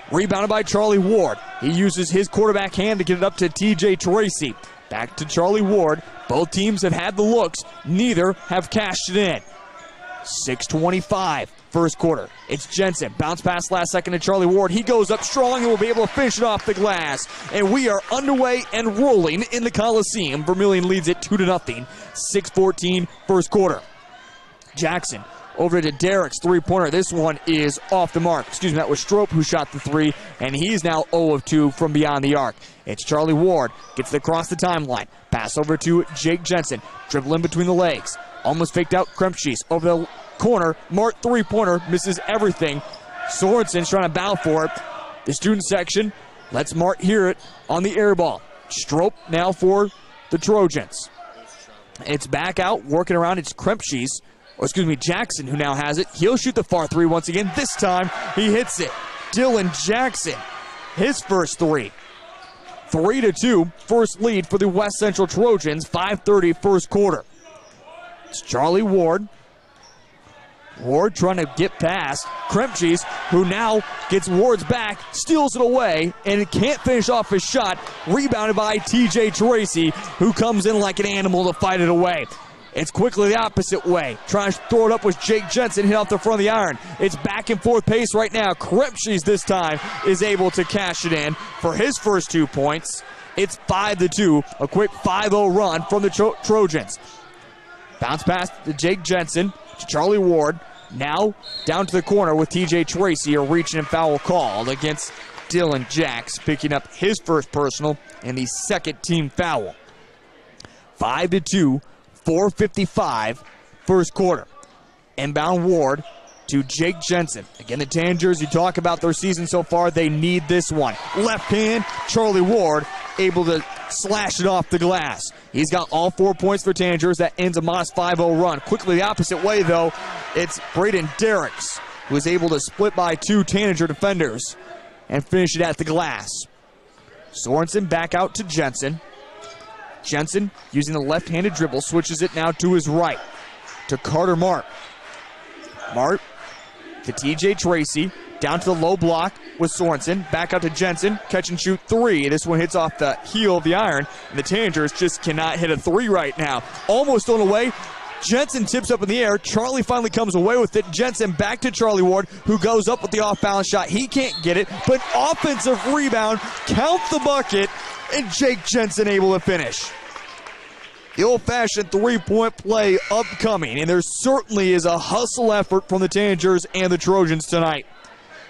Rebounded by Charlie Ward. He uses his quarterback hand to get it up to TJ Tracy. Back to Charlie Ward. Both teams have had the looks. Neither have cashed it in. 6:25, first quarter. It's Jensen. Bounce pass last second to Charlie Ward. He goes up strong and will be able to finish it off the glass. And we are underway and rolling in the Coliseum. Vermillion leads it 2-0. 6:14, first quarter. Jackson over to Derek's three-pointer. This one is off the mark. Excuse me, that was Strope who shot the three, and he's now 0 of 2 from beyond the arc. It's Charlie Ward. Gets it across the timeline. Pass over to Jake Jensen. Dribble in between the legs. Almost faked out Krempschies. Over the corner. Mart three-pointer. Misses everything. Sorensen's trying to bow for it. The student section lets Mart hear it on the air ball. Strope now for the Trojans. It's back out, working around. It's Krempschies. Jackson, who now has it. He'll shoot the far three once again. This time, he hits it. Dylan Jackson, his first three. 3-2, first lead for the West Central Trojans. 5:30, first quarter. It's Charlie Ward. Ward trying to get past Krempschies, who now gets Ward's back, steals it away, and can't finish off his shot. Rebounded by TJ Tracy, who comes in like an animal to fight it away. It's quickly the opposite way. Trying to throw it up with Jake Jensen, hit off the front of the iron. It's back and forth pace right now. Krempschies this time is able to cash it in for his first 2 points. It's 5-2, a quick 5-0 run from the Trojans. Bounce pass to Jake Jensen, to Charlie Ward. Now down to the corner with TJ Tracy, a reach and foul called against Dylan Jacks, picking up his first personal and the second team foul. 5-2. 4:55, first quarter. Inbound Ward to Jake Jensen. Again, the Tanagers, you talk about their season so far, they need this one. Left hand, Charlie Ward able to slash it off the glass. He's got all 4 points for Tanagers. That ends a modest 5-0 run. Quickly the opposite way, though. It's Braden Derricks, who is able to split by 2 Tanager defenders and finish it at the glass. Sorensen back out to Jensen. Jensen, using the left-handed dribble, switches it now to his right, to Carter Mart. Mart to TJ Tracy, down to the low block with Sorensen, back out to Jensen, catch and shoot three. This one hits off the heel of the iron, and the Tanagers just cannot hit a three right now. Almost thrown away. Jensen tips up in the air. Charlie finally comes away with it. Jensen back to Charlie Ward, who goes up with the off-balance shot. He can't get it, but offensive rebound, count the bucket, and Jake Jensen able to finish. The old-fashioned three-point play upcoming, and there certainly is a hustle effort from the Tanagers and the Trojans tonight.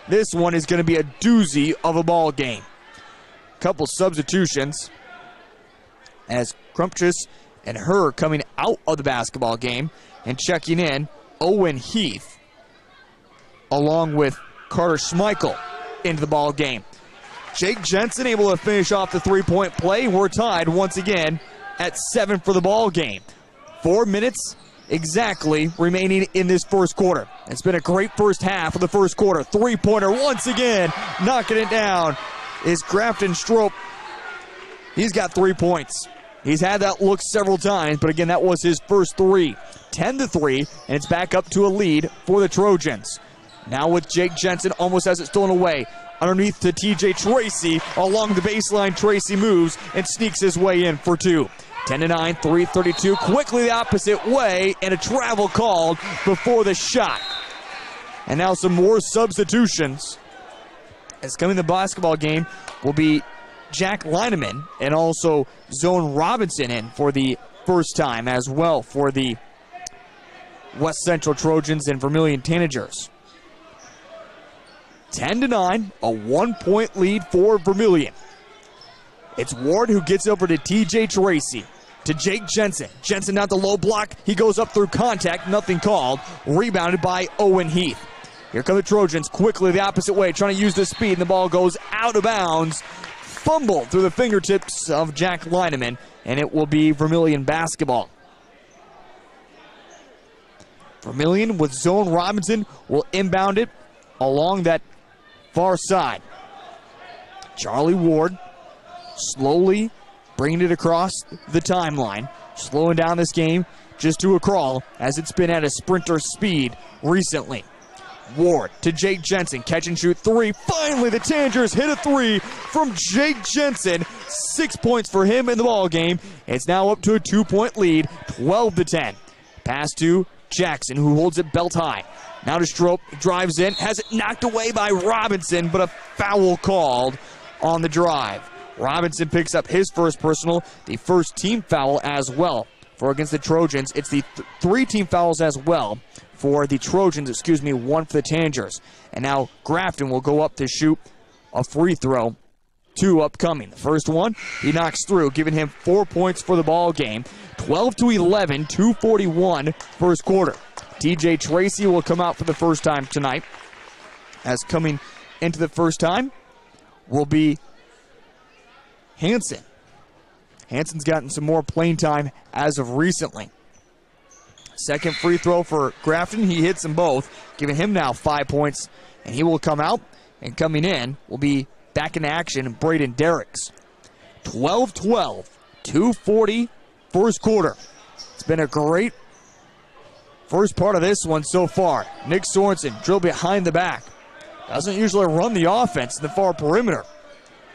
This one is going to be a doozy of a ball game. Couple substitutions as Krempschies and Herr coming out of the basketball game, and checking in Owen Heath along with Carter Schmeichel into the ball game. Jake Jensen able to finish off the three-point play. We're tied once again at 7 for the ball game. 4 minutes exactly remaining in this first quarter. It's been a great first half of the first quarter. Three-pointer once again, knocking it down is Grafton Strope. He's got 3 points. He's had that look several times, but again, that was his first three. 10-3, and it's back up to a lead for the Trojans. Now with Jake Jensen, almost has it stolen away. Underneath to TJ Tracy. Along the baseline, Tracy moves and sneaks his way in for two. 10-9, 3:32. Quickly the opposite way, and a travel called before the shot. And now some more substitutions. As coming to the basketball game will be Jack Lineman and also Zone Robinson in for the first time as well for the West Central Trojans and Vermillion Tanagers. 10-9, a 1-point lead for Vermillion. It's Ward who gets over to TJ Tracy, to Jake Jensen. Jensen out the low block. He goes up through contact, nothing called. Rebounded by Owen Heath. Here come the Trojans quickly the opposite way, trying to use the speed, and the ball goes out of bounds. Fumbled through the fingertips of Jack Lineman, and it will be Vermillion basketball. Vermillion with Zone Robinson will inbound it along that far side. Charlie Ward slowly bringing it across the timeline, slowing down this game just to a crawl as it's been at a sprinter speed recently. Ward to Jake Jensen. Catch and shoot three. Finally, the Tanagers hit a three from Jake Jensen. 6 points for him in the ball game. It's now up to a 2-point lead, 12-10. Pass to Jackson, who holds it belt high. Now to Strope, drives in, has it knocked away by Robinson, but a foul called on the drive. Robinson picks up his first personal, the first team foul as well. For against the Trojans, it's the 3 team fouls as well. For the Trojans, 1 for the Tanagers. And now Grafton will go up to shoot a free throw. 2 upcoming. The first one, he knocks through, giving him 4 points for the ball game. 12-11, 2:41 first quarter. TJ Tracy will come out for the first time tonight. As coming into the first time will be Hansen. Hansen's gotten some more playing time as of recently. Second free throw for Grafton. He hits them both, giving him now 5 points. And he will come out, and coming in will be back in action, Braden Derricks. 12-12, 2:40 first quarter. It's been a great first part of this one so far. Nick Sorensen drilled behind the back. Doesn't usually run the offense in the far perimeter.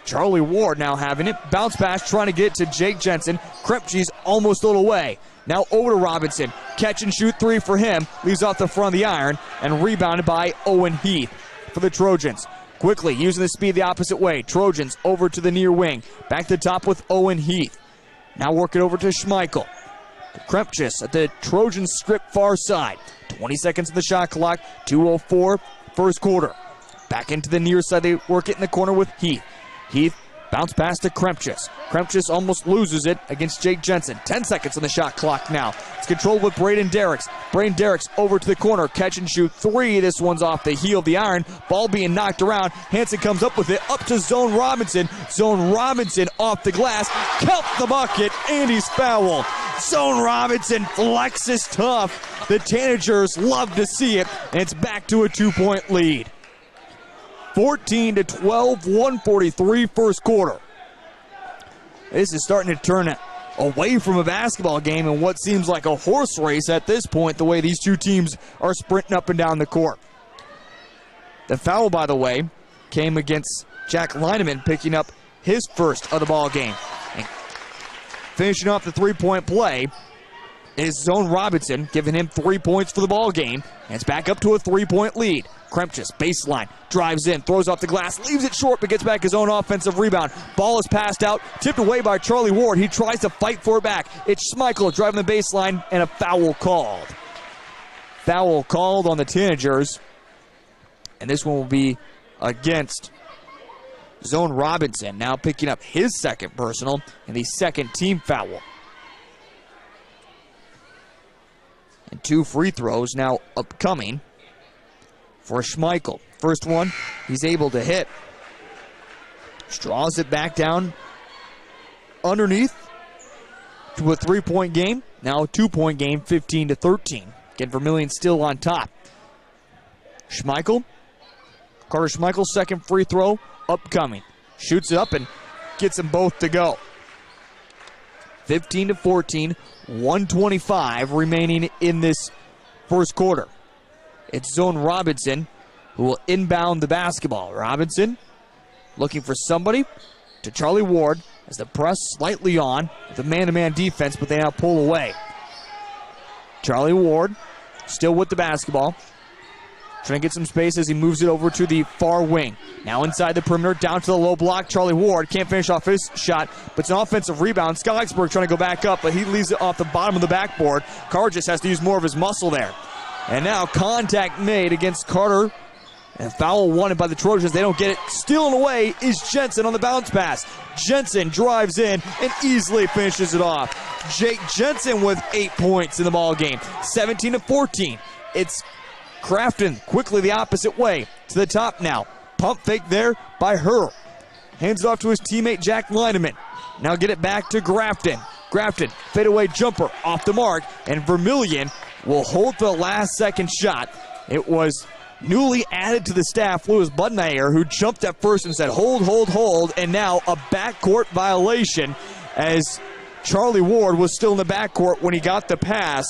Charlie Ward now having it. Bounce pass trying to get to Jake Jensen. Krepke's almost a little away. Now over to Robinson. Catch and shoot three for him. Leaves off the front of the iron and rebounded by Owen Heath for the Trojans. Quickly using the speed the opposite way. Trojans over to the near wing. Back to the top with Owen Heath. Now working over to Schmeichel. Krepke at the Trojans script far side. 20 seconds of the shot clock. 2:04 first quarter. Back into the near side. They work it in the corner with Heath. Heath bounce pass to Krepke. Krepke almost loses it against Jake Jensen. 10 seconds on the shot clock now. It's controlled with Braden Derricks. Braden Derricks over to the corner. Catch and shoot three. This one's off the heel of the iron. Ball being knocked around. Hansen comes up with it. Up to Zone Robinson. Zone Robinson off the glass. Count the bucket. And he's fouled. Zone Robinson flexes tough. The Tanagers love to see it. And it's back to a 2-point lead. 14-12, 1:43 first quarter. This is starting to turn away from a basketball game and what seems like a horse race at this point, the way these two teams are sprinting up and down the court. The foul, by the way, came against Jack Lineman, picking up his first of the ball game. And finishing off the three-point play is Zone Robinson, giving him 3 points for the ball game. And it's back up to a 3-point lead. Krepke, baseline, drives in, throws off the glass, leaves it short, but gets back his own offensive rebound. Ball is passed out, tipped away by Charlie Ward. He tries to fight for it back. It's Schmeichel driving the baseline, and a foul called. Foul called on the Tanagers. And this one will be against Zone Robinson, now picking up his second personal and the second team foul. And 2 free throws now upcoming for Schmeichel. First one, he's able to hit. Draws it back down underneath to a 3-point game. Now a 2-point game, 15-13. Again, Vermillion still on top. Schmeichel. Carter Schmeichel's second free throw upcoming. Shoots it up and gets them both to go. 15-14, 1:25 remaining in this first quarter. It's Zone Robinson who will inbound the basketball. Robinson looking for somebody to Charlie Ward as the press slightly on with a man-to-man defense, but they now pull away. Charlie Ward still with the basketball. Trying to get some space as he moves it over to the far wing. Now inside the perimeter, down to the low block. Charlie Ward can't finish off his shot, but it's an offensive rebound. Skylaxberg trying to go back up, but he leaves it off the bottom of the backboard. Carr just has to use more of his muscle there. And now contact made against Carter. And foul wanted by the Trojans. They don't get it. Stealing away is Jensen on the bounce pass. Jensen drives in and easily finishes it off. Jake Jensen with 8 points in the ball game. 17-14. It's Grafton quickly the opposite way to the top now. Pump fake there by Hurl. Hands it off to his teammate Jack Lineman. Now get it back to Grafton. Grafton, fadeaway jumper off the mark, and Vermillion will hold the last second shot. It was newly added to the staff, Louis Budmeier, who jumped at first and said, hold, hold, hold, and now a backcourt violation as Charlie Ward was still in the backcourt when he got the pass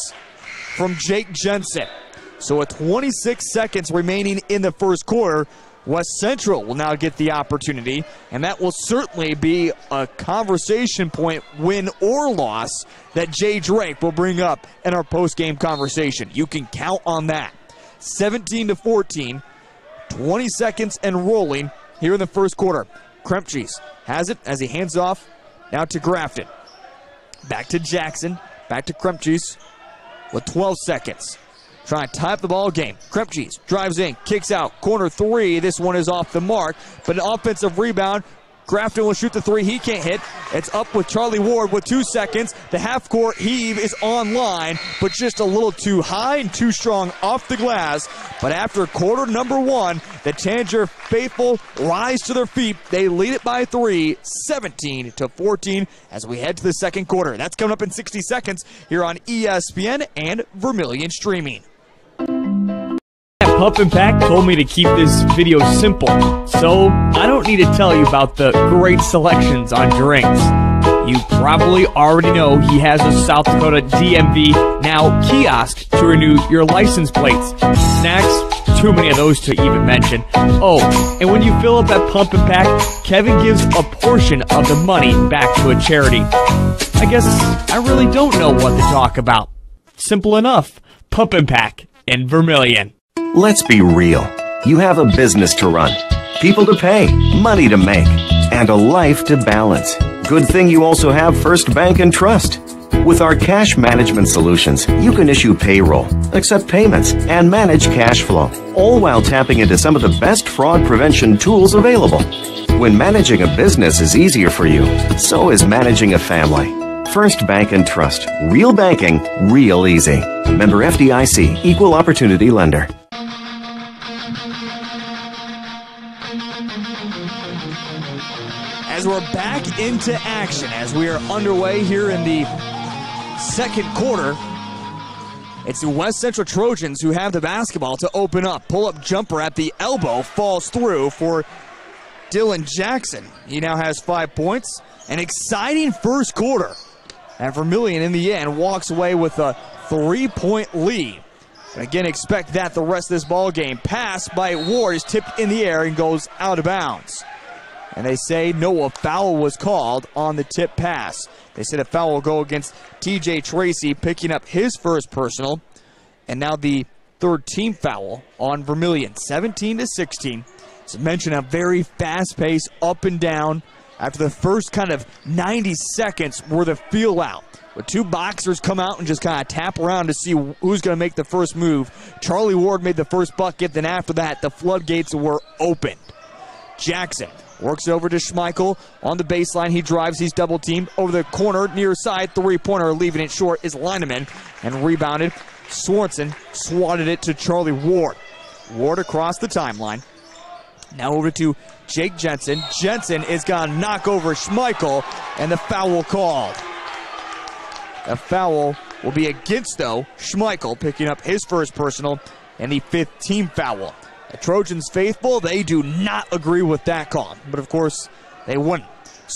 from Jake Jensen. So with 26 seconds remaining in the first quarter, West Central will now get the opportunity, and that will certainly be a conversation point, win or loss, that Jay Drake will bring up in our post-game conversation. You can count on that. 17-14, 20 seconds and rolling here in the first quarter. Krempjes has it as he hands off now to Grafton. Back to Jackson, back to Krempjes with 12 seconds. Trying to tie up the ball game. Krempjes drives in, kicks out, corner three. This one is off the mark, but an offensive rebound. Grafton will shoot the three. He can't hit. It's up with Charlie Ward with 2 seconds. The half-court heave is online, but just a little too high and too strong off the glass. But after quarter number 1, the Tanager faithful rise to their feet. They lead it by 3, 17-14, as we head to the second quarter. That's coming up in 60 seconds here on ESPN and Vermillion Streaming. Pup and Pack told me to keep this video simple, so I don't need to tell you about the great selections on drinks. You probably already know he has a South Dakota DMV now kiosk to renew your license plates. Snacks, too many of those to even mention. Oh, and when you fill up that Pump and Pack, Kevin gives a portion of the money back to a charity. I guess I really don't know what to talk about. Simple enough. Pump and Pack in Vermillion. Let's be real. You have a business to run, people to pay, money to make, and a life to balance. Good thing you also have First Bank and Trust. With our cash management solutions, you can issue payroll, accept payments, and manage cash flow, all while tapping into some of the best fraud prevention tools available. When managing a business is easier for you, so is managing a family. First Bank and Trust. Real banking, real easy. Member FDIC, Equal Opportunity Lender. As we're back into action, as we are underway here in the second quarter, it's the West Central Trojans who have the basketball to open up. Pull-up jumper at the elbow falls through for Dylan Jackson. He now has 5 points. An exciting first quarter. And Vermillion, in the end, walks away with a 3-point lead. And again, expect that the rest of this ball game. Pass by Ward is tipped in the air and goes out of bounds. And they say no, a foul was called on the tip pass. They said a foul will go against TJ Tracy, picking up his first personal. And now the third team foul on Vermillion, 17-16. As I mentioned, a very fast pace, up and down. After the first kind of 90 seconds were the feel out, with 2 boxers come out and just kind of tap around to see who's going to make the first move. Charlie Ward made the first bucket, then after that, the floodgates were opened. Jackson works over to Schmeichel on the baseline. He drives, he's double teamed over the corner, near side, 3-pointer, leaving it short is Lineman, and rebounded. Swanson swatted it to Charlie Ward. Ward across the timeline. Now over to Jake Jensen. Jensen is going to knock over Schmeichel, and the foul called. The foul will be against, though, Schmeichel, picking up his first personal and the 5th team foul. The Trojans faithful, they do not agree with that call, but of course, they wouldn't.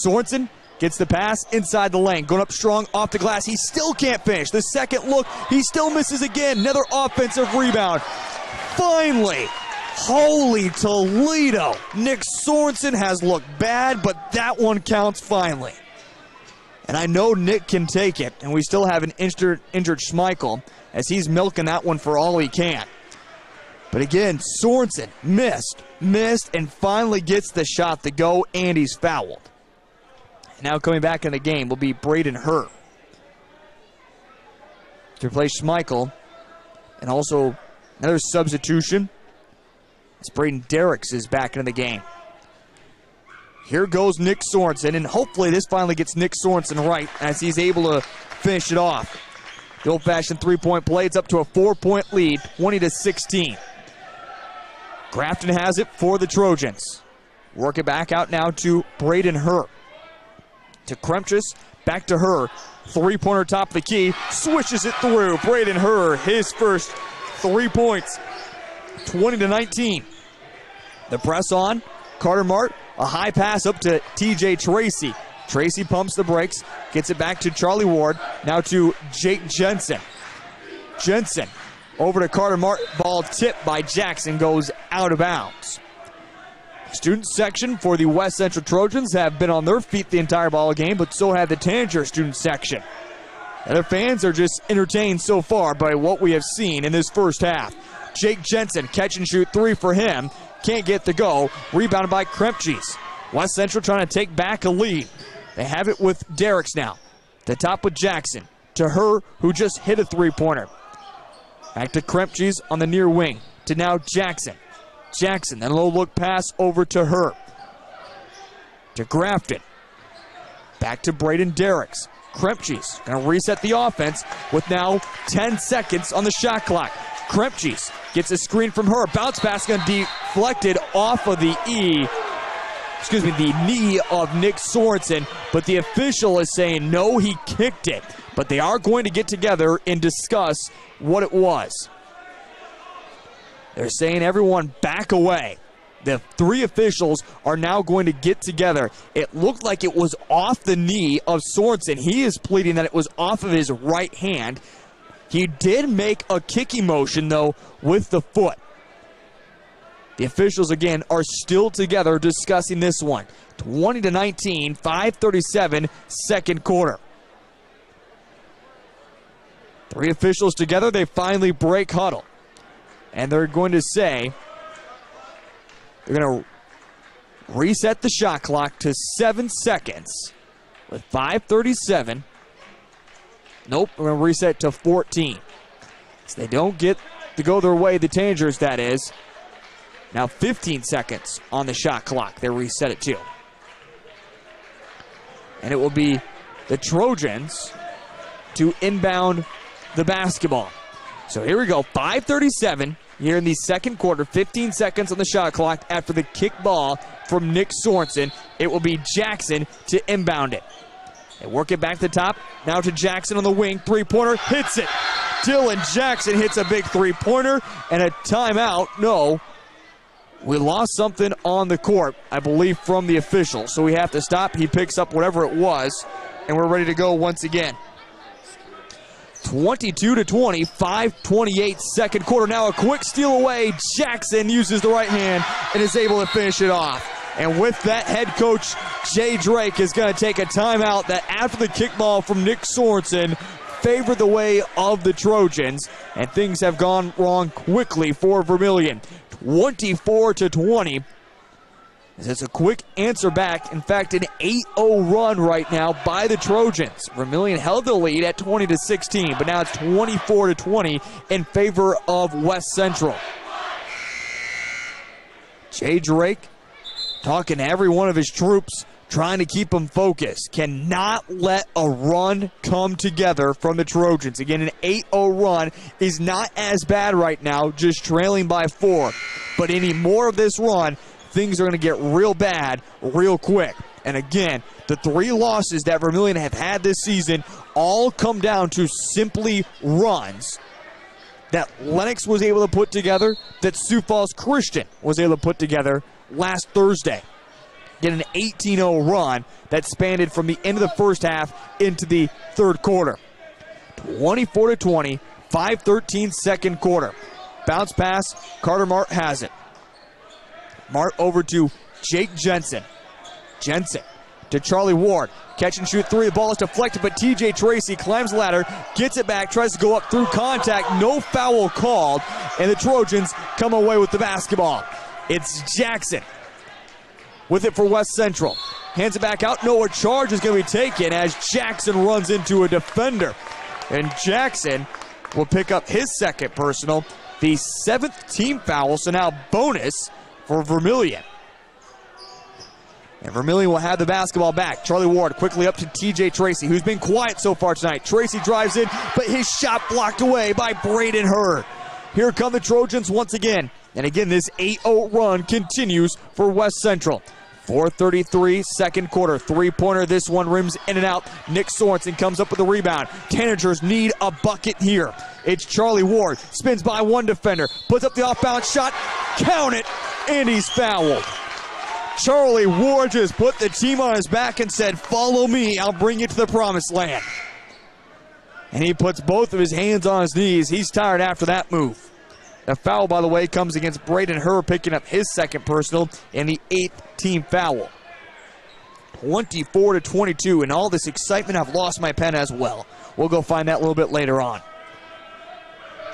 Sorensen gets the pass inside the lane, going up strong off the glass. He still can't finish. The second look, he still misses again. Another offensive rebound. Finally, holy Toledo. Nick Sorensen has looked bad, but that one counts finally. And I know Nick can take it, and we still have an injured Schmeichel as he's milking that one for all he can. But again, Sorensen missed, and finally gets the shot to go, and he's fouled. And now coming back in the game will be Braden Hurt to replace Schmeichel, and also another substitution. It's Braden Derricks is back into the game. Here goes Nick Sorensen, and hopefully this finally gets Nick Sorensen right as he's able to finish it off. The old-fashioned 3-point play, it's up to a 4-point lead, 20-16. Grafton has it for the Trojans. Work it back out now to Braden Hurt. To Krempjes, back to her. 3-pointer top of the key, swishes it through. Braden Hurt, his first 3 points. 20-19. The press on. Carter Mart, a high pass up to TJ Tracy. Tracy pumps the brakes, gets it back to Charlie Ward. Now to Jake Jensen. Jensen over to Carter Martin. Ball tipped by Jackson, goes out of bounds. Student section for the West Central Trojans have been on their feet the entire ball game, but so have the Tanager student section. And their fans are just entertained so far by what we have seen in this first half. Jake Jensen, catch and shoot three for him. Can't get the go. Rebounded by Krempjes. West Central trying to take back a lead. They have it with Derricks now. To top with Jackson. To her, who just hit a three-pointer. Back to Krempjes on the near wing. To now Jackson. Jackson, then a low look pass over to her. To Grafton. Back to Braden Derricks. Krempjes going to reset the offense with now 10 seconds on the shot clock. Krempjes gets a screen from her. Bounce pass going to deflected off of the knee of Nick Sorensen, but the official is saying no, he kicked it. But they are going to get together and discuss what it was. They're saying everyone back away. The three officials are now going to get together. It looked like it was off the knee of Sorensen. He is pleading that it was off of his right hand. He did make a kicking motion, though, with the foot. The officials, again, are still together discussing this one. 20-19, 5:37, second quarter. Three officials together. They finally break huddle. And they're going to say they're going to reset the shot clock to 7 seconds with 5:37. Nope, we're going to reset to 14. So they don't get to go their way, the Tanagers, that is. Now 15 seconds on the shot clock. They reset it to. And it will be the Trojans to inbound the basketball. So here we go, 5:37 here in the second quarter, 15 seconds on the shot clock after the kick ball from Nick Sorensen. It will be Jackson to inbound it. They work it back to the top, now to Jackson on the wing, three-pointer, hits it. Dylan Jackson hits a big three-pointer, and a timeout. No, we lost something on the court, I believe, from the official, so we have to stop. He picks up whatever it was, and we're ready to go once again. 22-20, 5:28 second quarter. Now a quick steal away. Jackson uses the right hand and is able to finish it off. And with that, head coach Jay Drake is going to take a timeout that after the kickball from Nick Sorensen favored the way of the Trojans, and things have gone wrong quickly for Vermillion. 24-20. It's a quick answer back. In fact, an 8-0 run right now by the Trojans. Vermillion held the lead at 20-16, but now it's 24-20 in favor of West Central. Jay Drake talking to every one of his troops, trying to keep them focused. Cannot let a run come together from the Trojans. Again, an 8-0 run is not as bad right now, just trailing by 4. But any more of this run, things are going to get real bad real quick. And again, the 3 losses that Vermillion have had this season all come down to simply runs that Lennox was able to put together, that Sioux Falls Christian was able to put together last Thursday. Get an 18-0 run that spanned from the end of the first half into the third quarter. 24-20, 5:13 second quarter. Bounce pass, Carter Mart has it. Mart over to Jake Jensen. Jensen to Charlie Ward. Catch and shoot 3. The ball is deflected, but TJ Tracy climbs the ladder, gets it back, tries to go up through contact. No foul called, and the Trojans come away with the basketball. It's Jackson with it for West Central. Hands it back out. No, a charge is going to be taken as Jackson runs into a defender. And Jackson will pick up his second personal, the 7th team foul, so now bonus for Vermillion. And Vermillion will have the basketball back. Charlie Ward quickly up to TJ Tracy, who's been quiet so far tonight. Tracy drives in, but his shot blocked away by Braden Hurd. Here come the Trojans once again. And again, this 8-0 run continues for West Central. 4:33 second quarter. Three-pointer. This one rims in and out. Nick Sorensen comes up with a rebound. Tanagers need a bucket here. It's Charlie Ward. Spins by one defender. Puts up the off-balance shot. Count it. And he's fouled. Charlie Ward just put the team on his back and said, follow me. I'll bring you to the promised land. and he puts both of his hands on his knees. He's tired after that move. The foul, by the way, comes against Braden Herr, picking up his second personal and the 8th team foul. 24-22, and all this excitement, I've lost my pen as well. We'll go find that a little bit later on.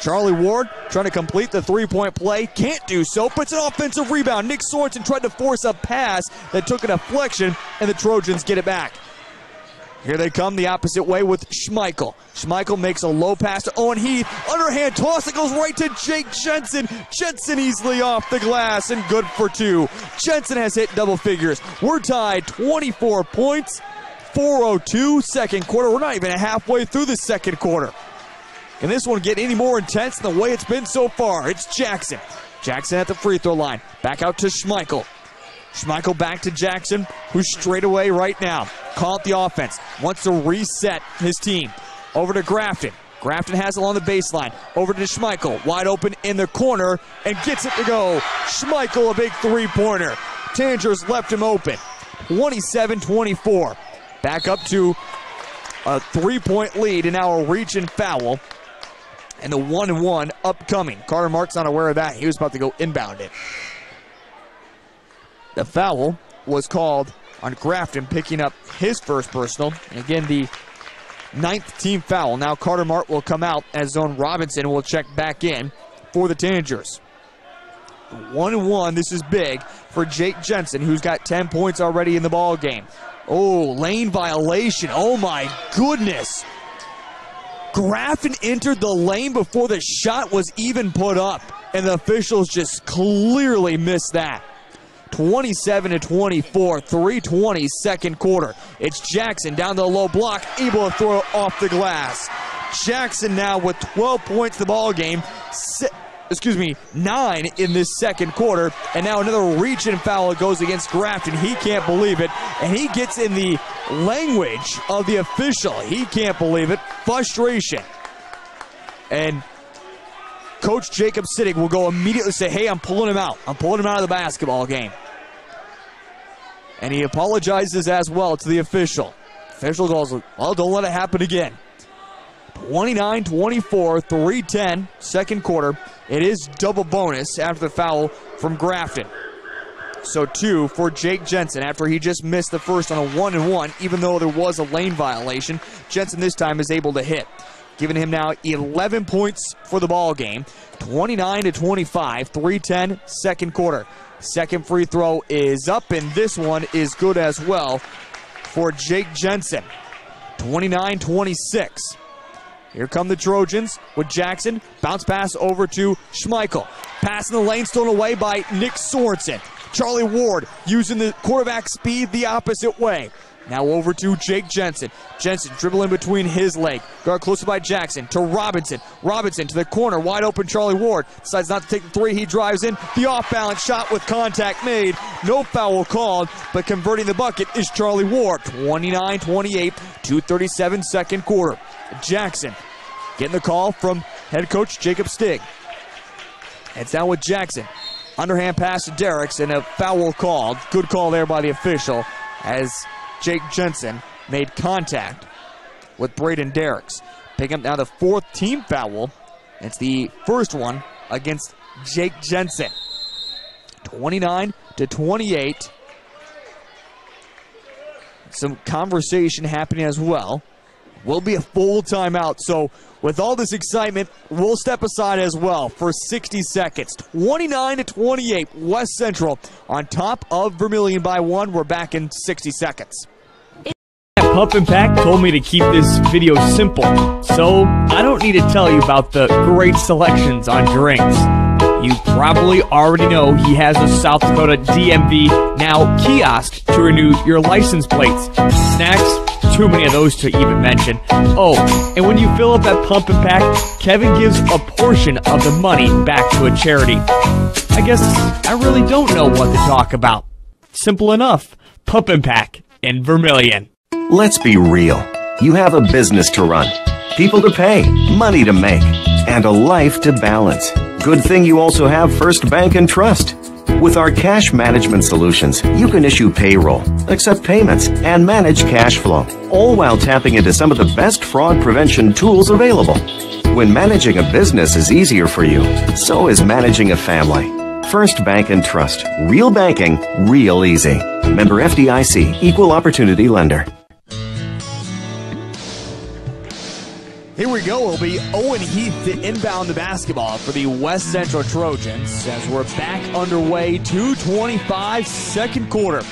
Charlie Ward trying to complete the three-point play. Can't do so, but it's an offensive rebound. Nick Sorensen tried to force a pass that took a deflection, and the Trojans get it back. Here they come the opposite way with Schmeichel. Schmeichel makes a low pass to Owen Heath. Underhand toss that goes right to Jake Jensen. Jensen easily off the glass and good for 2. Jensen has hit double figures. We're tied 24 points, 4:02 second quarter. We're not even halfway through the second quarter. Can this one get any more intense than the way it's been so far? It's Jackson. Jackson at the free throw line. Back out to Schmeichel. Schmeichel back to Jackson, who's straight away right now. Call it the offense. Wants to reset his team. Over to Grafton. Grafton has it on the baseline. Over to Schmeichel. Wide open in the corner and gets it to go. Schmeichel, a big three-pointer. Tanagers left him open. 27-24. Back up to a three-point lead, and now a reach and foul. And the 1-1 upcoming. Carter Mark's not aware of that. He was about to go inbound it. The foul was called on Grafton, picking up his first personal. And again, the 9th team foul. Now Carter Mark will come out as Zone Robinson will check back in for the Tanagers. 1-1, this is big for Jake Jensen, who's got 10 points already in the ball game. Oh, lane violation. Oh my goodness. Grafton entered the lane before the shot was even put up, and the officials just clearly missed that. 27-24, 3:20 second quarter. It's Jackson down the low block, able to throw it off the glass. Jackson now with 12 points in the ball game, 9 in this second quarter, and now another reach and foul goes against Grafton. He can't believe it, and he gets in the language of the official. He can't believe it. Frustration. And Coach Jacob Sittig will go immediately say, hey, I'm pulling him out. I'm pulling him out of the basketball game. And he apologizes as well to the official. Official goes, well, don't let it happen again. 29-24, 3:10 second quarter. It is double bonus after the foul from Grafton. So 2 for Jake Jensen after he just missed the first on a 1-1, even though there was a lane violation. Jensen this time is able to hit, giving him now 11 points for the ball game. 29-25, 3:10 second quarter. Second free throw is up, and this one is good as well for Jake Jensen. 29-26. Here come the Trojans with Jackson. Bounce pass over to Schmeichel. Pass in the lane, stolen away by Nick Sorensen. Charlie Ward using the quarterback speed the opposite way. Now over to Jake Jensen. Jensen dribbling between his leg. Guard closer by Jackson to Robinson. Robinson to the corner. Wide open Charlie Ward. Decides not to take the three. He drives in. The off-balance shot with contact made. No foul called, but converting the bucket is Charlie Ward. 29-28, 2:37 second quarter. Jackson getting the call from head coach Jacob Stig. It's down with Jackson. Underhand pass to Derricks and a foul called. Good call there by the official as Jake Jensen made contact with Braden Derricks. Picking up now the 4th team foul. It's the first one against Jake Jensen. 29-28. Some conversation happening as well. Will be a full timeout. So with all this excitement, we'll step aside as well for 60 seconds. 29-28, West Central on top of Vermillion by 1. We're back in 60 seconds. Pump and Pack told me to keep this video simple, so I don't need to tell you about the great selections on drinks. You probably already know he has a South Dakota DMV now kiosk to renew your license plates. Snacks, too many of those to even mention. Oh, and when you fill up that Pump and Pack, Kevin gives a portion of the money back to a charity. I guess I really don't know what to talk about. Simple enough. Pump and Pack in Vermillion. Let's be real. You have a business to run, people to pay, money to make, and a life to balance. Good thing you also have First Bank and Trust. With our cash management solutions, you can issue payroll, accept payments, and manage cash flow, all while tapping into some of the best fraud prevention tools available. When managing a business is easier for you, so is managing a family. First Bank and Trust. Real banking, real easy. Member FDIC, Equal Opportunity Lender. Here we go. It'll be Owen Heath to inbound the basketball for the West Central Trojans as we're back underway. 2:25, second quarter.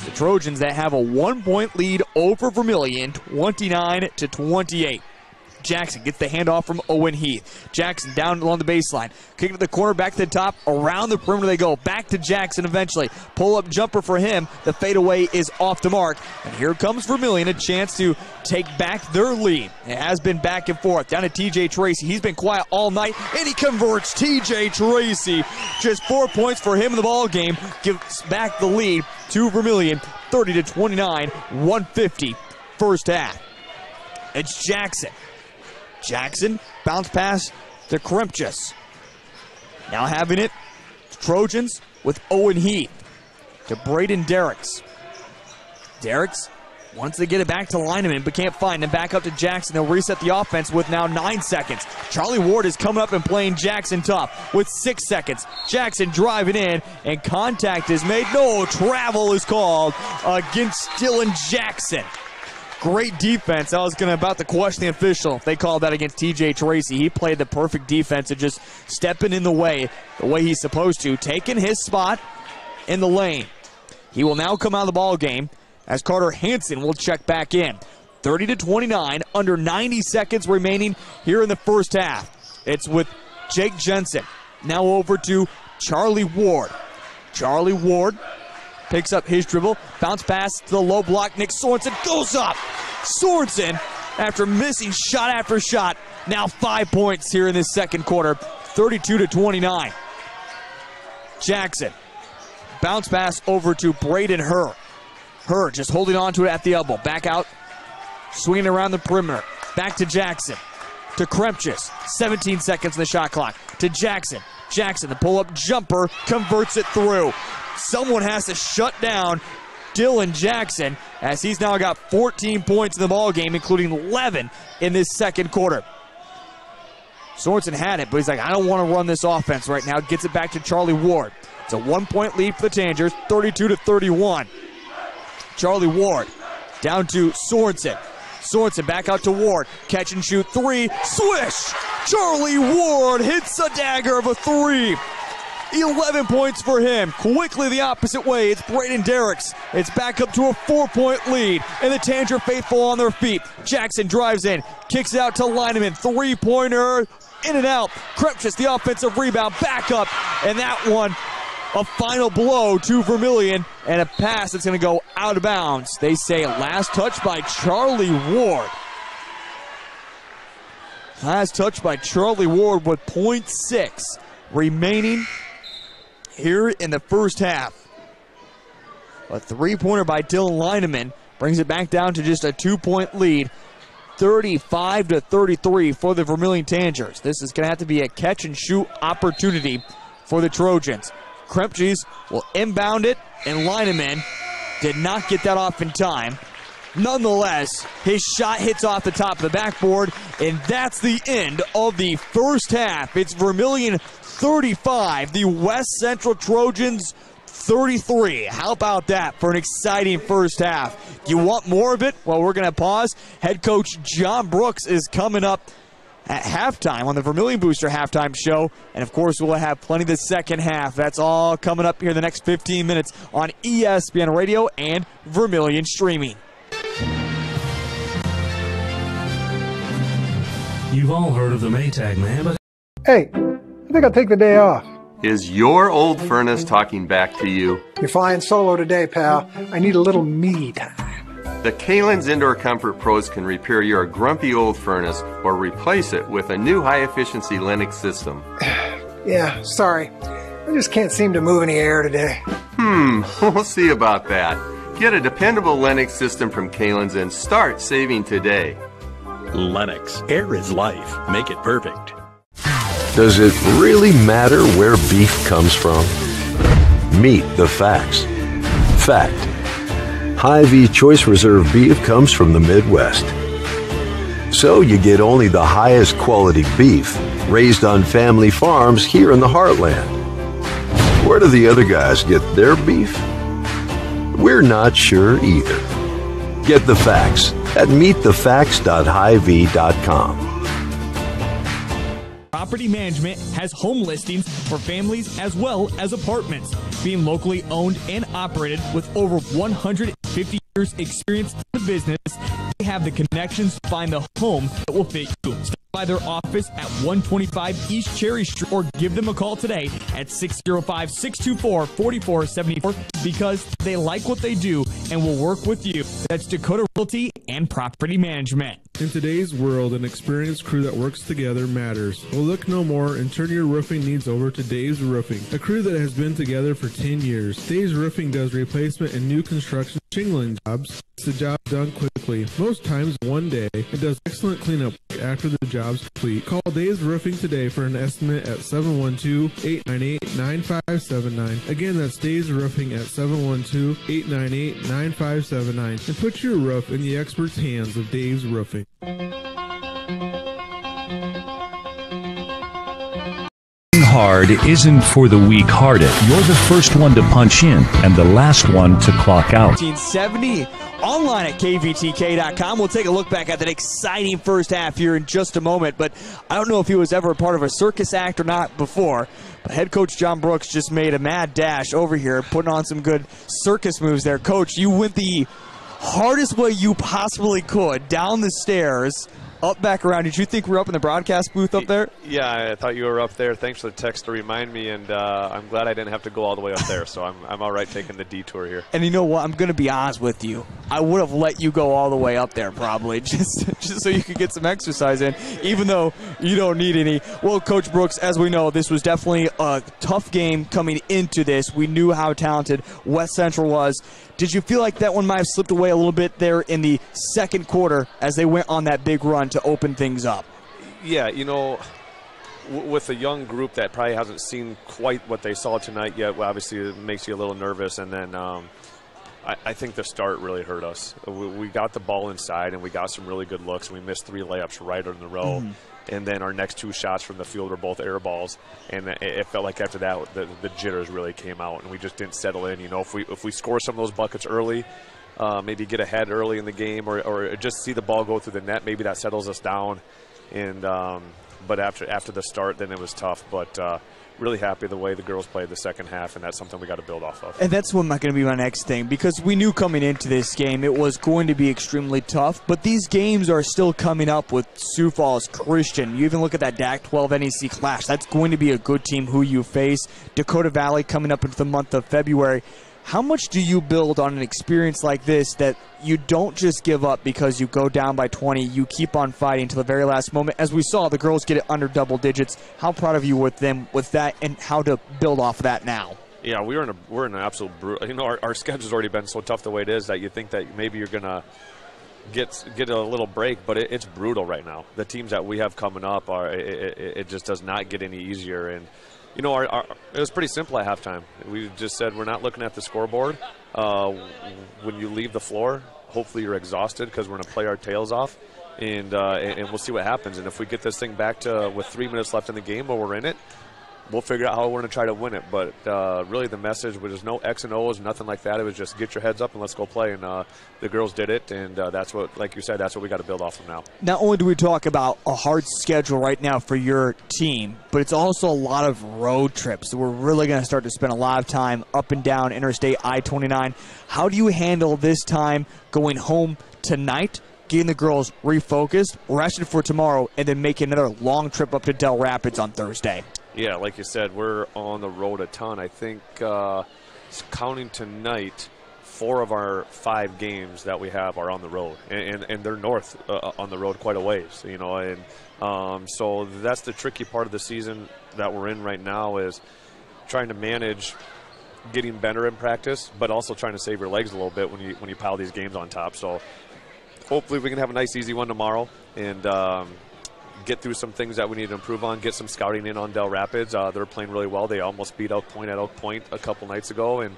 The Trojans that have a 1-point lead over Vermillion, 29-28. Jackson gets the handoff from Owen Heath. Jackson down along the baseline. Kick to the corner, back to the top. Around the perimeter they go. Back to Jackson eventually. Pull-up jumper for him. The fadeaway is off the mark. And here comes Vermillion, a chance to take back their lead. It has been back and forth. Down to TJ Tracy. He's been quiet all night, and he converts. TJ Tracy. Just 4 points for him in the ball game. Gives back the lead to Vermillion, 30-29, 150 first half. It's Jackson. Jackson, bounce pass to Krempchus. Now having it, Trojans with Owen Heath to Braden Derricks. Derricks wants to get it back to Lineman, but can't find him. Back up to Jackson. They'll reset the offense with now 9 seconds. Charlie Ward is coming up and playing Jackson tough with 6 seconds. Jackson driving in, and contact is made. No, travel is called against Dylan Jackson. Great defense. I was about to question the official if they called that against TJ Tracy. He played the perfect defense of just stepping in the way he's supposed to, taking his spot in the lane. He will now come out of the ball game as Carter Hansen will check back in. 30-29, under 90 seconds remaining here in the first half. It's with Jake Jensen. Now over to Charlie Ward. Charlie Ward picks up his dribble, bounce pass to the low block. Nick Sorensen goes up. Sorensen, after missing shot after shot, now 5 points here in this second quarter, 32-29. Jackson, bounce pass over to Braden Herr. Herr just holding on to it at the elbow. Back out, swinging around the perimeter. Back to Jackson, to Krempchus. 17 seconds on the shot clock. To Jackson. Jackson, the pull-up jumper, converts it through. Someone has to shut down Dylan Jackson as he's now got 14 points in the ball game, including 11 in this second quarter. Sorensen had it, but he's like, I don't want to run this offense right now. Gets it back to Charlie Ward. It's a 1-point lead for the Tanagers, 32-31. Charlie Ward down to Sorensen. Sorensen back out to Ward. Catch and shoot three. Swish! Charlie Ward hits a dagger of a three. 11 points for him. Quickly the opposite way. It's Braden Derricks. It's back up to a 4-point lead. And the Tanger faithful on their feet. Jackson drives in. Kicks it out to Lineman. Three-pointer. In and out. Krempchus, the offensive rebound. Back up. And that one, a final blow to Vermillion. And a pass that's going to go out of bounds. They say last touch by Charlie Ward. Last touch by Charlie Ward with 0.6 remaining here in the first half. A three-pointer by Dylan Lineman brings it back down to just a 2-point lead. 35-33 for the Vermillion Tangers. This is going to have to be a catch-and-shoot opportunity for the Trojans. Krempchus will inbound it, and Lineman did not get that off in time. Nonetheless, his shot hits off the top of the backboard, and that's the end of the first half. It's Vermillion 35, the West Central Trojans 33. How about that for an exciting first half? You want more of it? Well, we're going to pause. Head coach John Brooks is coming up at halftime on the Vermillion Booster halftime show. And, of course, we'll have plenty of the second half. That's all coming up here in the next 15 minutes on ESPN Radio and Vermillion Streaming. You've all heard of the Maytag man, but... Hey, I think I'll take the day off. Is your old furnace talking back to you? You're flying solo today, pal. I need a little me time. The Kalen's Indoor Comfort Pros can repair your grumpy old furnace or replace it with a new high-efficiency Linux system. Yeah, sorry. I just can't seem to move any air today. We'll see about that. Get a dependable Linux system from Kalen's and start saving today. Lennox. Air is life. Make it perfect. Does it really matter where beef comes from? Meet the facts. Fact: Hy-Vee Choice Reserve beef comes from the Midwest. So you get only the highest quality beef raised on family farms here in the heartland. Where do the other guys get their beef? We're not sure either. Get the facts at meetthefacts.hyvee.com. Property Management has home listings for families as well as apartments. Being locally owned and operated with over 150 years experience in the business, they have the connections to find the home that will fit you. Stop by their office at 125 East Cherry Street or give them a call today at 605-624-4474 because they like what they do and will work with you. That's Dakota Realty and Property Management. In today's world, an experienced crew that works together matters. Well, look no more and turn your roofing needs over to Dave's Roofing, a crew that has been together for 10 years. Dave's Roofing does replacement and new construction shingling jobs. It's the job done quickly, most times one day, and does excellent cleanup after the job's complete. Call Dave's Roofing today for an estimate at 712-898-9579. Again, that's Dave's Roofing at 712-898-9579. And put your roof in the expert's hands of Dave's Roofing. Hard isn't for the weak-hearted. You're the first one to punch in and the last one to clock out. 1970 online at kvtk.com. We'll take a look back at that exciting first half here in just a moment, but I don't know if he was ever a part of a circus act or not before. But head coach John Brooks just made a mad dash over here, putting on some good circus moves there. Coach, you went the hardest way you possibly could down the stairs, up back around. Did you think we were up in the broadcast booth up there? Yeah, I thought you were up there. Thanks for the text to remind me, and I'm glad I didn't have to go all the way up there, so I'm all right taking the detour here. And you know what? I'm going to be honest with you. I would have let you go all the way up there probably just so you could get some exercise in, even though you don't need any. Well, Coach Brooks, as we know, this was definitely a tough game coming into this. We knew how talented West Central was. Did you feel like that one might have slipped away a little bit there in the second quarter as they went on that big run to open things up? Yeah, you know, with a young group that probably hasn't seen quite what they saw tonight yet, well, obviously it makes you a little nervous. And then I think the start really hurt us. We got the ball inside, and we got some really good looks. We missed 3 layups right in a row. And then our next 2 shots from the field were both air balls, and it felt like after that the jitters really came out, and we just didn't settle in. You know, if we score some of those buckets early, maybe get ahead early in the game, or just see the ball go through the net, maybe that settles us down. And but after the start, then it was tough. But really happy the way the girls played the second half, and that's something we got to build off of. And that's what going to be my next thing, because we knew coming into this game it was going to be extremely tough, but these games are still coming up with Sioux Falls Christian. You even look at that DAC 12 NEC clash. That's going to be a good team who you face. Dakota Valley coming up into the month of February. How much do you build on an experience like this that you don't just give up because you go down by 20, you keep on fighting to the very last moment? As we saw, the girls get it under double digits. How proud of you with them with that, and how to build off of that now? Yeah, we're in an absolute brutal. You know, our schedule's already been so tough the way it is that you think that maybe you're gonna get a little break, but it's brutal right now. The teams that we have coming up it just does not get any easier. And you know, it was pretty simple at halftime. We just said we're not looking at the scoreboard. When you leave the floor, hopefully you're exhausted because we're going to play our tails off, and we'll see what happens. And if we get this thing back to with 3 minutes left in the game where we're in it, we'll figure out how we're going to try to win it. But really the message was there's no X and O's, nothing like that. It was just get your heads up and let's go play. And the girls did it, and that's what, like you said, that's what we got to build off of now. Not only do we talk about a hard schedule right now for your team, but it's also a lot of road trips. So we're really going to start to spend a lot of time up and down Interstate I-29. How do you handle this time going home tonight, getting the girls refocused, rested for tomorrow, and then making another long trip up to Del Rapids on Thursday? Yeah, like you said, we're on the road a ton. I think counting tonight, 4 of our 5 games that we have are on the road, and they're north on the road quite a ways, you know. And so that's the tricky part of the season that we're in right now, is trying to manage getting better in practice, but also trying to save your legs a little bit when you pile these games on top. So hopefully we can have a nice easy one tomorrow, and get through some things that we need to improve on, get some scouting in on Del Rapids. They're playing really well. They almost beat Elk Point at Elk Point a couple nights ago, and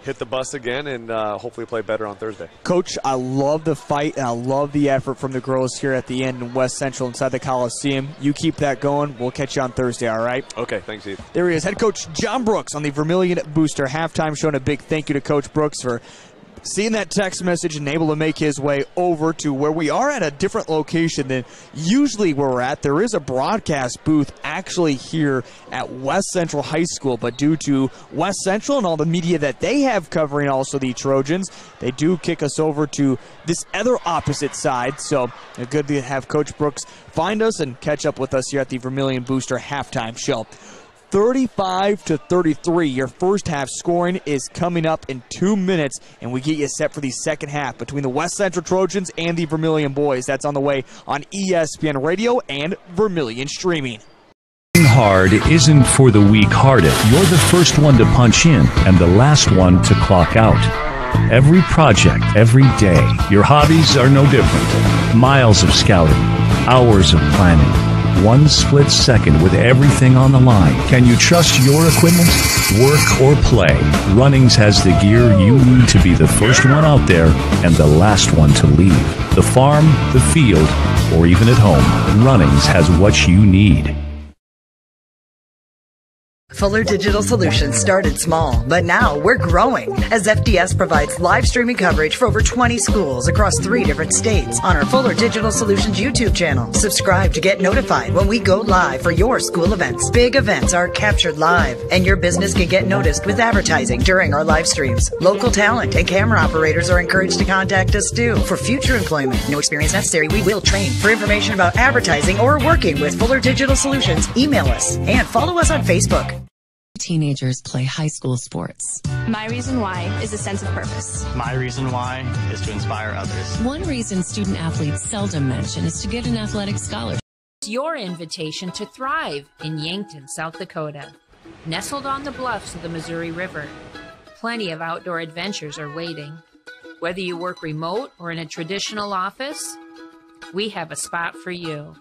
hit the bus again, and hopefully play better on Thursday. Coach, I love the fight, and I love the effort from the girls here at the end in West Central inside the Coliseum. You keep that going. We'll catch you on Thursday, all right? Okay, thanks, Steve. There he is, head coach John Brooks on the Vermillion Booster halftime, showing a big thank you to Coach Brooks for seeing that text message and able to make his way over to where we are at a different location than usually where we're at. There is a broadcast booth actually here at West Central High School, but due to West Central and all the media that they have covering also the Trojans, they do kick us over to this other opposite side. So good to have Coach Brooks find us and catch up with us here at the Vermillion Booster halftime show. 35-33. Your first half scoring is coming up in 2 minutes, and we get you set for the second half between the West Central Trojans and the Vermillion boys. That's on the way on ESPN Radio and Vermillion Streaming. Hard isn't for the weak-hearted. You're the first one to punch in and the last one to clock out. Every project, every day. Your hobbies are no different. Miles of scouting, hours of planning. One split second with everything on the line. Can you trust your equipment? Work or play, Runnings has the gear you need to be the first one out there and the last one to leave. The farm, the field, or even at home, Runnings has what you need. Fuller Digital Solutions started small, but now we're growing as FDS provides live streaming coverage for over 20 schools across 3 different states on our Fuller Digital Solutions YouTube channel. Subscribe to get notified when we go live for your school events. Big events are captured live, and your business can get noticed with advertising during our live streams. Local talent and camera operators are encouraged to contact us too for future employment. No experience necessary. We will train. For information about advertising or working with Fuller Digital Solutions, email us and follow us on Facebook. Teenagers play high school sports. My reason why is a sense of purpose. My reason why is to inspire others. One reason student athletes seldom mention is to get an athletic scholarship. It's your invitation to thrive in Yankton, South Dakota. Nestled on the bluffs of the Missouri River, plenty of outdoor adventures are waiting. Whether you work remote or in a traditional office, we have a spot for you.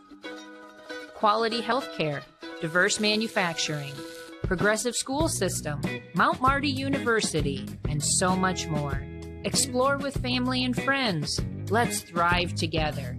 Quality health care, diverse manufacturing, progressive school system, Mount Marty University, and so much more. Explore with family and friends. Let's thrive together.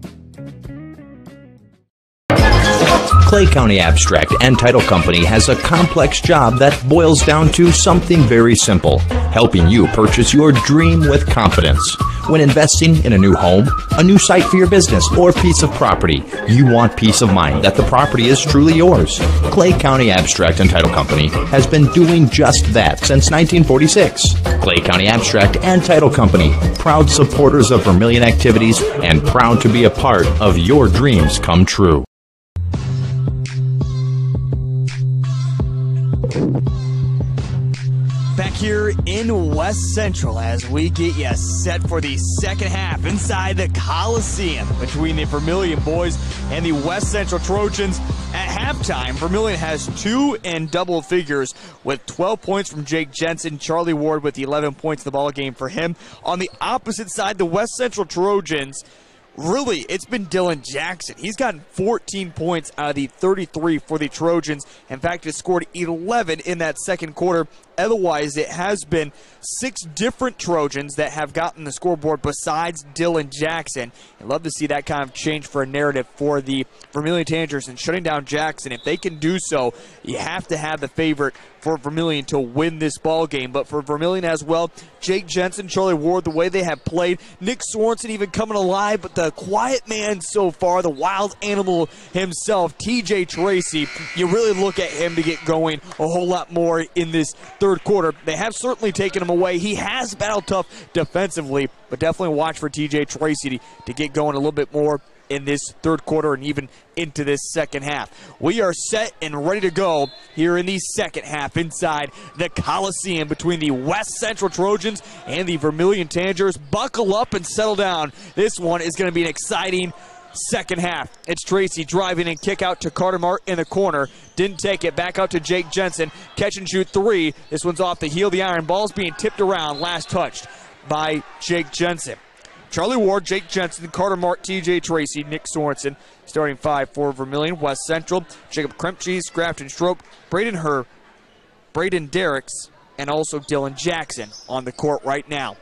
Clay County Abstract and Title Company has a complex job that boils down to something very simple: helping you purchase your dream with confidence. When investing in a new home, a new site for your business, or piece of property, you want peace of mind that the property is truly yours. Clay County Abstract and Title Company has been doing just that since 1946. Clay County Abstract and Title Company, proud supporters of Vermillion activities and proud to be a part of your dreams come true. Back here in West Central as we get you set for the second half inside the Coliseum between the Vermillion boys and the West Central Trojans. At halftime, Vermillion has 2 in double figures with 12 points from Jake Jensen. Charlie Ward with the 11 points in the ball game for him. On the opposite side, the West Central Trojans, really, it's been Dylan Jackson. He's gotten 14 points out of the 33 for the Trojans. In fact, he scored 11 in that second quarter. Otherwise, it has been 6 different Trojans that have gotten the scoreboard besides Dylan Jackson. I'd love to see that kind of change for a narrative for the Vermillion Tanagers and shutting down Jackson. If they can do so, you have to have the favorite for Vermillion to win this ball game. But for Vermillion as well, Jake Jensen, Charlie Ward, the way they have played, Nick Sorensen even coming alive, but the quiet man so far, the wild animal himself, TJ Tracy, you really look at him to get going a whole lot more in this third quarter. They have certainly taken him away. He has battled tough defensively, but definitely watch for TJ Tracy to get going a little bit more in this third quarter and even into this second half. We are set and ready to go here in the second half inside the Coliseum between the West Central Trojans and the Vermillion Tanagers. Buckle up and settle down. This one is going to be an exciting second half. It's Tracy driving and kick out to Carter Mart in the corner. Didn't take it. Back out to Jake Jensen. Catch and shoot 3. This one's off the heel of the iron. Ball's being tipped around. Last touched by Jake Jensen. Charlie Ward, Jake Jensen, Carter Mart, TJ Tracy, Nick Sorensen. Starting 5 for Vermillion. West Central, Jacob Krempcheese, Grafton Strope, Braden Herr, Braden Derricks, and also Dylan Jackson on the court right now.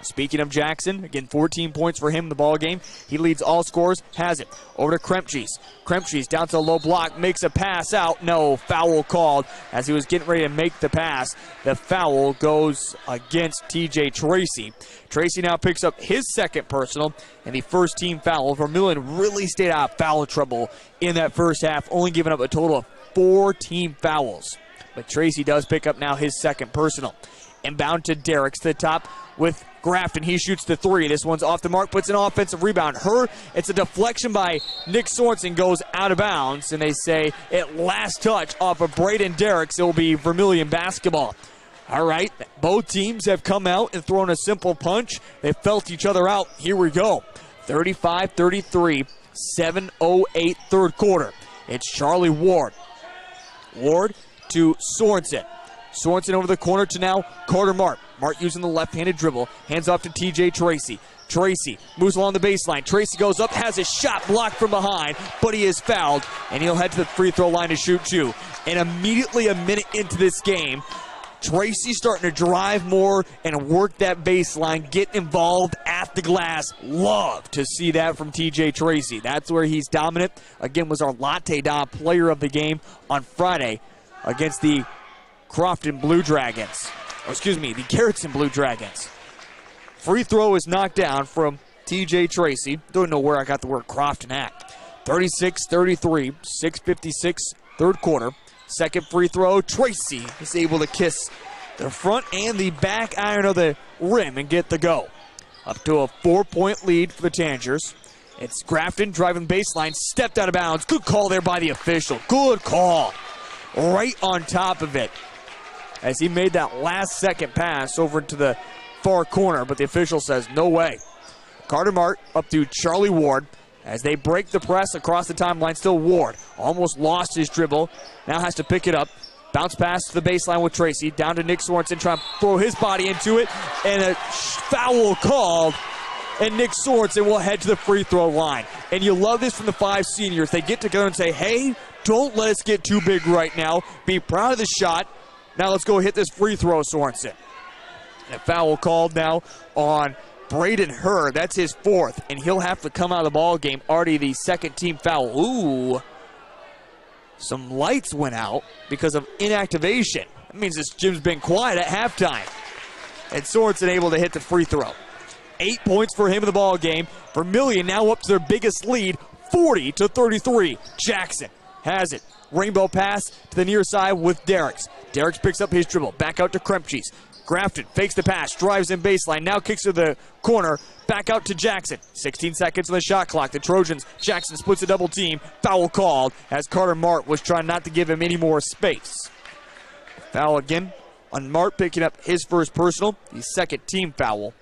Speaking of Jackson, again, 14 points for him in the ball game. He leads all scorers, has it. Over to Krempcheese. Krempcheese down to the low block, makes a pass out. No, foul called as he was getting ready to make the pass. The foul goes against TJ Tracy. Tracy now picks up his second personal and the first team foul. Vermillion really stayed out of foul trouble in that first half, only giving up a total of 4 team fouls. But Tracy does pick up now his second personal. Inbound to Derricks to the top with Grafton. He shoots the 3. This one's off the mark, puts an offensive rebound. It's a deflection by Nick Sorensen, goes out of bounds, and they say at last touch off of Braden Derricks, it will be Vermillion basketball. All right, both teams have come out and thrown a simple punch. They felt each other out. Here we go. 35-33, 7:08 third quarter. It's Charlie Ward. Ward to Sorensen. Sorensen over the corner to now Carter Mart. Mart using the left-handed dribble. Hands off to TJ Tracy. Tracy moves along the baseline. Tracy goes up, has a shot blocked from behind, but he is fouled, and he'll head to the free throw line to shoot 2. And immediately a minute into this game, Tracy starting to drive more and work that baseline, get involved at the glass. Love to see that from TJ Tracy. That's where he's dominant. Again, was our Latte Da player of the game on Friday against the Crofton Blue Dragons. The Carrollton Blue Dragons. Free throw is knocked down from TJ Tracy. Don't know where I got the word Crofton at. 36-33, 6:56 third quarter. Second free throw, Tracy is able to kiss the front and the back iron of the rim and get the go. Up to a 4-point lead for the Tanagers. It's Grafton driving baseline, stepped out of bounds. Good call there by the official. Good call. Right on top of it, as he made that last second pass over to the far corner, but the official says no way. Carter Mart up to Charlie Ward as they break the press across the timeline. Still Ward almost lost his dribble, now has to pick it up. Bounce pass to the baseline with Tracy, down to Nick Sorensen, trying to throw his body into it, and a foul called, and Nick Sorensen will head to the free throw line. And you love this from the 5 seniors. They get together and say, hey, don't let us get too big right now. Be proud of the shot. Now let's go hit this free throw, Sorensen. A foul called now on Braden Herr. That's his 4th, and he'll have to come out of the ball game. Already the second team foul. Ooh. Some lights went out because of inactivation. That means this gym's been quiet at halftime. And Sorensen able to hit the free throw. 8 points for him in the ball game. Vermillion now up to their biggest lead, 40-33. Jackson has it. Rainbow pass to the near side with Derricks. Derricks picks up his dribble. Back out to Krempcheese. Grafton fakes the pass, drives in baseline, now kicks to the corner, back out to Jackson. 16 seconds on the shot clock. The Trojans, Jackson splits a double team. Foul called as Carter Mart was trying not to give him any more space. Foul again on Mart, picking up his first personal, the second team foul.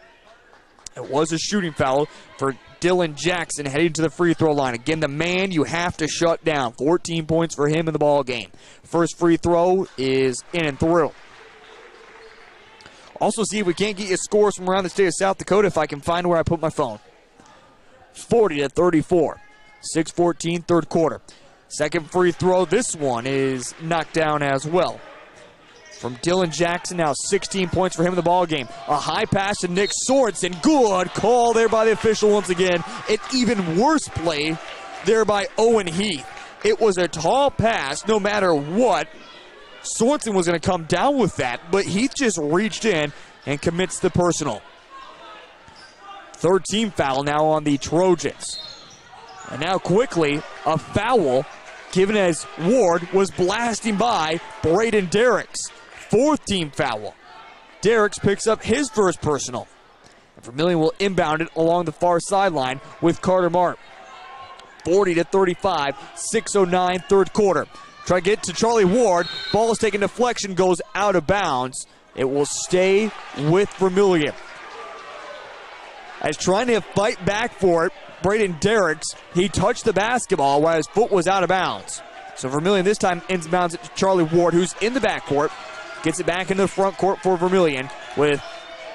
It was a shooting foul for Dylan Jackson heading to the free throw line. Again, the man you have to shut down. 14 points for him in the ball game. First free throw is in and through. Also see if we can't get you scores from around the state of South Dakota if I can find where I put my phone. 40-34. 6:14 third quarter. Second free throw, this one is knocked down as well. From Dylan Jackson, now 16 points for him in the ball game. A high pass to Nick Sorensen. Good call there by the official once again. An even worse play there by Owen Heath. It was a tall pass no matter what. Sorensen was going to come down with that, but Heath just reached in and commits the personal. Third team foul now on the Trojans. And now quickly, a foul given as Ward was blasting by Braden Derricks. Fourth team foul. Derricks picks up his first personal. And Vermillion will inbound it along the far sideline with Carter Mart. 40-35, 6:09 third quarter. Try to get to Charlie Ward. Ball is taken deflection, goes out of bounds. It will stay with Vermillion. As trying to fight back for it, Braden Derricks, he touched the basketball while his foot was out of bounds. So Vermillion this time inbounds it to Charlie Ward, who's in the backcourt. Gets it back into the front court for Vermillion with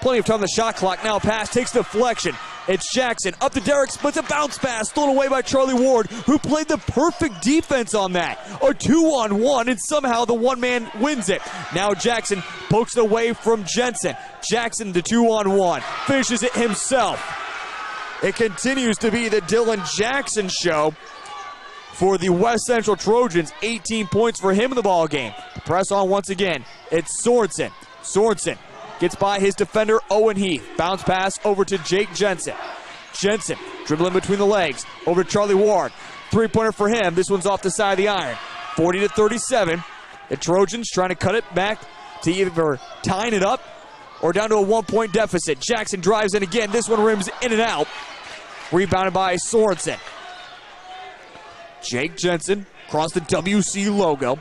plenty of time on the shot clock. Now pass takes deflection. It's Jackson. Up to Derek. Splits a bounce pass. Thrown away by Charlie Ward, who played the perfect defense on that. A 2-on-1, and somehow the one-man wins it. Now Jackson pokes it away from Jensen. Jackson, the 2-on-1. Finishes it himself. It continues to be the Dylan Jackson show for the West Central Trojans. 18 points for him in the ball game. Press on once again. It's Sorensen. Sorensen gets by his defender, Owen Heath. Bounce pass over to Jake Jensen. Jensen dribbling between the legs. Over to Charlie Ward. Three-pointer for him. This one's off the side of the iron. 40-37. The Trojans trying to cut it back to either tying it up or down to a 1-point deficit. Jackson drives in again. This one rims in and out. Rebounded by Sorensen. Jake Jensen across the WC logo.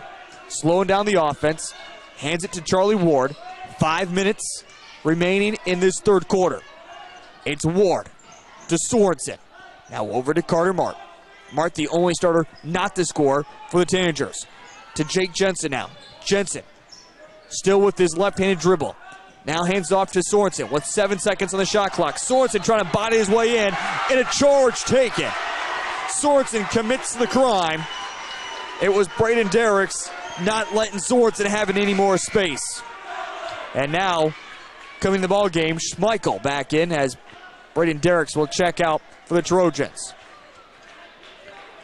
Slowing down the offense. Hands it to Charlie Ward. 5 minutes remaining in this third quarter. It's Ward to Sorensen. Now over to Carter Mart. Mart, the only starter not to score for the Tanagers. To Jake Jensen now. Jensen still with his left-handed dribble. Now hands off to Sorensen with 7 seconds on the shot clock. Sorensen trying to body his way in, and a charge taken. Sorensen commits the crime. It was Braden Derricks not letting Sorensen have any more space. And now, coming to the ball game, Schmeichel back in as Braden Derricks will check out for the Trojans.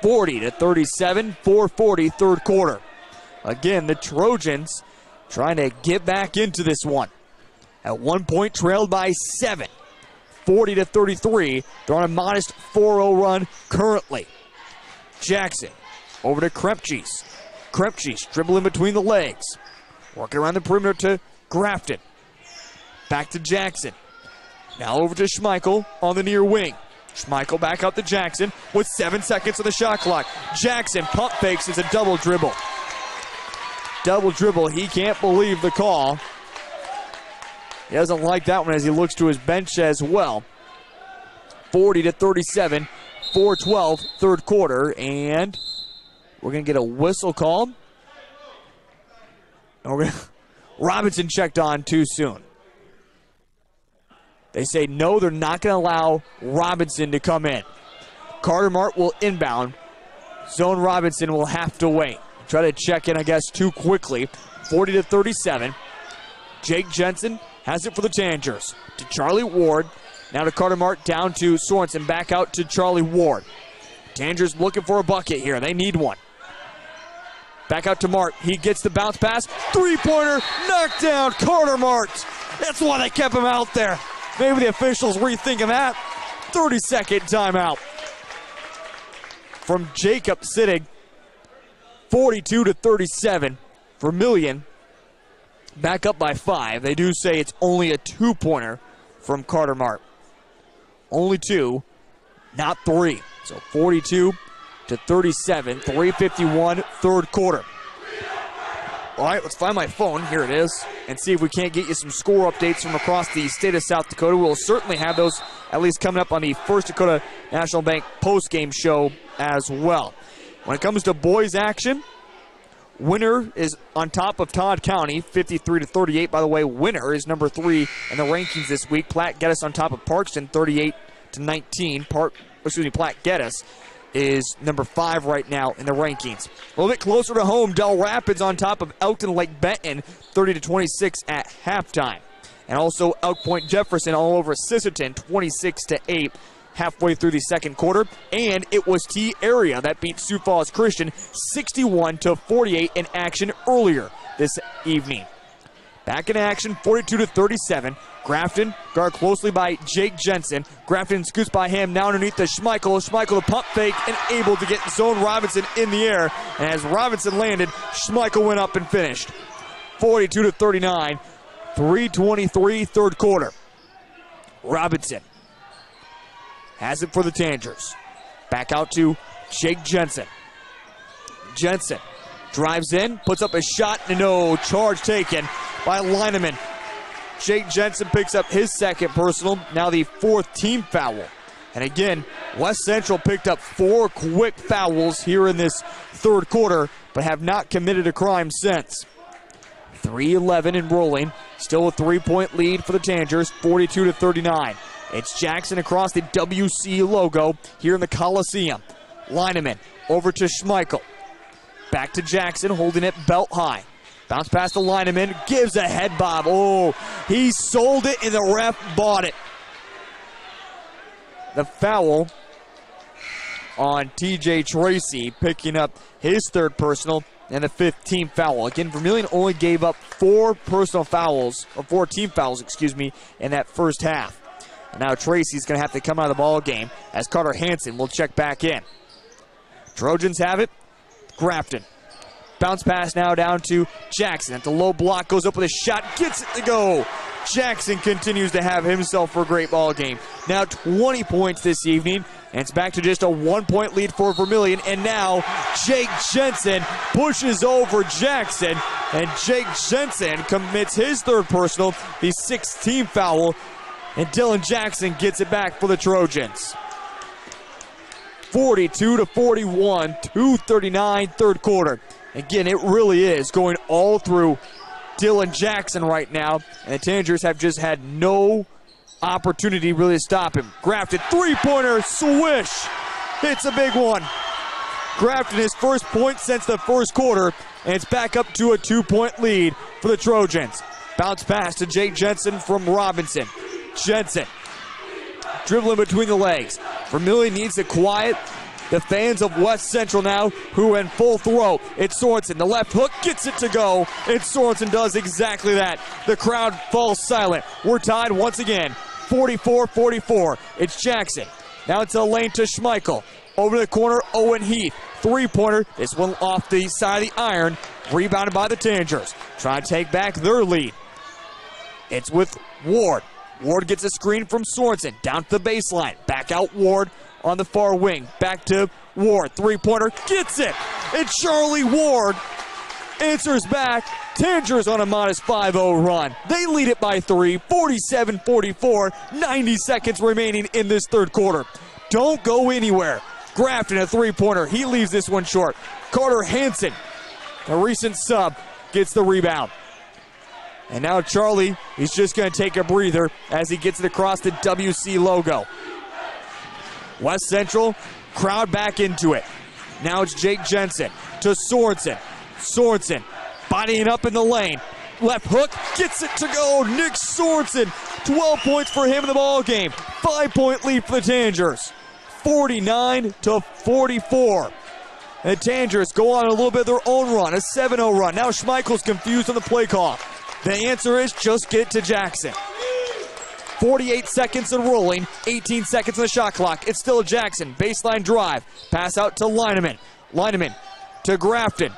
40-37, 4:40 third quarter. Again, the Trojans trying to get back into this one. At 1 point, trailed by 7. 40-33. They're on a modest 4-0 run currently. Jackson over to Krepchis. Krepchis dribbling between the legs. Working around the perimeter to Grafton. Back to Jackson. Now over to Schmeichel on the near wing. Schmeichel back up to Jackson with 7 seconds on the shot clock. Jackson pump fakes as a double dribble. Double dribble. He can't believe the call. He doesn't like that one as he looks to his bench as well. 40-37, 4:12 third quarter, and we're going to get a whistle call. Robinson checked on too soon. They say no, they're not going to allow Robinson to come in. Carter Mart will inbound. Zone Robinson will have to wait. Try to check in, I guess, too quickly. 40-37. Jake Jensen has it for the Tanagers. To Charlie Ward. Now to Carter Mart, down to Sorensen. Back out to Charlie Ward. Tanagers looking for a bucket here. They need one. Back out to Mart. He gets the bounce pass. Three-pointer. Knocked down. Carter Mart. That's why they kept him out there. Maybe the officials rethinking that. 30-second timeout. From Jacob Sittig. 42-37. Vermillion back up by 5. They do say it's only a 2-pointer from Carter Mart. Only 2, not 3. So 42-37, 3:51 third quarter. All right, let's find my phone. Here it is. And see if we can't get you some score updates from across the state of South Dakota. We'll certainly have those at least coming up on the First Dakota National Bank postgame show as well. When it comes to boys action, Winner is on top of Todd County, 53-38. By the way, Winner is number 3 in the rankings this week. Platte Geddes on top of Parkston, 38-19. Platte Geddes is number 5 right now in the rankings. A little bit closer to home, Del Rapids on top of Elkton Lake Benton, 30-26 at halftime. And also Elk Point Jefferson all over Sisseton, 26-8. Halfway through the second quarter, and it was T Area that beat Sioux Falls Christian 61-48 in action earlier this evening. Back in action, 42-37. Grafton guarded closely by Jake Jensen. Grafton scoots by him now underneath the Schmeichel. Schmeichel the pump fake and able to get Zone Robinson in the air. And as Robinson landed, Schmeichel went up and finished. 42-39, 3:23 third quarter. Robinson has it for the Tanagers. Back out to Jake Jensen. Jensen drives in, puts up a shot, and no charge taken by Lineman. Jake Jensen picks up his second personal, now the 4th team foul. And again, West Central picked up 4 quick fouls here in this third quarter, but have not committed a crime since. 3:11 and rolling. Still a 3-point lead for the Tanagers, 42-39. It's Jackson across the WC logo here in the Coliseum. Lineman over to Schmeichel. Back to Jackson, holding it belt high. Bounce past the lineman, gives a head bob. Oh, he sold it and the ref bought it. The foul on TJ Tracy, picking up his third personal and the 5th team foul. Again, Vermillion only gave up 4 personal fouls, or 4 team fouls, in that first half. And now Tracy's going to have to come out of the ball game as Carter Hansen will check back in. Trojans have it. Grafton. Bounce pass now down to Jackson. At the low block, goes up with a shot, gets it to go. Jackson continues to have himself a great ball game. Now 20 points this evening, and it's back to just a 1-point lead for Vermillion. And now Jake Jensen pushes over Jackson, and Jake Jensen commits his third personal, the 6th team foul, and Dylan Jackson gets it back for the Trojans. 42-41, 2:39 third quarter. Again, it really is going all through Dylan Jackson right now, and the Tanagers have just had no opportunity really to stop him. Grafton, three-pointer, swish. It's a big one. Grafton, his first point since the first quarter, and it's back up to a 2-point lead for the Trojans. Bounce pass to Jake Jensen from Robinson. Jensen dribbling between the legs. Vermillion needs to quiet the fans of West Central now, who are in full throw. It's Sorensen. The left hook gets it to go, and Sorensen does exactly that. The crowd falls silent. We're tied once again, 44-44. It's Jackson. Now it's a lane to Schmeichel. Over to the corner, Owen Heath. Three-pointer. This one off the side of the iron. Rebounded by the Tanagers. Trying to take back their lead. It's with Ward. Ward gets a screen from Sorensen. Down to the baseline. Back out Ward on the far wing. Back to Ward. Three-pointer. Gets it. And Charlie Ward answers back. Tanagers on a modest 5-0 run. They lead it by 3. 47-44. 90 seconds remaining in this third quarter. Don't go anywhere. Grafton, a three-pointer. He leaves this one short. Carter Hansen, a recent sub, gets the rebound. And now Charlie, he's just going to take a breather as he gets it across the WC logo. West Central, crowd back into it. Now it's Jake Jensen to Sorensen. Sorensen bodying up in the lane. Left hook, gets it to go. Nick Sorensen, 12 points for him in the ball game. 5-point lead for the Tanagers. 49-44. The Tanagers go on a little bit of their own run, a 7-0 run. Now Schmeichel's confused on the play call. The answer is just get it to Jackson. 48 seconds and rolling, 18 seconds on the shot clock. It's still Jackson. Baseline drive. Pass out to Lineman. Lineman to Grafton.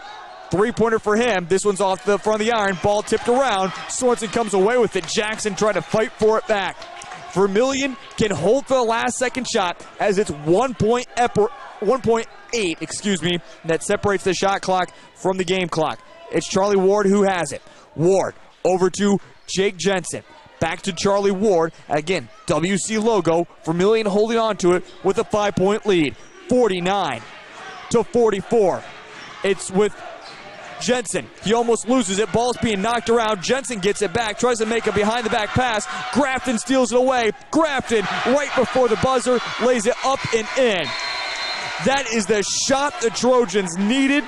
Three-pointer for him. This one's off the front of the iron. Ball tipped around. Sorensen comes away with it. Jackson trying to fight for it back. Vermillion can hold for the last second shot as it's 1.8, that separates the shot clock from the game clock. It's Charlie Ward who has it. Ward over to Jake Jensen. Back to Charlie Ward. Again, WC logo. Vermillion holding on to it with a 5-point lead. 49-44. It's with Jensen. He almost loses it. Ball's being knocked around. Jensen gets it back. Tries to make a behind-the-back pass. Grafton steals it away. Grafton, right before the buzzer, lays it up and in. That is the shot the Trojans needed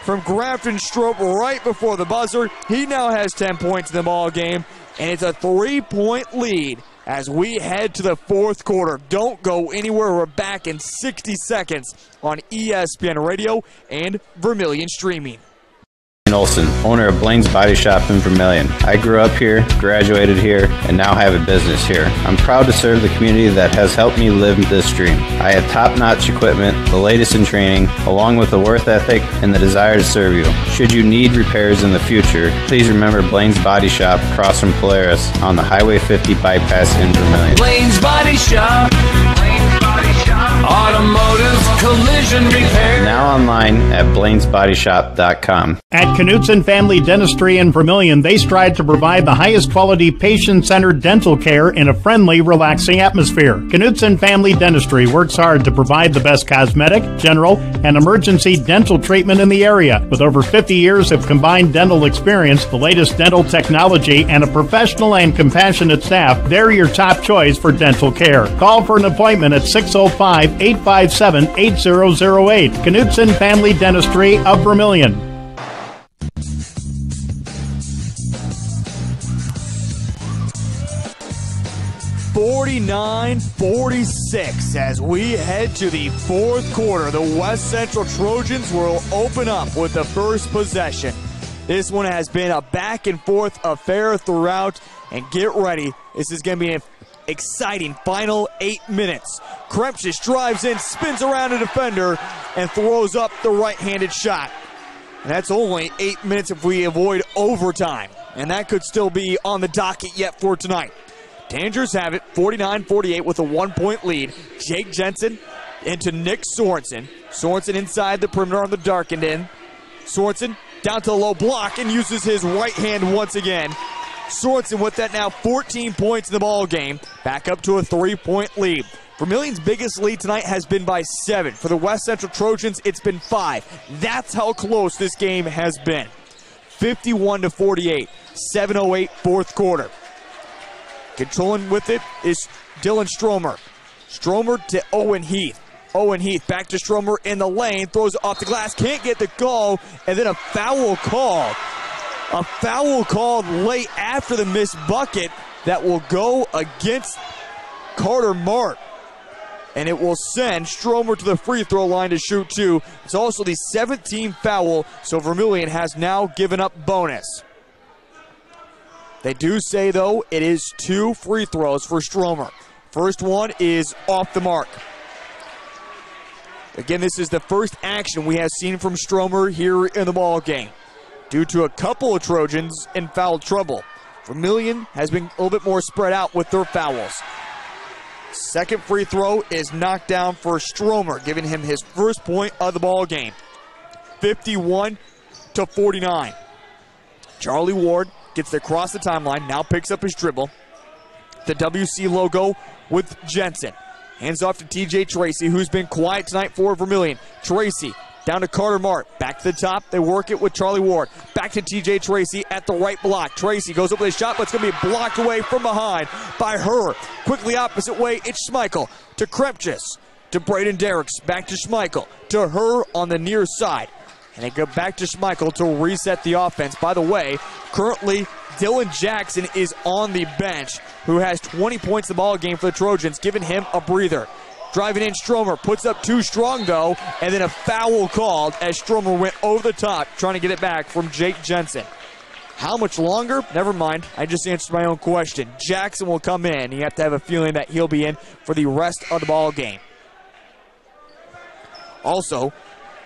from Grafton Strope right before the buzzer. He now has 10 points in the ball game, and it's a 3-point lead as we head to the fourth quarter. Don't go anywhere. We're back in 60 seconds on ESPN Radio and Vermillion Streaming. Olson, owner of Blaine's Body Shop in Vermillion. I grew up here, graduated here, and now have a business here. I'm proud to serve the community that has helped me live this dream. I have top-notch equipment, the latest in training, along with a work ethic and the desire to serve you. Should you need repairs in the future, please remember Blaine's Body Shop across from Polaris on the Highway 50 bypass in Vermillion. Blaine's Body Shop. Blaine's Body Shop. Automotive Collision Repair. Now online at blainsbodyshop.com. At Knutson Family Dentistry in Vermillion, they strive to provide the highest quality patient-centered dental care in a friendly, relaxing atmosphere. Knutson Family Dentistry works hard to provide the best cosmetic, general, and emergency dental treatment in the area. With over 50 years of combined dental experience, the latest dental technology, and a professional and compassionate staff, they're your top choice for dental care. Call for an appointment at 605-857-8008. Knutson Family Dentistry of Vermillion. (49-46) as we head to the fourth quarter. The West Central Trojans will open up with the first possession. This one has been a back and forth affair throughout, and get ready. This is going to be an exciting final 8 minutes. Krempsches drives in, spins around a defender, and throws up the right-handed shot. And that's only 8 minutes if we avoid overtime, and that could still be on the docket yet for tonight. Tanagers have it 49-48 with a 1-point lead. Jake Jensen into Nick Sorensen. Sorensen inside the perimeter on the darkened end. Sorensen down to the low block and uses his right hand once again. Sorensen with that now 14 points in the ball game. Back up to a 3-point lead. Vermillion's biggest lead tonight has been by 7. For the West Central Trojans, it's been 5. That's how close this game has been. 51-48, 7:08 fourth quarter. Controlling with it is Dylan Stromer. Stromer to Owen Heath. Owen Heath back to Stromer in the lane, throws it off the glass, can't get the goal, and then a foul call. A foul called late after the missed bucket that will go against Carter Mart. And it will send Stromer to the free throw line to shoot 2. It's also the 17th foul, so Vermillion has now given up bonus. They do say, though, it is 2 free throws for Stromer. First one is off the mark. Again, this is the first action we have seen from Stromer here in the ball game. Due to a couple of Trojans in foul trouble, Vermillion has been a little bit more spread out with their fouls. Second free throw is knocked down for Stromer, giving him his first point of the ball game. 51-49. Charlie Ward gets across the timeline, now picks up his dribble. The WC logo with Jensen. Hands off to TJ Tracy, who's been quiet tonight for Vermillion. Tracy down to Carter Mart. Back to the top. They work it with Charlie Ward. Back to TJ Tracy at the right block. Tracy goes up with a shot, but it's going to be blocked away from behind by her. Quickly opposite way, it's Schmeichel to Krempsches. To Braden Derricks. Back to Schmeichel. To her on the near side. And they go back to Schmeichel to reset the offense. By the way, currently Dylan Jackson is on the bench, who has 20 points in the ball game for the Trojans, giving him a breather. Driving in Stromer, puts up 2 strong though, and then a foul called as Stromer went over the top trying to get it back from Jake Jensen. How much longer? Never mind. I just answered my own question. Jackson will come in. You have to have a feeling that he'll be in for the rest of the ball game. Also,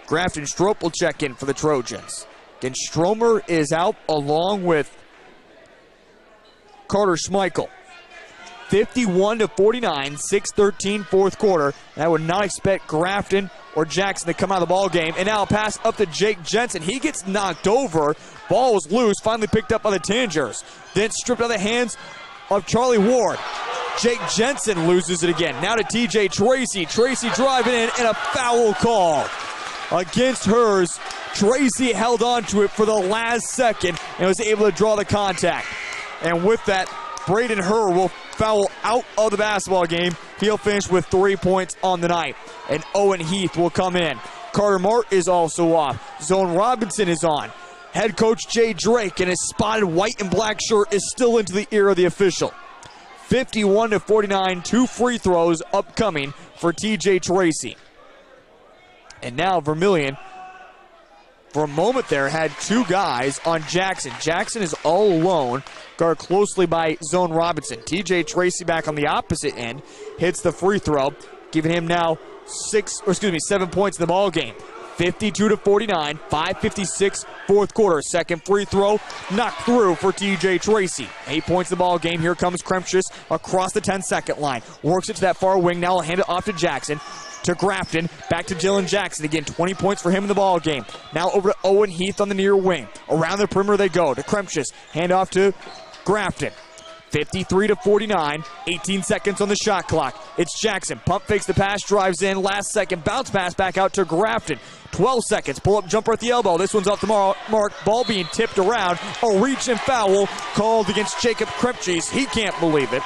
Grafton Strope will check in for the Trojans. Again, Stromer is out along with Carter Schmeichel. 51-49, 6:13 fourth quarter. And I would not expect Grafton or Jackson to come out of the ball game. And now a pass up to Jake Jensen. He gets knocked over. Ball was loose, finally picked up by the Tanagers. Then stripped out of the hands of Charlie Ward. Jake Jensen loses it again. Now to TJ Tracy. Tracy driving in, and a foul call against hers. Tracy held on to it for the last second and was able to draw the contact. And with that, Braden Herr will foul out of the basketball game. He'll finish with 3 points on the night. And Owen Heath will come in. Carter Mart is also off. Zone Robinson is on. Head coach Jay Drake in his spotted white and black shirt is still into the ear of the official. 51-49, 2 free throws upcoming for TJ Tracy. And now Vermillion, for a moment there, had 2 guys on Jackson. Jackson is all alone, guarded closely by Zone Robinson. TJ Tracy back on the opposite end, hits the free throw, giving him now 7 points in the ball game. 52-49, 5:56 fourth quarter. Second free throw knocked through for TJ Tracy. 8 points in the ball game. Here comes Krempsches across the 10-second line. Works it to that far wing. Now he'll hand it off to Jackson. to Grafton. Back to Dylan Jackson. Again, 20 points for him in the ball game. Now over to Owen Heath on the near wing. Around the perimeter they go to Kremchis. Hand off to Grafton. 53-49, 18 seconds on the shot clock. It's Jackson. Pump fakes the pass, drives in. Last second, bounce pass back out to Grafton. 12 seconds, pull-up jumper at the elbow. This one's off the mark. Ball being tipped around. A reach and foul called against Jacob Kremchis. He can't believe it.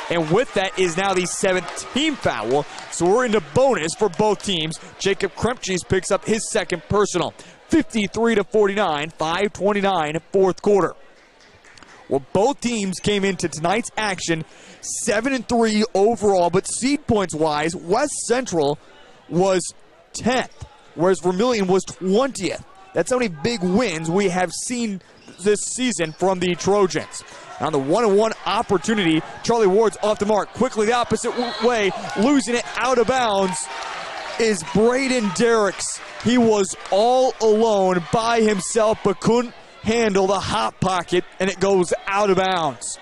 And with that is now the 17th foul. So we're into bonus for both teams. Jacob Kremchis picks up his second personal. 53-49, 5:29, fourth quarter. Well, both teams came into tonight's action 7-3 overall, but seed points-wise, West Central was 10th, whereas Vermillion was 20th. That's how many big wins we have seen this season from the Trojans. On the one-on-one opportunity, Charlie Ward's off the mark. Quickly the opposite way, losing it out of bounds is Braden Derricks. He was all alone by himself, but couldn't handle the hot pocket, and it goes out of bounds.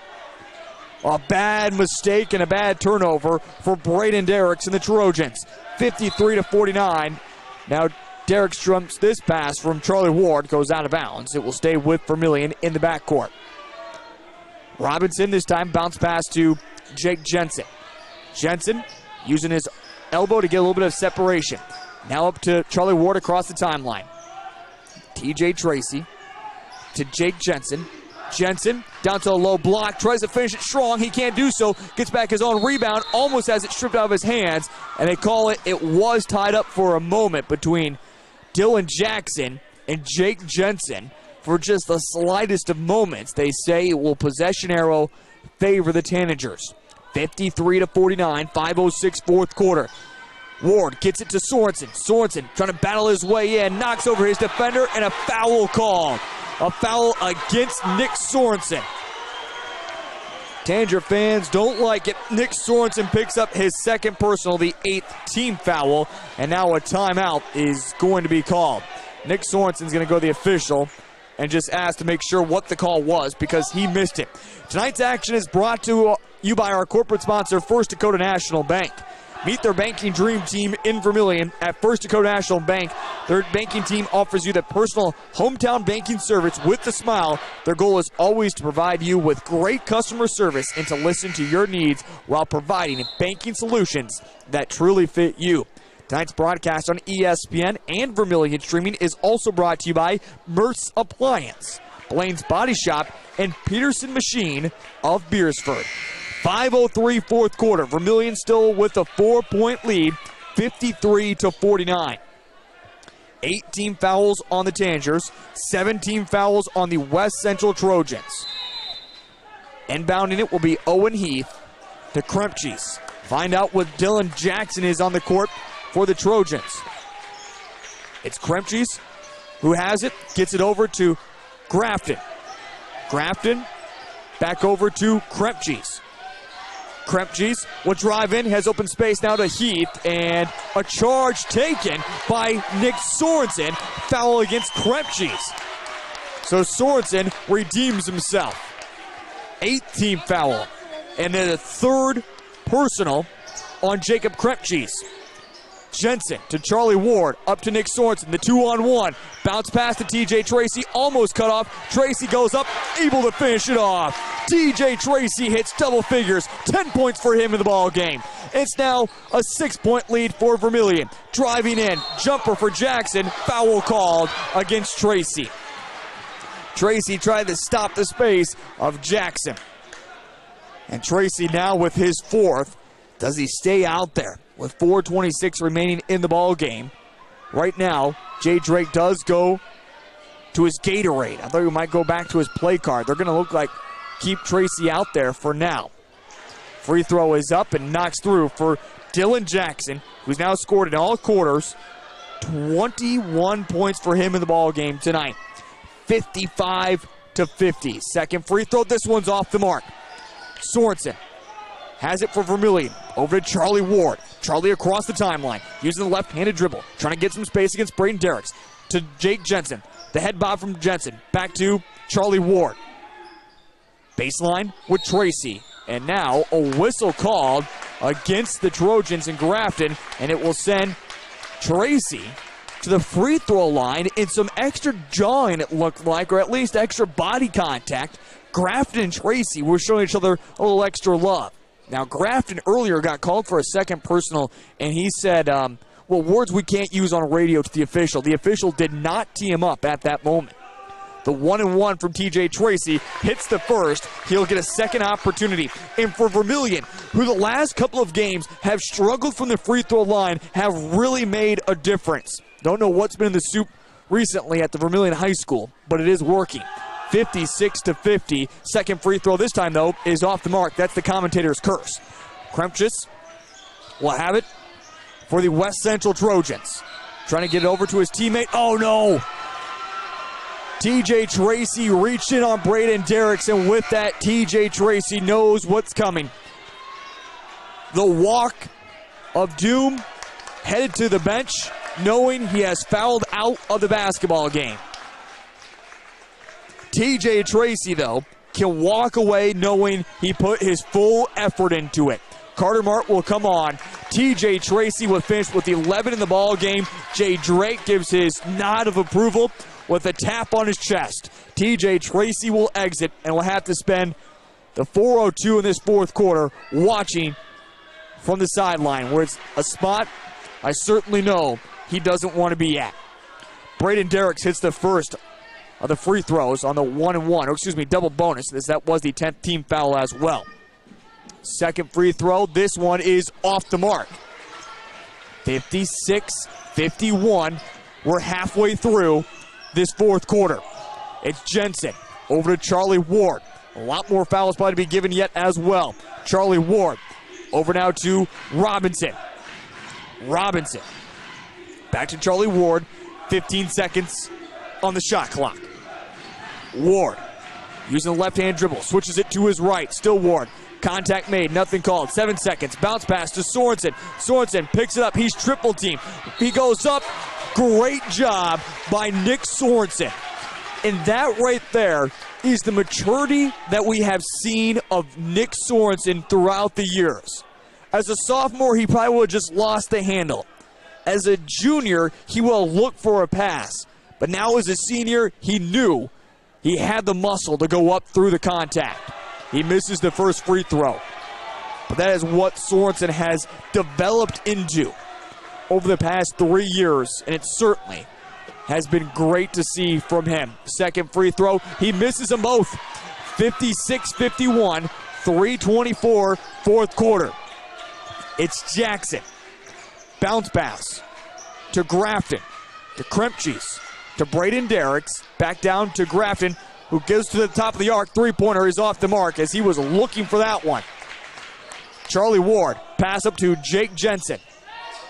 A bad mistake and a bad turnover for Braden Derricks and the Trojans. 53-49. Now Derricks trumps this pass from Charlie Ward, goes out of bounds. It will stay with Vermillion in the backcourt. Robinson this time bounce pass to Jake Jensen. Jensen using his elbow to get a little bit of separation. Now up to Charlie Ward across the timeline. TJ Tracy to Jake Jensen. Jensen down to a low block, tries to finish it strong. He can't do so. Gets back his own rebound, almost has it stripped out of his hands. And they call it, it was tied up for a moment between Dylan Jackson and Jake Jensen. For just the slightest of moments, they say it will possession arrow favor the Tanagers. 53-49, 5:06 fourth quarter. Ward gets it to Sorensen. Sorensen trying to battle his way in, knocks over his defender, and a foul called. A foul against Nick Sorensen. Tanager fans don't like it. Nick Sorensen picks up his second personal, the 8th team foul, and now a timeout is going to be called. Nick Sorensen's going to go to the official and just ask to make sure what the call was because he missed it. Tonight's action is brought to you by our corporate sponsor, First Dakota National Bank. Meet their banking dream team in Vermillion at First Dakota National Bank. Their banking team offers you the personal hometown banking service with a smile. Their goal is always to provide you with great customer service and to listen to your needs while providing banking solutions that truly fit you. Tonight's broadcast on ESPN and Vermillion streaming is also brought to you by Merce Appliance, Blaine's Body Shop, and Peterson Machine of Beersford. 5:03 fourth quarter. Vermillion still with a 4-point lead, 53-49. 18 fouls on the Tanagers, 17 fouls on the West Central Trojans. Inbounding it will be Owen Heath to Kremchis. Find out what Dylan Jackson is on the court for the Trojans. It's Kremchis who has it, gets it over to Grafton. Grafton back over to Kremchis. Kremchis will drive in, has open space now to Heath, and a charge taken by Nick Sorensen. Foul against Kremchis. So Sorensen redeems himself. 18 foul. And then a third personal on Jacob Kremchis. Jensen to Charlie Ward, up to Nick Sorensen, the 2-on-1. Bounce pass to TJ Tracy, almost cut off. Tracy goes up, able to finish it off. TJ Tracy hits double figures, 10 points for him in the ball game. It's now a 6-point lead for Vermillion. Driving in, jumper for Jackson, foul called against Tracy. Tracy tried to stop the space of Jackson. And Tracy now with his fourth. Does he stay out there with 4:26 remaining in the ball game? Right now, Jay Drake does go to his Gatorade. I thought he might go back to his play card. They're going to look like keep Tracy out there for now. Free throw is up and knocks through for Dylan Jackson, who's now scored in all quarters. 21 points for him in the ball game tonight. 55-50. Second free throw. This one's off the mark. Sorensen has it for Vermillion. Over to Charlie Ward. Charlie across the timeline, using the left-handed dribble, trying to get some space against Braden Derricks. To Jake Jensen. The head bob from Jensen. Back to Charlie Ward. Baseline with Tracy. And now a whistle called against the Trojans in Grafton, and it will send Tracy to the free throw line in some extra jawing, it looked like, or at least extra body contact. Grafton and Tracy were showing each other a little extra love. Now, Grafton earlier got called for a second personal, and he said, well, words we can't use on radio to the official. The official did not tee him up at that moment. The 1-and-1 from TJ Tracy hits the first. He'll get a second opportunity. And for Vermillion, who the last couple of games have struggled from the free throw line, have really made a difference. Don't know what's been in the soup recently at the Vermillion High School, but it is working. 56-50. Second free throw this time, though, is off the mark. That's the commentator's curse. Krempchis will have it for the West Central Trojans. Trying to get it over to his teammate. Oh, no! TJ Tracy reached in on Braden Derricks, and with that, TJ Tracy knows what's coming. The walk of doom, headed to the bench, knowing he has fouled out of the basketball game. TJ Tracy, though, can walk away knowing he put his full effort into it. Carter Mart will come on. TJ Tracy will finish with 11 in the ball game. Jay Drake gives his nod of approval with a tap on his chest. TJ Tracy will exit and will have to spend the 4:02 in this fourth quarter watching from the sideline, where it's a spot I certainly know he doesn't want to be at. Braden Derricks hits the first of the free throws on the 1-and-1, or excuse me, double bonus, as that was the 10th team foul as well. Second free throw, this one is off the mark. 56-51. We're halfway through this fourth quarter. It's Jensen over to Charlie Ward. A lot more fouls probably to be given yet as well. Charlie Ward over now to Robinson. Robinson back to Charlie Ward. 15 seconds on the shot clock. Ward using the left-hand dribble, switches it to his right. Still Ward. Contact made, nothing called. 7 seconds. Bounce pass to Sorensen. Sorensen picks it up. He's triple team. He goes up. Great job by Nick Sorensen. And that right there is the maturity that we have seen of Nick Sorensen throughout the years. As a sophomore, he probably would have just lost the handle. As a junior, he will look for a pass. But now as a senior, he knew he had the muscle to go up through the contact. He misses the first free throw. But that is what Sorensen has developed into over the past 3 years, and it certainly has been great to see from him. Second free throw, he misses them both. 56-51, 3:24, fourth quarter. It's Jackson. Bounce pass to Grafton, to Krempchis, to Braden Derricks, back down to Grafton, who goes to the top of the arc. Three-pointer is off the mark as he was looking for that one. Charlie Ward, pass up to Jake Jensen.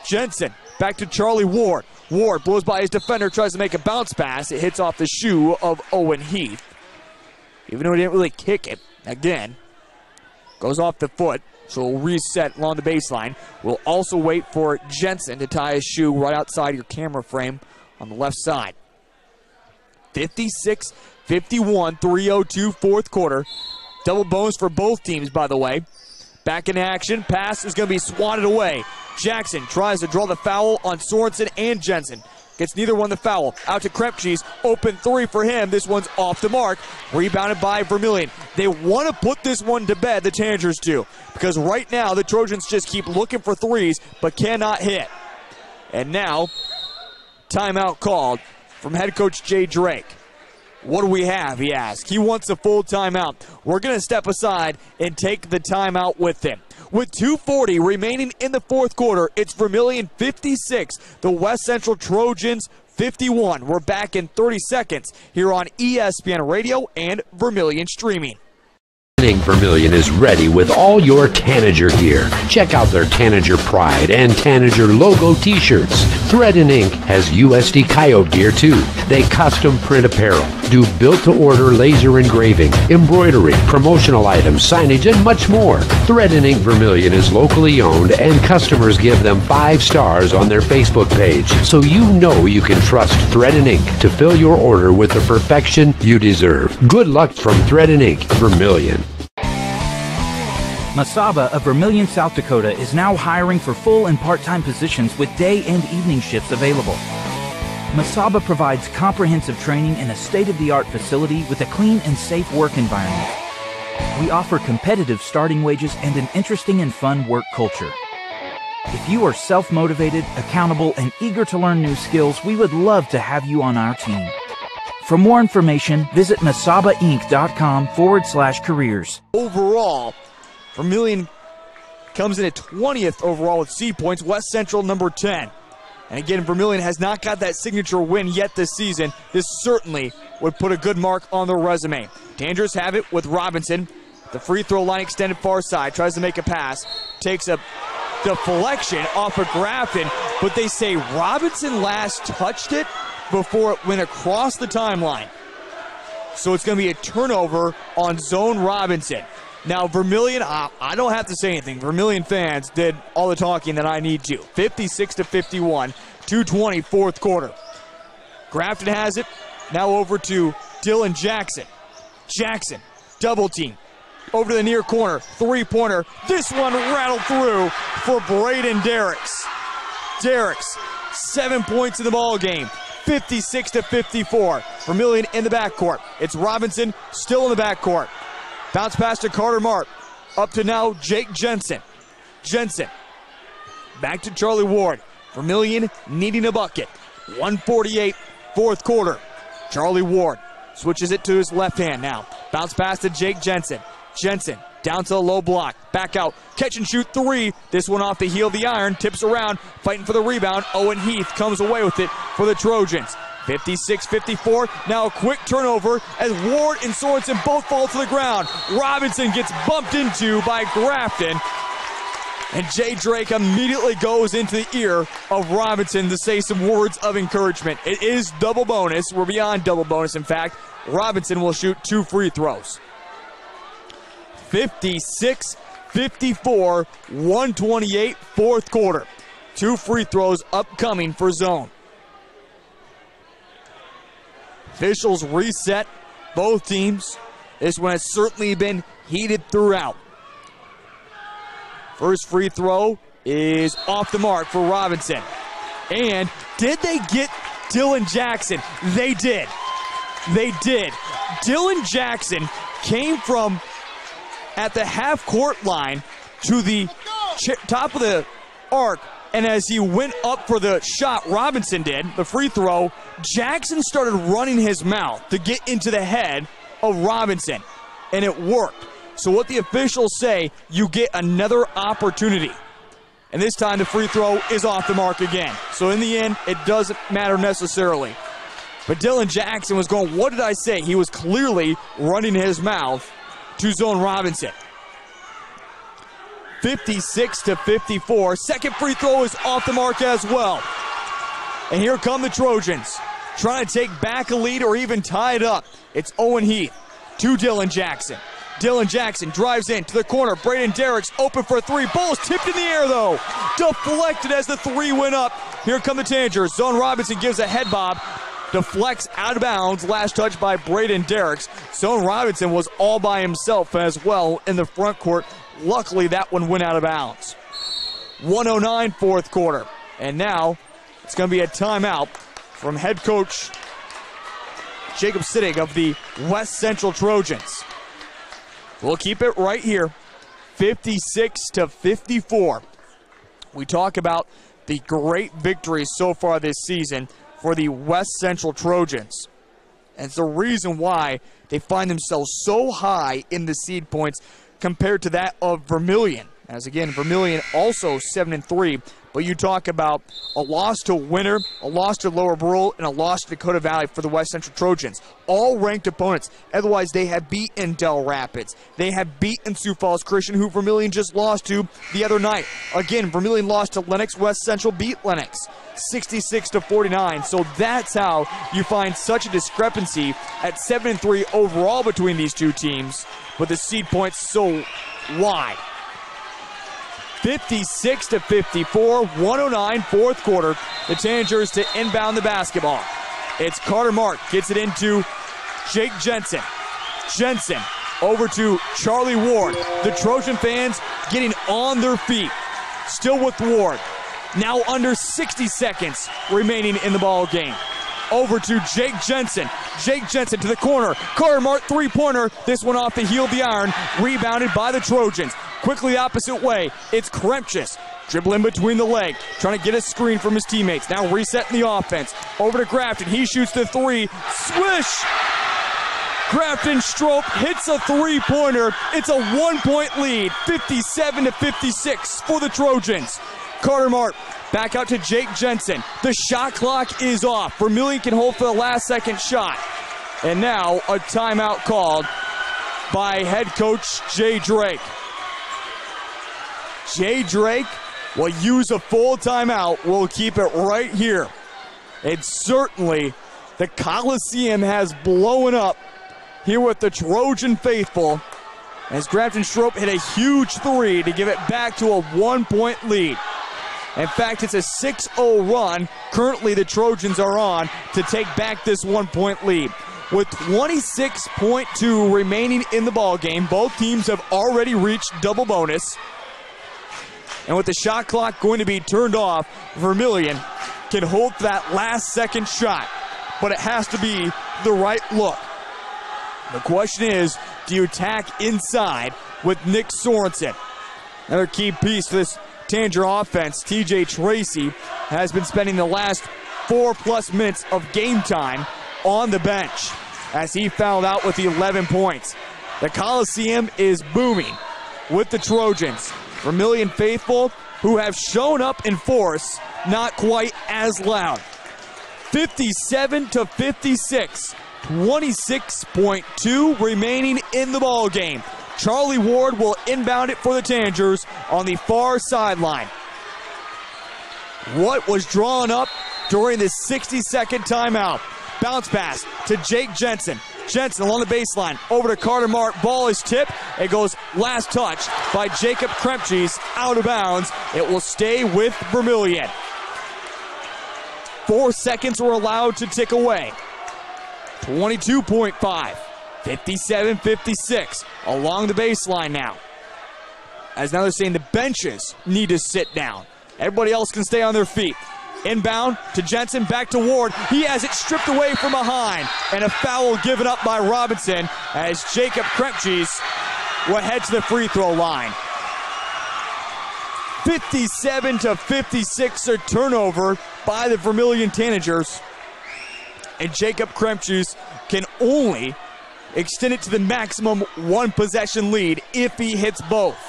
Jensen, back to Charlie Ward. Ward blows by his defender, tries to make a bounce pass. It hits off the shoe of Owen Heath. Even though he didn't really kick it, again, goes off the foot, so we'll reset along the baseline. We'll also wait for Jensen to tie his shoe right outside your camera frame on the left side. 56-51, 3:02, fourth quarter. Double bonus for both teams, by the way. Back in action, pass is going to be swatted away. Jackson tries to draw the foul on Sorensen and Jensen. Gets neither one the foul. Out to Krempchis. Open three for him. This one's off the mark. Rebounded by Vermillion. They want to put this one to bed, the Tanagers do. Because right now, the Trojans just keep looking for threes, but cannot hit. And now, timeout called from head coach Jay Drake. What do we have, he asks. He wants a full timeout. We're going to step aside and take the timeout with him. With 2:40 remaining in the fourth quarter, it's Vermillion 56, the West Central Trojans 51. We're back in 30 seconds here on ESPN Radio and Vermillion Streaming. Vermillion is ready with all your Tanager gear. Check out their Tanager Pride and Tanager logo t-shirts. Thread and Ink has USD Coyote gear too. They custom print apparel, do built-to-order laser engraving, embroidery, promotional items, signage, and much more. Thread and Ink Vermillion is locally owned, and customers give them 5 stars on their Facebook page, so you know you can trust Thread and Ink to fill your order with the perfection you deserve. Good luck from Thread and Ink Vermillion. Masaba of Vermillion, South Dakota is now hiring for full and part-time positions with day and evening shifts available. Masaba provides comprehensive training in a state-of-the-art facility with a clean and safe work environment. We offer competitive starting wages and an interesting and fun work culture. If you are self-motivated, accountable, and eager to learn new skills, we would love to have you on our team. For more information, visit masabainc.com/careers. Overall, Vermillion comes in at 20th overall with seed points, West Central number 10. And again, Vermillion has not got that signature win yet this season. This certainly would put a good mark on their resume. Tanagers have it with Robinson. The free throw line extended far side, tries to make a pass, takes a deflection off of Grafton, but they say Robinson last touched it before it went across the timeline. So it's going to be a turnover on Zone Robinson. Now, Vermillion, I don't have to say anything. Vermillion fans did all the talking that I need to. 56-51, 2:20 fourth quarter. Grafton has it. Now over to Dylan Jackson. Jackson, double team. Over to the near corner, three-pointer. This one rattled through for Braden Derricks. Derricks, 7 points in the ball game. 56-54. Vermillion in the backcourt. It's Robinson still in the backcourt. Bounce pass to Carter Mark. Up to now Jake Jensen. Jensen. Back to Charlie Ward. Vermillion needing a bucket. 1:48 fourth quarter. Charlie Ward switches it to his left hand now. Bounce pass to Jake Jensen. Jensen down to the low block. Back out. Catch and shoot three. This one off the heel of the iron. Tips around. Fighting for the rebound. Owen Heath comes away with it for the Trojans. 56-54. Now a quick turnover as Ward and Sorensen both fall to the ground. Robinson gets bumped into by Grafton. And Jay Drake immediately goes into the ear of Robinson to say some words of encouragement. It is double bonus. We're beyond double bonus, in fact. Robinson will shoot 2 free throws. 56-54, 1:28 fourth quarter. 2 free throws upcoming for Zone. Officials reset both teams. This one has certainly been heated throughout. First free throw is off the mark for Robinson. And did they get Dylan Jackson? They did. They did. Dylan Jackson came from at the half-court line to the top of the arc, and as he went up for the shot, Robinson did, the free throw, Jackson started running his mouth to get into the head of Robinson, and it worked. So what the officials say, you get another opportunity. And this time the free throw is off the mark again. So in the end, it doesn't matter necessarily. But Dylan Jackson was going, what did I say? He was clearly running his mouth to Zone Robinson. 56-54. Second free throw is off the mark as well. And here come the Trojans, trying to take back a lead or even tie it up. It's Owen Heath to Dylan Jackson. Dylan Jackson drives in to the corner. Braden Derricks open for 3. Ball's tipped in the air, though. Deflected as the 3 went up. Here come the Tanagers. Zone Robinson gives a head bob. Deflects out of bounds. Last touch by Braden Derricks. Zone Robinson was all by himself as well in the front court. Luckily, that one went out of bounds. 1:09 fourth quarter. And now it's going to be a timeout from head coach Jacob Sittig of the West Central Trojans. We'll keep it right here. 56-54. We talk about the great victories so far this season for the West Central Trojans. And it's the reason why they find themselves so high in the seed points compared to that of Vermillion. As again, Vermillion also 7-3, but you talk about a loss to Winter, a loss to Lower Burrell, and a loss to Dakota Valley for the West Central Trojans. All ranked opponents. Otherwise, they have beaten Del Rapids. They have beaten Sioux Falls Christian, who Vermillion just lost to the other night. Again, Vermillion lost to Lennox. West Central beat Lennox 66-49. So that's how you find such a discrepancy at 7-3 overall between these two teams, but the seed points so wide. 56-54, 1:09 fourth quarter. The Tanagers to inbound the basketball. It's Carter Mark, gets it into Jake Jensen. Jensen over to Charlie Ward. The Trojan fans getting on their feet. Still with Ward. Now under 60 seconds remaining in the ball game. Over to Jake Jensen. Jake Jensen to the corner. Carter Mart three-pointer. This one off the heel of the iron. Rebounded by the Trojans. Quickly the opposite way. It's Kremchis. Dribbling between the leg. Trying to get a screen from his teammates. Now resetting the offense. Over to Grafton. He shoots the three. Swish! Grafton Strope hits a three-pointer. It's a 1-point lead. 57-56 for the Trojans. Carter Mart back out to Jake Jensen. The shot clock is off. Vermillion can hold for the last second shot. And now a timeout called by head coach Jay Drake. Jay Drake will use a full timeout. We'll keep it right here. And certainly the Coliseum has blown up here with the Trojan faithful as Grafton Strope hit a huge three to give it back to a 1-point lead. In fact, it's a 6-0 run. Currently, the Trojans are on to take back this 1-point lead. With 26.2 remaining in the ballgame, both teams have already reached double bonus. And with the shot clock going to be turned off, Vermillion can hold that last second shot. But it has to be the right look. The question is, do you attack inside with Nick Sorensen? Another key piece to this Tanger offense, TJ Tracy, has been spending the last 4+ minutes of game time on the bench as he fouled out with 11 points. The Coliseum is booming with the Trojans. Vermillion faithful who have shown up in force, not quite as loud. 57-56. 26.2 remaining in the ball game. Charlie Ward will inbound it for the Tangers on the far sideline. What was drawn up during the 60-second timeout? Bounce pass to Jake Jensen. Jensen along the baseline, over to Carter Mart. Ball is tipped. It goes last touch by Jacob Kremchis, out of bounds. It will stay with Vermillion. 4 seconds were allowed to tick away. 22.5, 57-56, along the baseline now. As now they're saying the benches need to sit down. Everybody else can stay on their feet. Inbound to Jensen, back to Ward. He has it stripped away from behind. And a foul given up by Robinson as Jacob Kremchis will head to the free throw line. 57-56, a turnover by the Vermillion Tanagers. And Jacob Kremchis can only extend it to the maximum 1 possession lead if he hits both.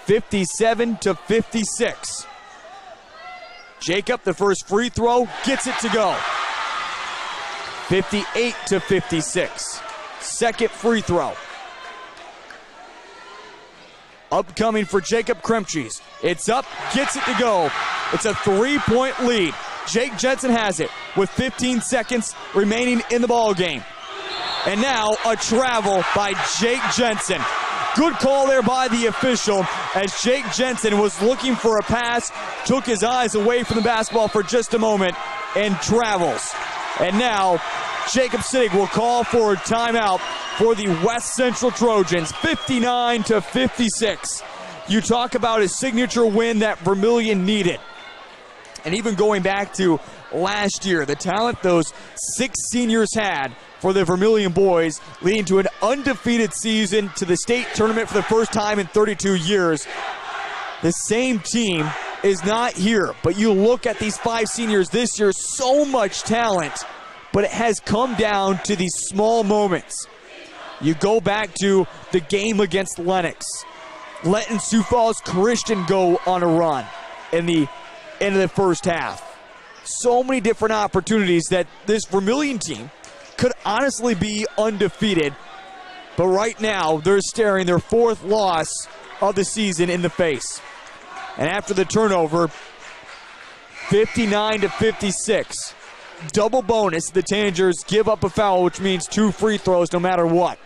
57-56. Jacob, the first free throw, gets it to go. 58-56. Second free throw. Upcoming for Jacob Kremchis. It's up, gets it to go. It's a 3-point lead. Jake Jensen has it with 15 seconds remaining in the ball game. And now a travel by Jake Jensen. Good call there by the official as Jake Jensen was looking for a pass, took his eyes away from the basketball for just a moment and travels. And now Jacob Sittig will call for a timeout for the West Central Trojans, 59-56. You talk about a signature win that Vermillion needed. And even going back to last year, the talent those 6 seniors had for the Vermillion boys, leading to an undefeated season to the state tournament for the first time in 32 years. The same team is not here, but you look at these 5 seniors this year, so much talent, but it has come down to these small moments. You go back to the game against Lennox, letting Sioux Falls Christian go on a run in the end of the first half. So many different opportunities that this Vermillion team could honestly be undefeated, but right now they're staring their 4th loss of the season in the face. And after the turnover, 59-56, double bonus, the Tanagers give up a foul, which means 2 free throws no matter what.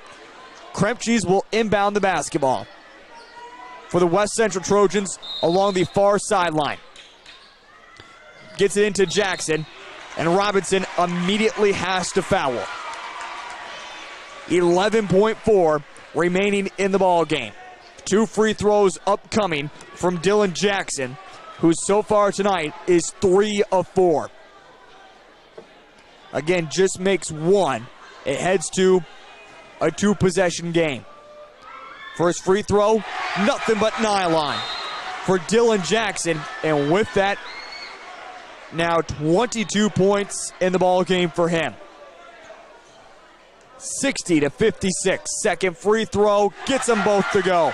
Kremchis will inbound the basketball for the West Central Trojans along the far sideline. Gets it into Jackson, and Robinson immediately has to foul. 11.4 remaining in the ball game. 2 free throws upcoming from Dylan Jackson, who so far tonight is 3 of 4. Again, just makes 1. It heads to a 2-possession game. First free throw, nothing but nylon for Dylan Jackson. And with that, now 22 points in the ball game for him. 60-56. Second free throw gets them both to go.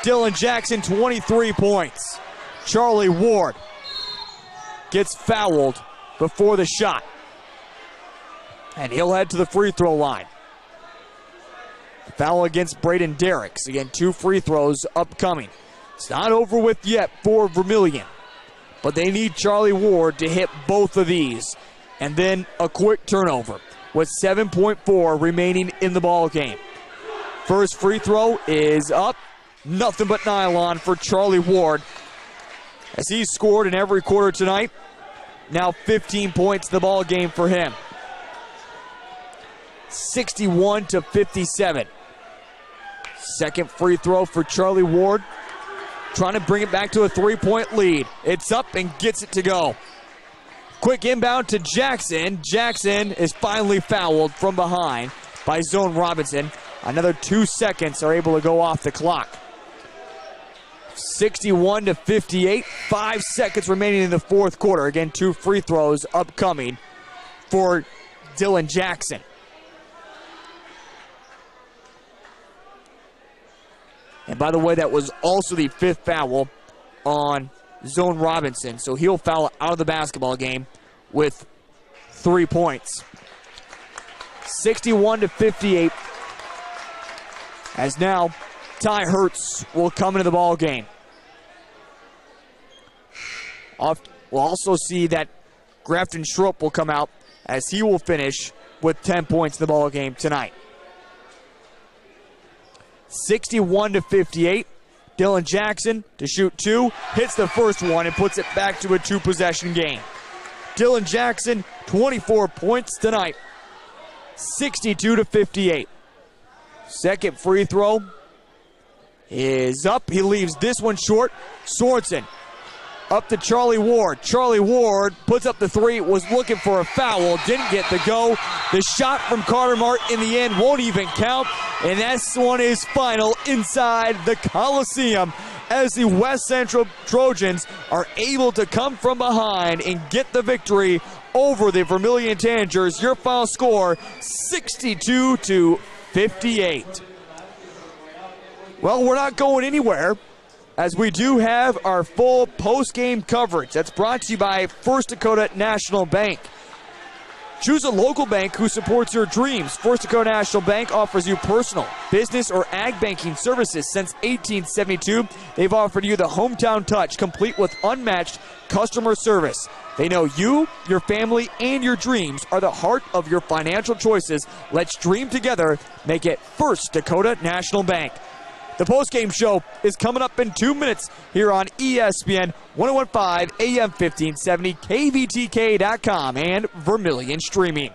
Dylan Jackson, 23 points. Charlie Ward gets fouled before the shot, and he'll head to the free throw line. Foul against Braden Derricks. Again, 2 free throws upcoming. It's not over with yet for Vermillion, but they need Charlie Ward to hit both of these. And then a quick turnover with 7.4 remaining in the ball game. First free throw is up. Nothing but nylon for Charlie Ward, as he's scored in every quarter tonight. Now 15 points in the ball game for him. 61-57. Second free throw for Charlie Ward, trying to bring it back to a 3-point lead. It's up and gets it to go. Quick inbound to Jackson. Jackson is finally fouled from behind by Zone Robinson. Another 2 seconds are able to go off the clock. 61-58. 5 seconds remaining in the fourth quarter. Again, 2 free throws upcoming for Dylan Jackson. And by the way, that was also the 5th foul on Zone Robinson. So he'll foul out of the basketball game with 3 points. 61-58. As now Ty Hertz will come into the ball game. We'll also see that Grafton Schrupp will come out, as he will finish with 10 points in the ball game tonight. 61-58. Dylan Jackson to shoot 2, hits the first one and puts it back to a 2-possession game. Dylan Jackson, 24 points tonight. 62-58. Second free throw is up. He leaves this one short. Sorensen up to Charlie Ward. Charlie Ward puts up the 3, was looking for a foul, didn't get the go. The shot from Carter Mart in the end won't even count, and this one is final inside the Coliseum, as the West Central Trojans are able to come from behind and get the victory over the Vermillion Tanagers. Your final score, 62-58. Well, we're not going anywhere, as we do have our full post-game coverage. That's brought to you by First Dakota National Bank. Choose a local bank who supports your dreams. First Dakota National Bank offers you personal, business, or ag banking services since 1872. They've offered you the hometown touch, complete with unmatched customer service. They know you, your family, and your dreams are the heart of your financial choices. Let's dream together. Make it First Dakota National Bank. The postgame show is coming up in 2 minutes here on ESPN 1015 AM 1570, KVTK.com, and Vermillion Streaming.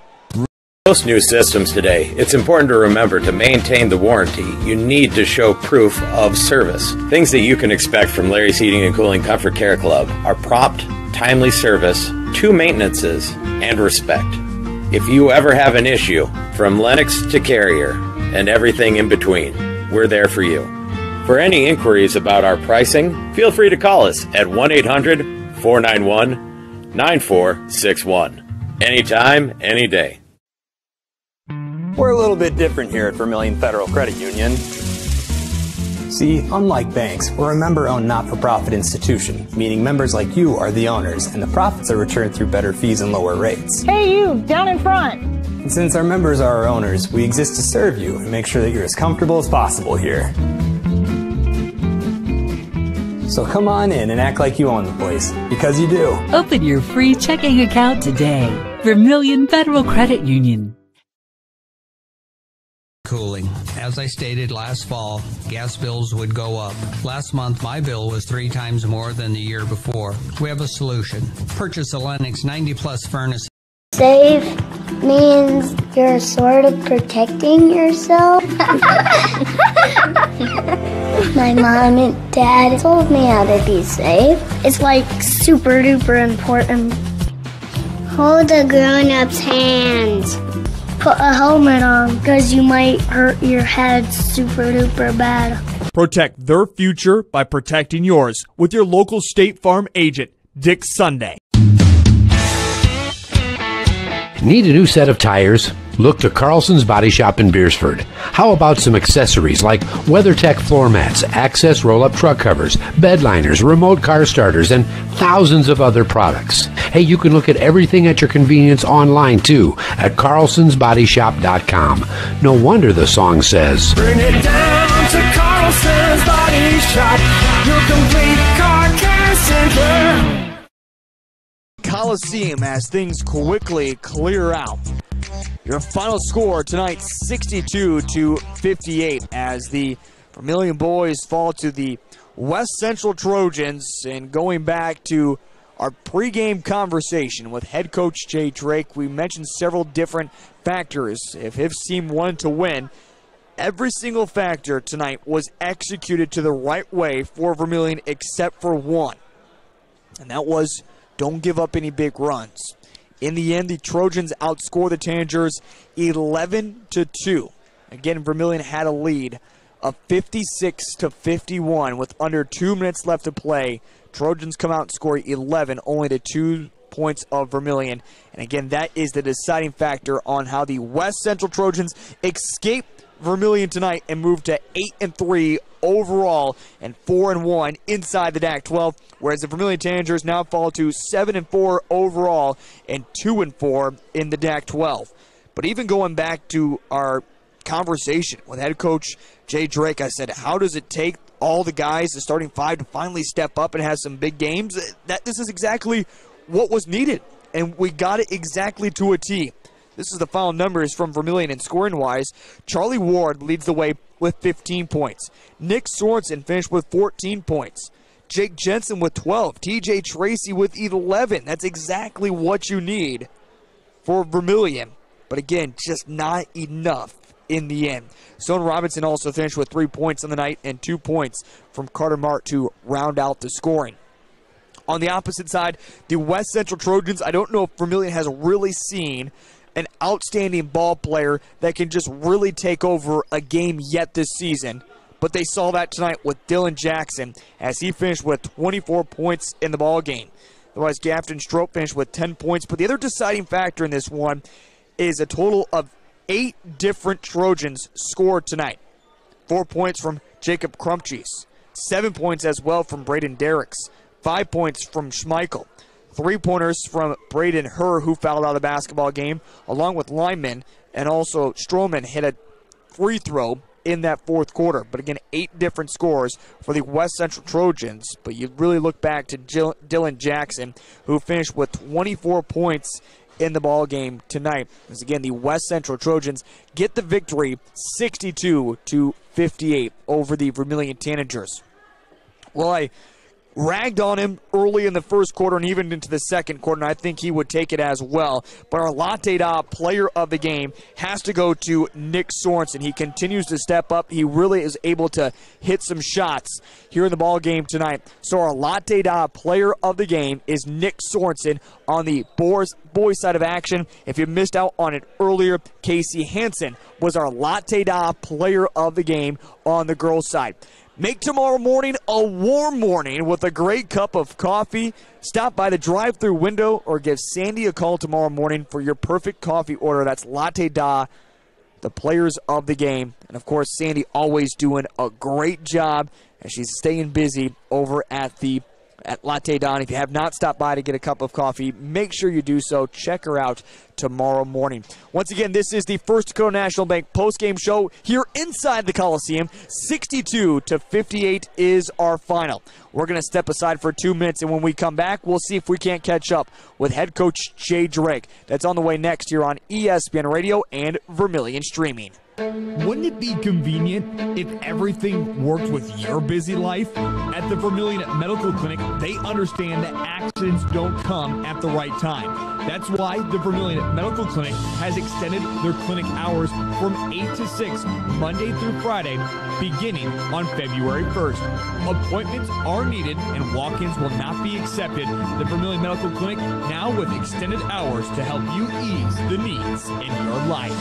Most new systems today, it's important to remember to maintain the warranty. You need to show proof of service. Things that you can expect from Larry's Heating and Cooling Comfort Care Club are prompt, timely service, 2 maintenances, and respect. If you ever have an issue, from Lennox to Carrier and everything in between, we're there for you. For any inquiries about our pricing, feel free to call us at 1-800-491-9461. Anytime, any day. We're a little bit different here at Vermillion Federal Credit Union. See, unlike banks, we're a member-owned not-for-profit institution, meaning members like you are the owners, and the profits are returned through better fees and lower rates. Hey, you, down in front. And since our members are our owners, we exist to serve you and make sure that you're as comfortable as possible here. So come on in and act like you own the place, because you do. Open your free checking account today. Vermillion Federal Credit Union. Cooling. As I stated last fall, gas bills would go up. Last month, my bill was 3 times more than the year before. We have a solution. Purchase a Lennox 90 Plus furnace. Save means you're sort of protecting yourself. My mom and dad told me how to be safe. It's like super duper important. Hold a grown-up's hands. Put a helmet on because you might hurt your head super duper bad. Protect their future by protecting yours with your local State Farm agent, Dick Sunday. Need a new set of tires? Look to Carlson's Body Shop in Beersford. How about some accessories like WeatherTech floor mats, Access roll-up truck covers, bed liners, remote car starters, and thousands of other products. Hey, you can look at everything at your convenience online too at carlsonsbodyshop.com. No wonder the song says, Bring it down to Carlson's Body Shop, your complete car care center. Coliseum as things quickly clear out. Your final score tonight, 62-58, as the Vermillion boys fall to the West Central Trojans. And going back to our pregame conversation with head coach Jay Drake, we mentioned several different factors. If his team wanted to win, every single factor tonight was executed to the right way for Vermillion except for one, and that was don't give up any big runs. In the end, the Trojans outscore the Tanagers 11-2. Again, Vermillion had a lead of 56-51 with under 2 minutes left to play. Trojans come out and score 11, only to 2 points of Vermillion. And again, that is the deciding factor on how the West Central Trojans escape Vermillion tonight and move to 8-3 overall and 4-1 inside the DAC-12, whereas the Vermillion Tanagers now fall to 7-4 overall and 2-4 in the DAC-12. But even going back to our conversation with head coach Jay Drake, I said, how does it take all the guys, the starting five, to finally step up and have some big games? This is exactly what was needed, and we got it exactly to a T. This is the final numbers from Vermillion, and scoring-wise, Charlie Ward leads the way with 15 points. Nick Sorensen finished with 14 points. Jake Jensen with 12. TJ Tracy with 11. That's exactly what you need for Vermillion. But again, just not enough in the end. Stone Robinson also finished with 3 points on the night and 2 points from Carter Mart to round out the scoring. On the opposite side, the West Central Trojans, I don't know if Vermillion has really seen an outstanding ball player that can just really take over a game yet this season. But they saw that tonight with Dylan Jackson as he finished with 24 points in the ball game. Otherwise, Gafton Strope finished with 10 points. But the other deciding factor in this one is a total of 8 different Trojans scored tonight. 4 points from Jacob Crumpcheese. 7 points as well from Braden Derricks. 5 points from Schmeichel. 3-pointers from Braden Herr, who fouled out of the basketball game, along with Lyman, and also Stroman hit a free throw in that fourth quarter. But again, 8 different scores for the West Central Trojans. But you really look back to Dylan Jackson, who finished with 24 points in the ball game tonight. As again, the West Central Trojans get the victory 62-58 over the Vermillion Tanagers. Well, I ragged on him early in the first quarter and even into the second quarter, and I think he would take it as well. But our Latte Da player of the game has to go to Nick Sorensen. He continues to step up. He really is able to hit some shots here in the ball game tonight. So our Latte Da player of the game is Nick Sorensen on the boys side of action. If you missed out on it earlier, Casey Hansen was our Latte Da player of the game on the girls' side. Make tomorrow morning a warm morning with a great cup of coffee. Stop by the drive-thru window or give Sandy a call tomorrow morning for your perfect coffee order. That's Latte Da, the players of the game. And, of course, Sandy always doing a great job as she's staying busy over at Latte Da. And if you have not stopped by to get a cup of coffee, make sure you do so. Check her out tomorrow morning. Once again, this is the First Dakota National Bank postgame show here inside the Coliseum. 62-58 is our final. We're going to step aside for 2 minutes, and when we come back, we'll see if we can't catch up with head coach Jay Drake. That's on the way next here on ESPN Radio and Vermillion Streaming. Wouldn't it be convenient if everything worked with your busy life? At the Vermillion Medical Clinic, they understand that accidents don't come at the right time. That's why the Vermillion Medical Clinic has extended their clinic hours from 8 to 6, Monday through Friday, beginning on February 1st. Appointments are needed and walk-ins will not be accepted. The Vermillion Medical Clinic now with extended hours to help you ease the needs in your life.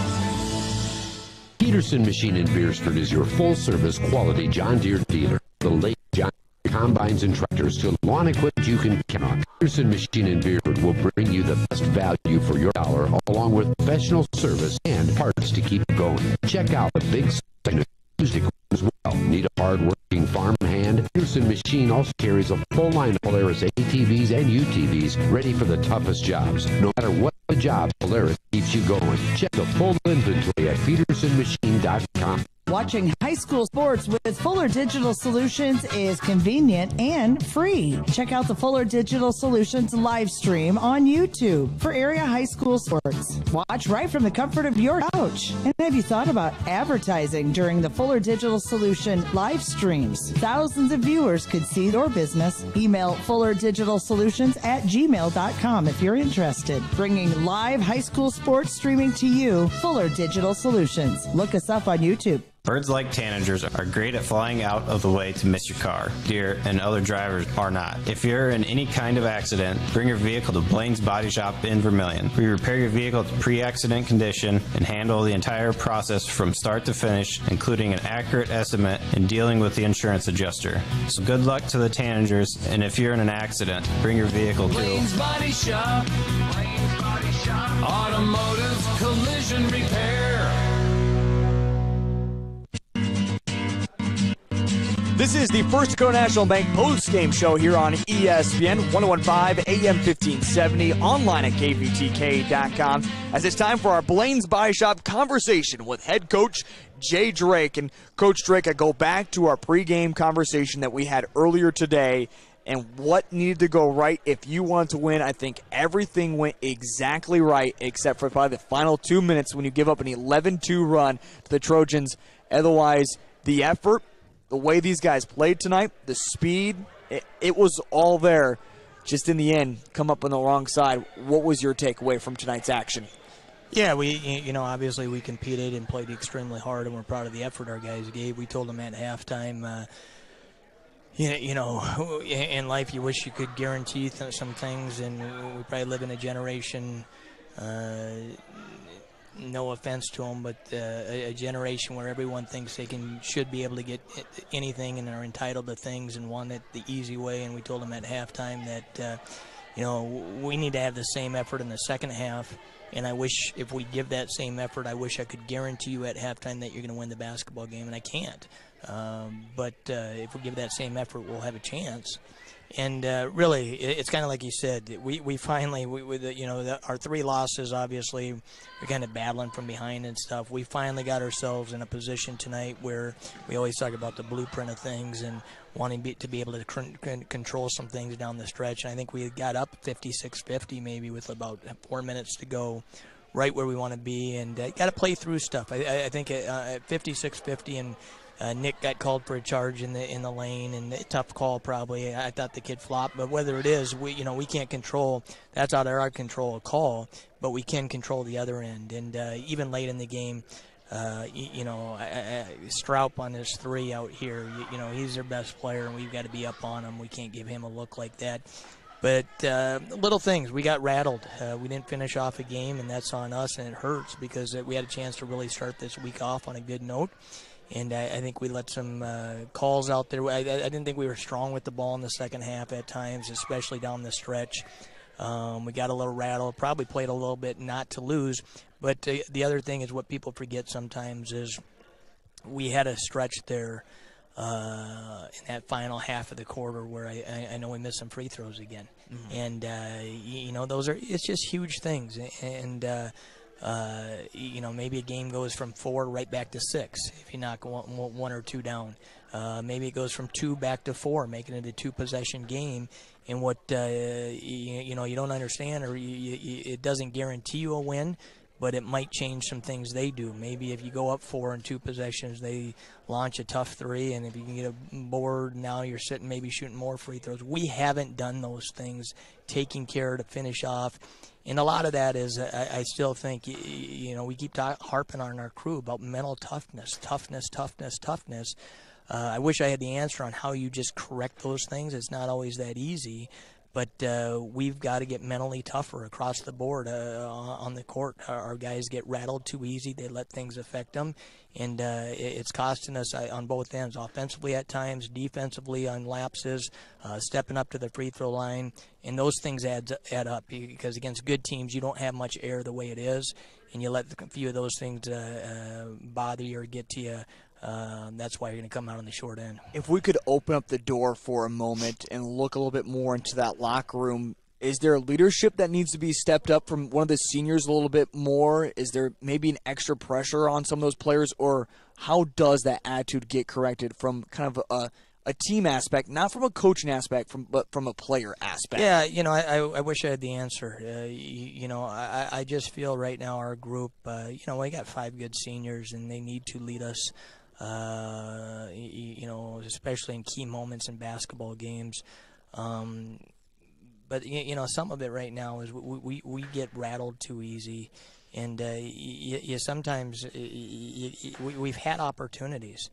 Peterson Machine in Beersford is your full-service quality John Deere dealer. The latest John Deere combines and tractors to lawn equipment you can count on. Peterson Machine in Beersford will bring you the best value for your dollar, along with professional service and parts to keep it going. Check out the big section of used equipment as well. Need a hard-working farm hand? Peterson Machine also carries a full line of Polaris ATVs and UTVs ready for the toughest jobs. No matter what the job, Polaris keeps you going. Check the full inventory at petersonmachine.com. Watching high school sports with Fuller Digital Solutions is convenient and free. Check out the Fuller Digital Solutions live stream on YouTube for area high school sports. Watch right from the comfort of your couch. And have you thought about advertising during the Fuller Digital Solution live streams? Thousands of viewers could see your business. Email fullerdigitalsolutions@gmail.com if you're interested. Bringing live high school sports streaming to you, Fuller Digital Solutions. Look us up on YouTube. Birds like tanagers are great at flying out of the way to miss your car. Deer and other drivers are not. If you're in any kind of accident, bring your vehicle to Blaine's Body Shop in Vermillion. We repair your vehicle to pre-accident condition and handle the entire process from start to finish, including an accurate estimate and dealing with the insurance adjuster. So good luck to the tanagers, and if you're in an accident, bring your vehicle to Blaine's Body Shop. Blaine's Body Shop. Automotive collision repair. This is the First Dakota National Bank post-game show here on ESPN 1015 AM 1570, online at kvtk.com, as it's time for our Blaine's Body Shop conversation with head coach Jay Drake. And Coach Drake, I go back to our pregame conversation that we had earlier today and what needed to go right if you want to win. I think everything went exactly right except for probably the final 2 minutes when you give up an 11-2 run to the Trojans. Otherwise, the effort, the way these guys played tonight, the speed, it was all there. Just in the end, come up on the wrong side. What was your takeaway from tonight's action? Yeah, obviously we competed and played extremely hard, and we're proud of the effort our guys gave. We told them at halftime, in life you wish you could guarantee some things, and we probably live in a generation, no offense to them, but a generation where everyone thinks they should be able to get anything and are entitled to things and want it the easy way. And we told them at halftime that we need to have the same effort in the second half. And I wish if we give that same effort, I wish I could guarantee you at halftime that you're going to win the basketball game, and I can't. But if we give that same effort, we'll have a chance. And really, it's kind of like you said. We finally, our three losses, obviously, we're kind of battling from behind and stuff. We finally got ourselves in a position tonight where we always talk about the blueprint of things and wanting to be able to control some things down the stretch. And I think we got up 56-50 maybe with about 4 minutes to go, right where we want to be, and got to play through stuff. I think at 56-50 and Nick got called for a charge in the lane, and a tough call probably. I thought the kid flopped, but whether it is, we can't control. That's out of our control, a call, but we can control the other end. And even late in the game, Stroup on his three out here, he's their best player, and we've got to be up on him. We can't give him a look like that. But little things, we got rattled. We didn't finish off a game, and that's on us, and it hurts because we had a chance to really start this week off on a good note. And I think we let some calls out there. I didn't think we were strong with the ball in the second half at times, especially down the stretch. We got a little rattled, probably played a little bit not to lose. But the other thing is what people forget sometimes is we had a stretch there in that final half of the quarter where I know we missed some free throws again. Mm-hmm. And, it's just huge things. And maybe a game goes from 4 right back to 6 if you knock one or two down. Maybe it goes from 2 back to 4, making it a 2-possession game. And what you don't understand, or it doesn't guarantee you a win, but it might change some things they do. Maybe if you go up 4 in 2 possessions, they launch a tough 3, and if you can get a board, now you're sitting maybe shooting more free throws. We haven't done those things, taking care to finish off. And a lot of that is, I still think, we keep harping on our crew about mental toughness. I wish I had the answer on how you just correct those things. It's not always that easy. But we've got to get mentally tougher across the board on the court. Our guys get rattled too easy. They let things affect them. And it's costing us on both ends, offensively at times, defensively on lapses, stepping up to the free throw line. And those things add up, because against good teams, you don't have much air the way it is. And you let a few of those things bother you or get to you. That's why you're going to come out on the short end. If we could open up the door for a moment and look a little bit more into that locker room, is there leadership that needs to be stepped up from one of the seniors a little bit more? Is there maybe an extra pressure on some of those players? Or how does that attitude get corrected from kind of a team aspect, not from a coaching aspect, but from a player aspect? Yeah, I wish I had the answer. I just feel right now our group, we got 5 good seniors, and they need to lead us, especially in key moments in basketball games. But some of it right now is we get rattled too easy, and sometimes we've had opportunities.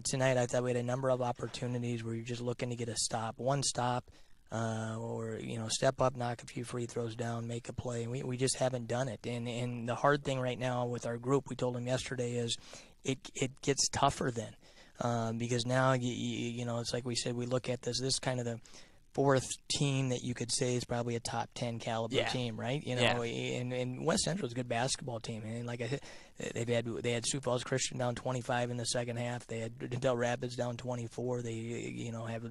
Tonight I thought we had a number of opportunities where you're just looking to get a stop, one stop, or step up, knock a few free throws down, make a play. We just haven't done it. And the hard thing right now with our group, we told them yesterday, is it gets tougher then, because now it's like we said, we look at this kind of the 4th team that you could say is probably a top 10 caliber team, right? And West Central is a good basketball team. And like I said, they had Sioux Falls Christian down 25 in the second half. They had Del Rapids down 24. They have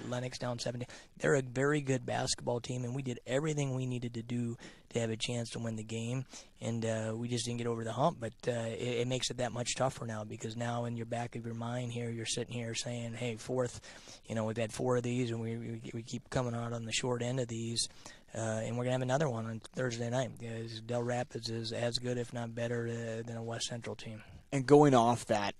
Lennox down 17. They're a very good basketball team, and we did everything we needed to do to have a chance to win the game. And we just didn't get over the hump. But it makes it that much tougher now, because now in your back of your mind here, you're sitting here saying, hey, 4th, we've had 4 of these, and we keep coming out on the short end of these. And we're going to have another one on Thursday night. Del Rapids is as good, if not better, than a West Central team. And going off that,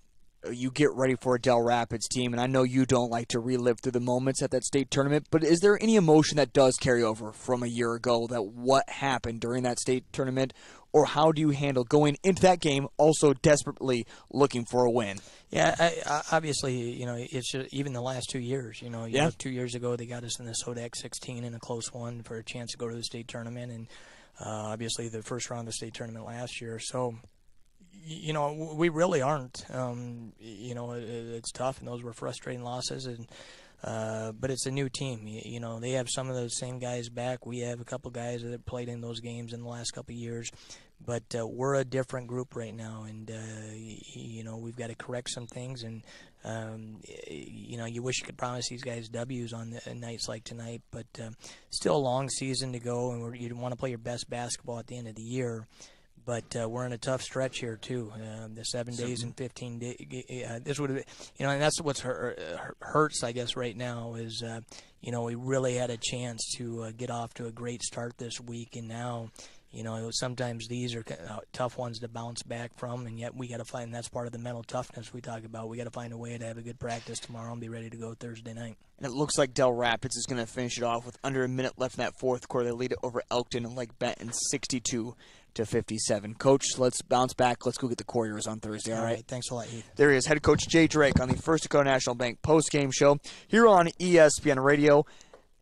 you get ready for a Del Rapids team, and I know you don't like to relive through the moments at that state tournament, but is there any emotion that does carry over from a year ago, that what happened during that state tournament, or how do you handle going into that game also desperately looking for a win? Yeah, obviously, it's just, even the last 2 years, 2 years ago they got us in the Sodak 16 in a close one for a chance to go to the state tournament, and obviously the first round of the state tournament last year. So, we really aren't. It's tough, and those were frustrating losses, and but it's a new team. They have some of those same guys back. We have a couple guys that have played in those games in the last couple of years. But we're a different group right now, and we've got to correct some things. And you wish you could promise these guys W's on nights like tonight, but still a long season to go, and you want to play your best basketball at the end of the year. But we're in a tough stretch here too. The 7 days and 15 days. This would have, and that's what's hurts, I guess, right now is, we really had a chance to get off to a great start this week, and now. Sometimes these are tough ones to bounce back from, and yet we got to find, that's part of the mental toughness we talk about. We got to find a way to have a good practice tomorrow and be ready to go Thursday night. And it looks like Del Rapids is going to finish it off with under a minute left in that 4th quarter. They lead it over Elkton and Lake Benton 62-57. Coach, let's bounce back. Let's go get the Couriers on Thursday, all right? Thanks a lot, Heath. There he is, head coach Jay Drake on the First Dakota National Bank post-game show here on ESPN Radio.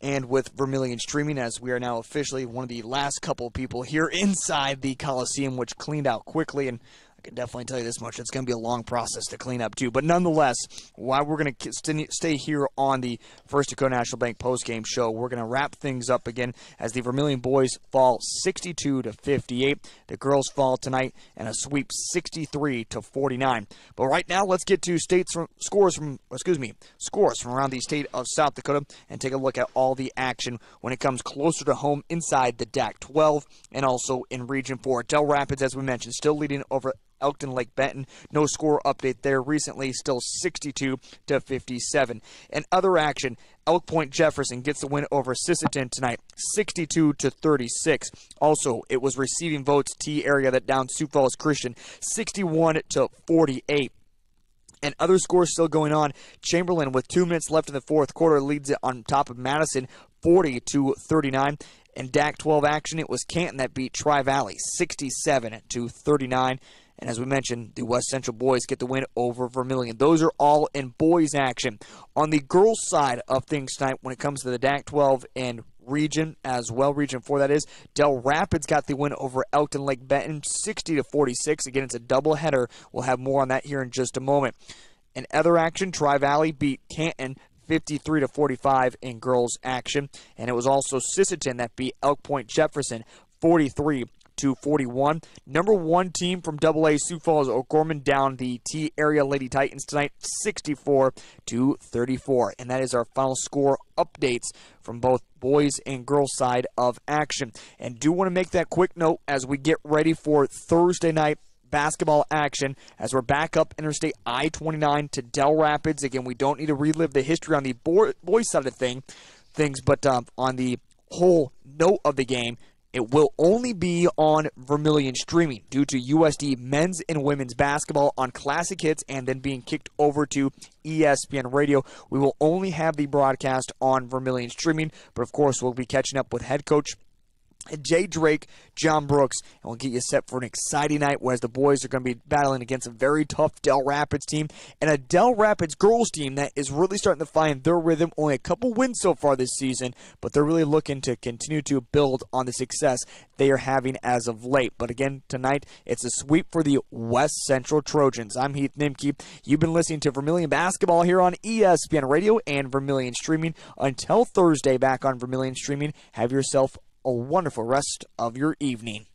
And with Vermillion streaming, as we are now officially one of the last couple of people here inside the Coliseum, which cleaned out quickly. And I can definitely tell you this much, it's going to be a long process to clean up too. But nonetheless, while we're going to stay here on the First Dakota National Bank postgame show, we're going to wrap things up again as the Vermillion boys fall 62-58. The girls fall tonight and a sweep 63-49. But right now, let's get to scores from around the state of South Dakota and take a look at all the action when it comes closer to home inside the DAC 12 and also in Region 4. Del Rapids, as we mentioned, still leading over Elkton Lake Benton. No score update there recently, still 62-57. And other action, Elk Point Jefferson gets the win over Sisseton tonight, 62-36. Also, it was receiving votes T area that downed Sioux Falls Christian, 61-48. And other scores still going on. Chamberlain, with 2 minutes left in the fourth quarter, leads it on top of Madison, 40-39. In DAC 12 action, it was Canton that beat Tri-Valley, 67-39. And as we mentioned, the West Central boys get the win over Vermillion. Those are all in boys action. On the girls' side of things tonight, when it comes to the DAC 12 and region as well, Region 4 that is, Del Rapids got the win over Elkton Lake Benton, 60-46. Again, it's a doubleheader. We'll have more on that here in just a moment. In other action, Tri-Valley beat Canton 53-45 in girls action. And it was also Sisseton that beat Elk Point Jefferson 43-41. Number 1 team from AA Sioux Falls O'Gorman down the T area Lady Titans tonight, 64-34. And that is our final score updates from both boys and girls side of action. And do want to make that quick note as we get ready for Thursday night basketball action as we're back up Interstate I-29 to Del Rapids. Again, we don't need to relive the history on the boys side of things, but on the whole note of the game, it will only be on Vermillion streaming due to USD men's and women's basketball on Classic Hits and then being kicked over to ESPN Radio. We will only have the broadcast on Vermillion streaming, but of course we'll be catching up with head coach Jay Drake, John Brooks, and we'll get you set for an exciting night whereas the boys are going to be battling against a very tough Del Rapids team and a Del Rapids girls team that is really starting to find their rhythm. Only a couple wins so far this season, but they're really looking to continue to build on the success they are having as of late. But again, tonight, it's a sweep for the West Central Trojans. I'm Heath Nimke. You've been listening to Vermillion Basketball here on ESPN Radio and Vermillion Streaming. Until Thursday back on Vermillion Streaming, have yourself a wonderful rest of your evening.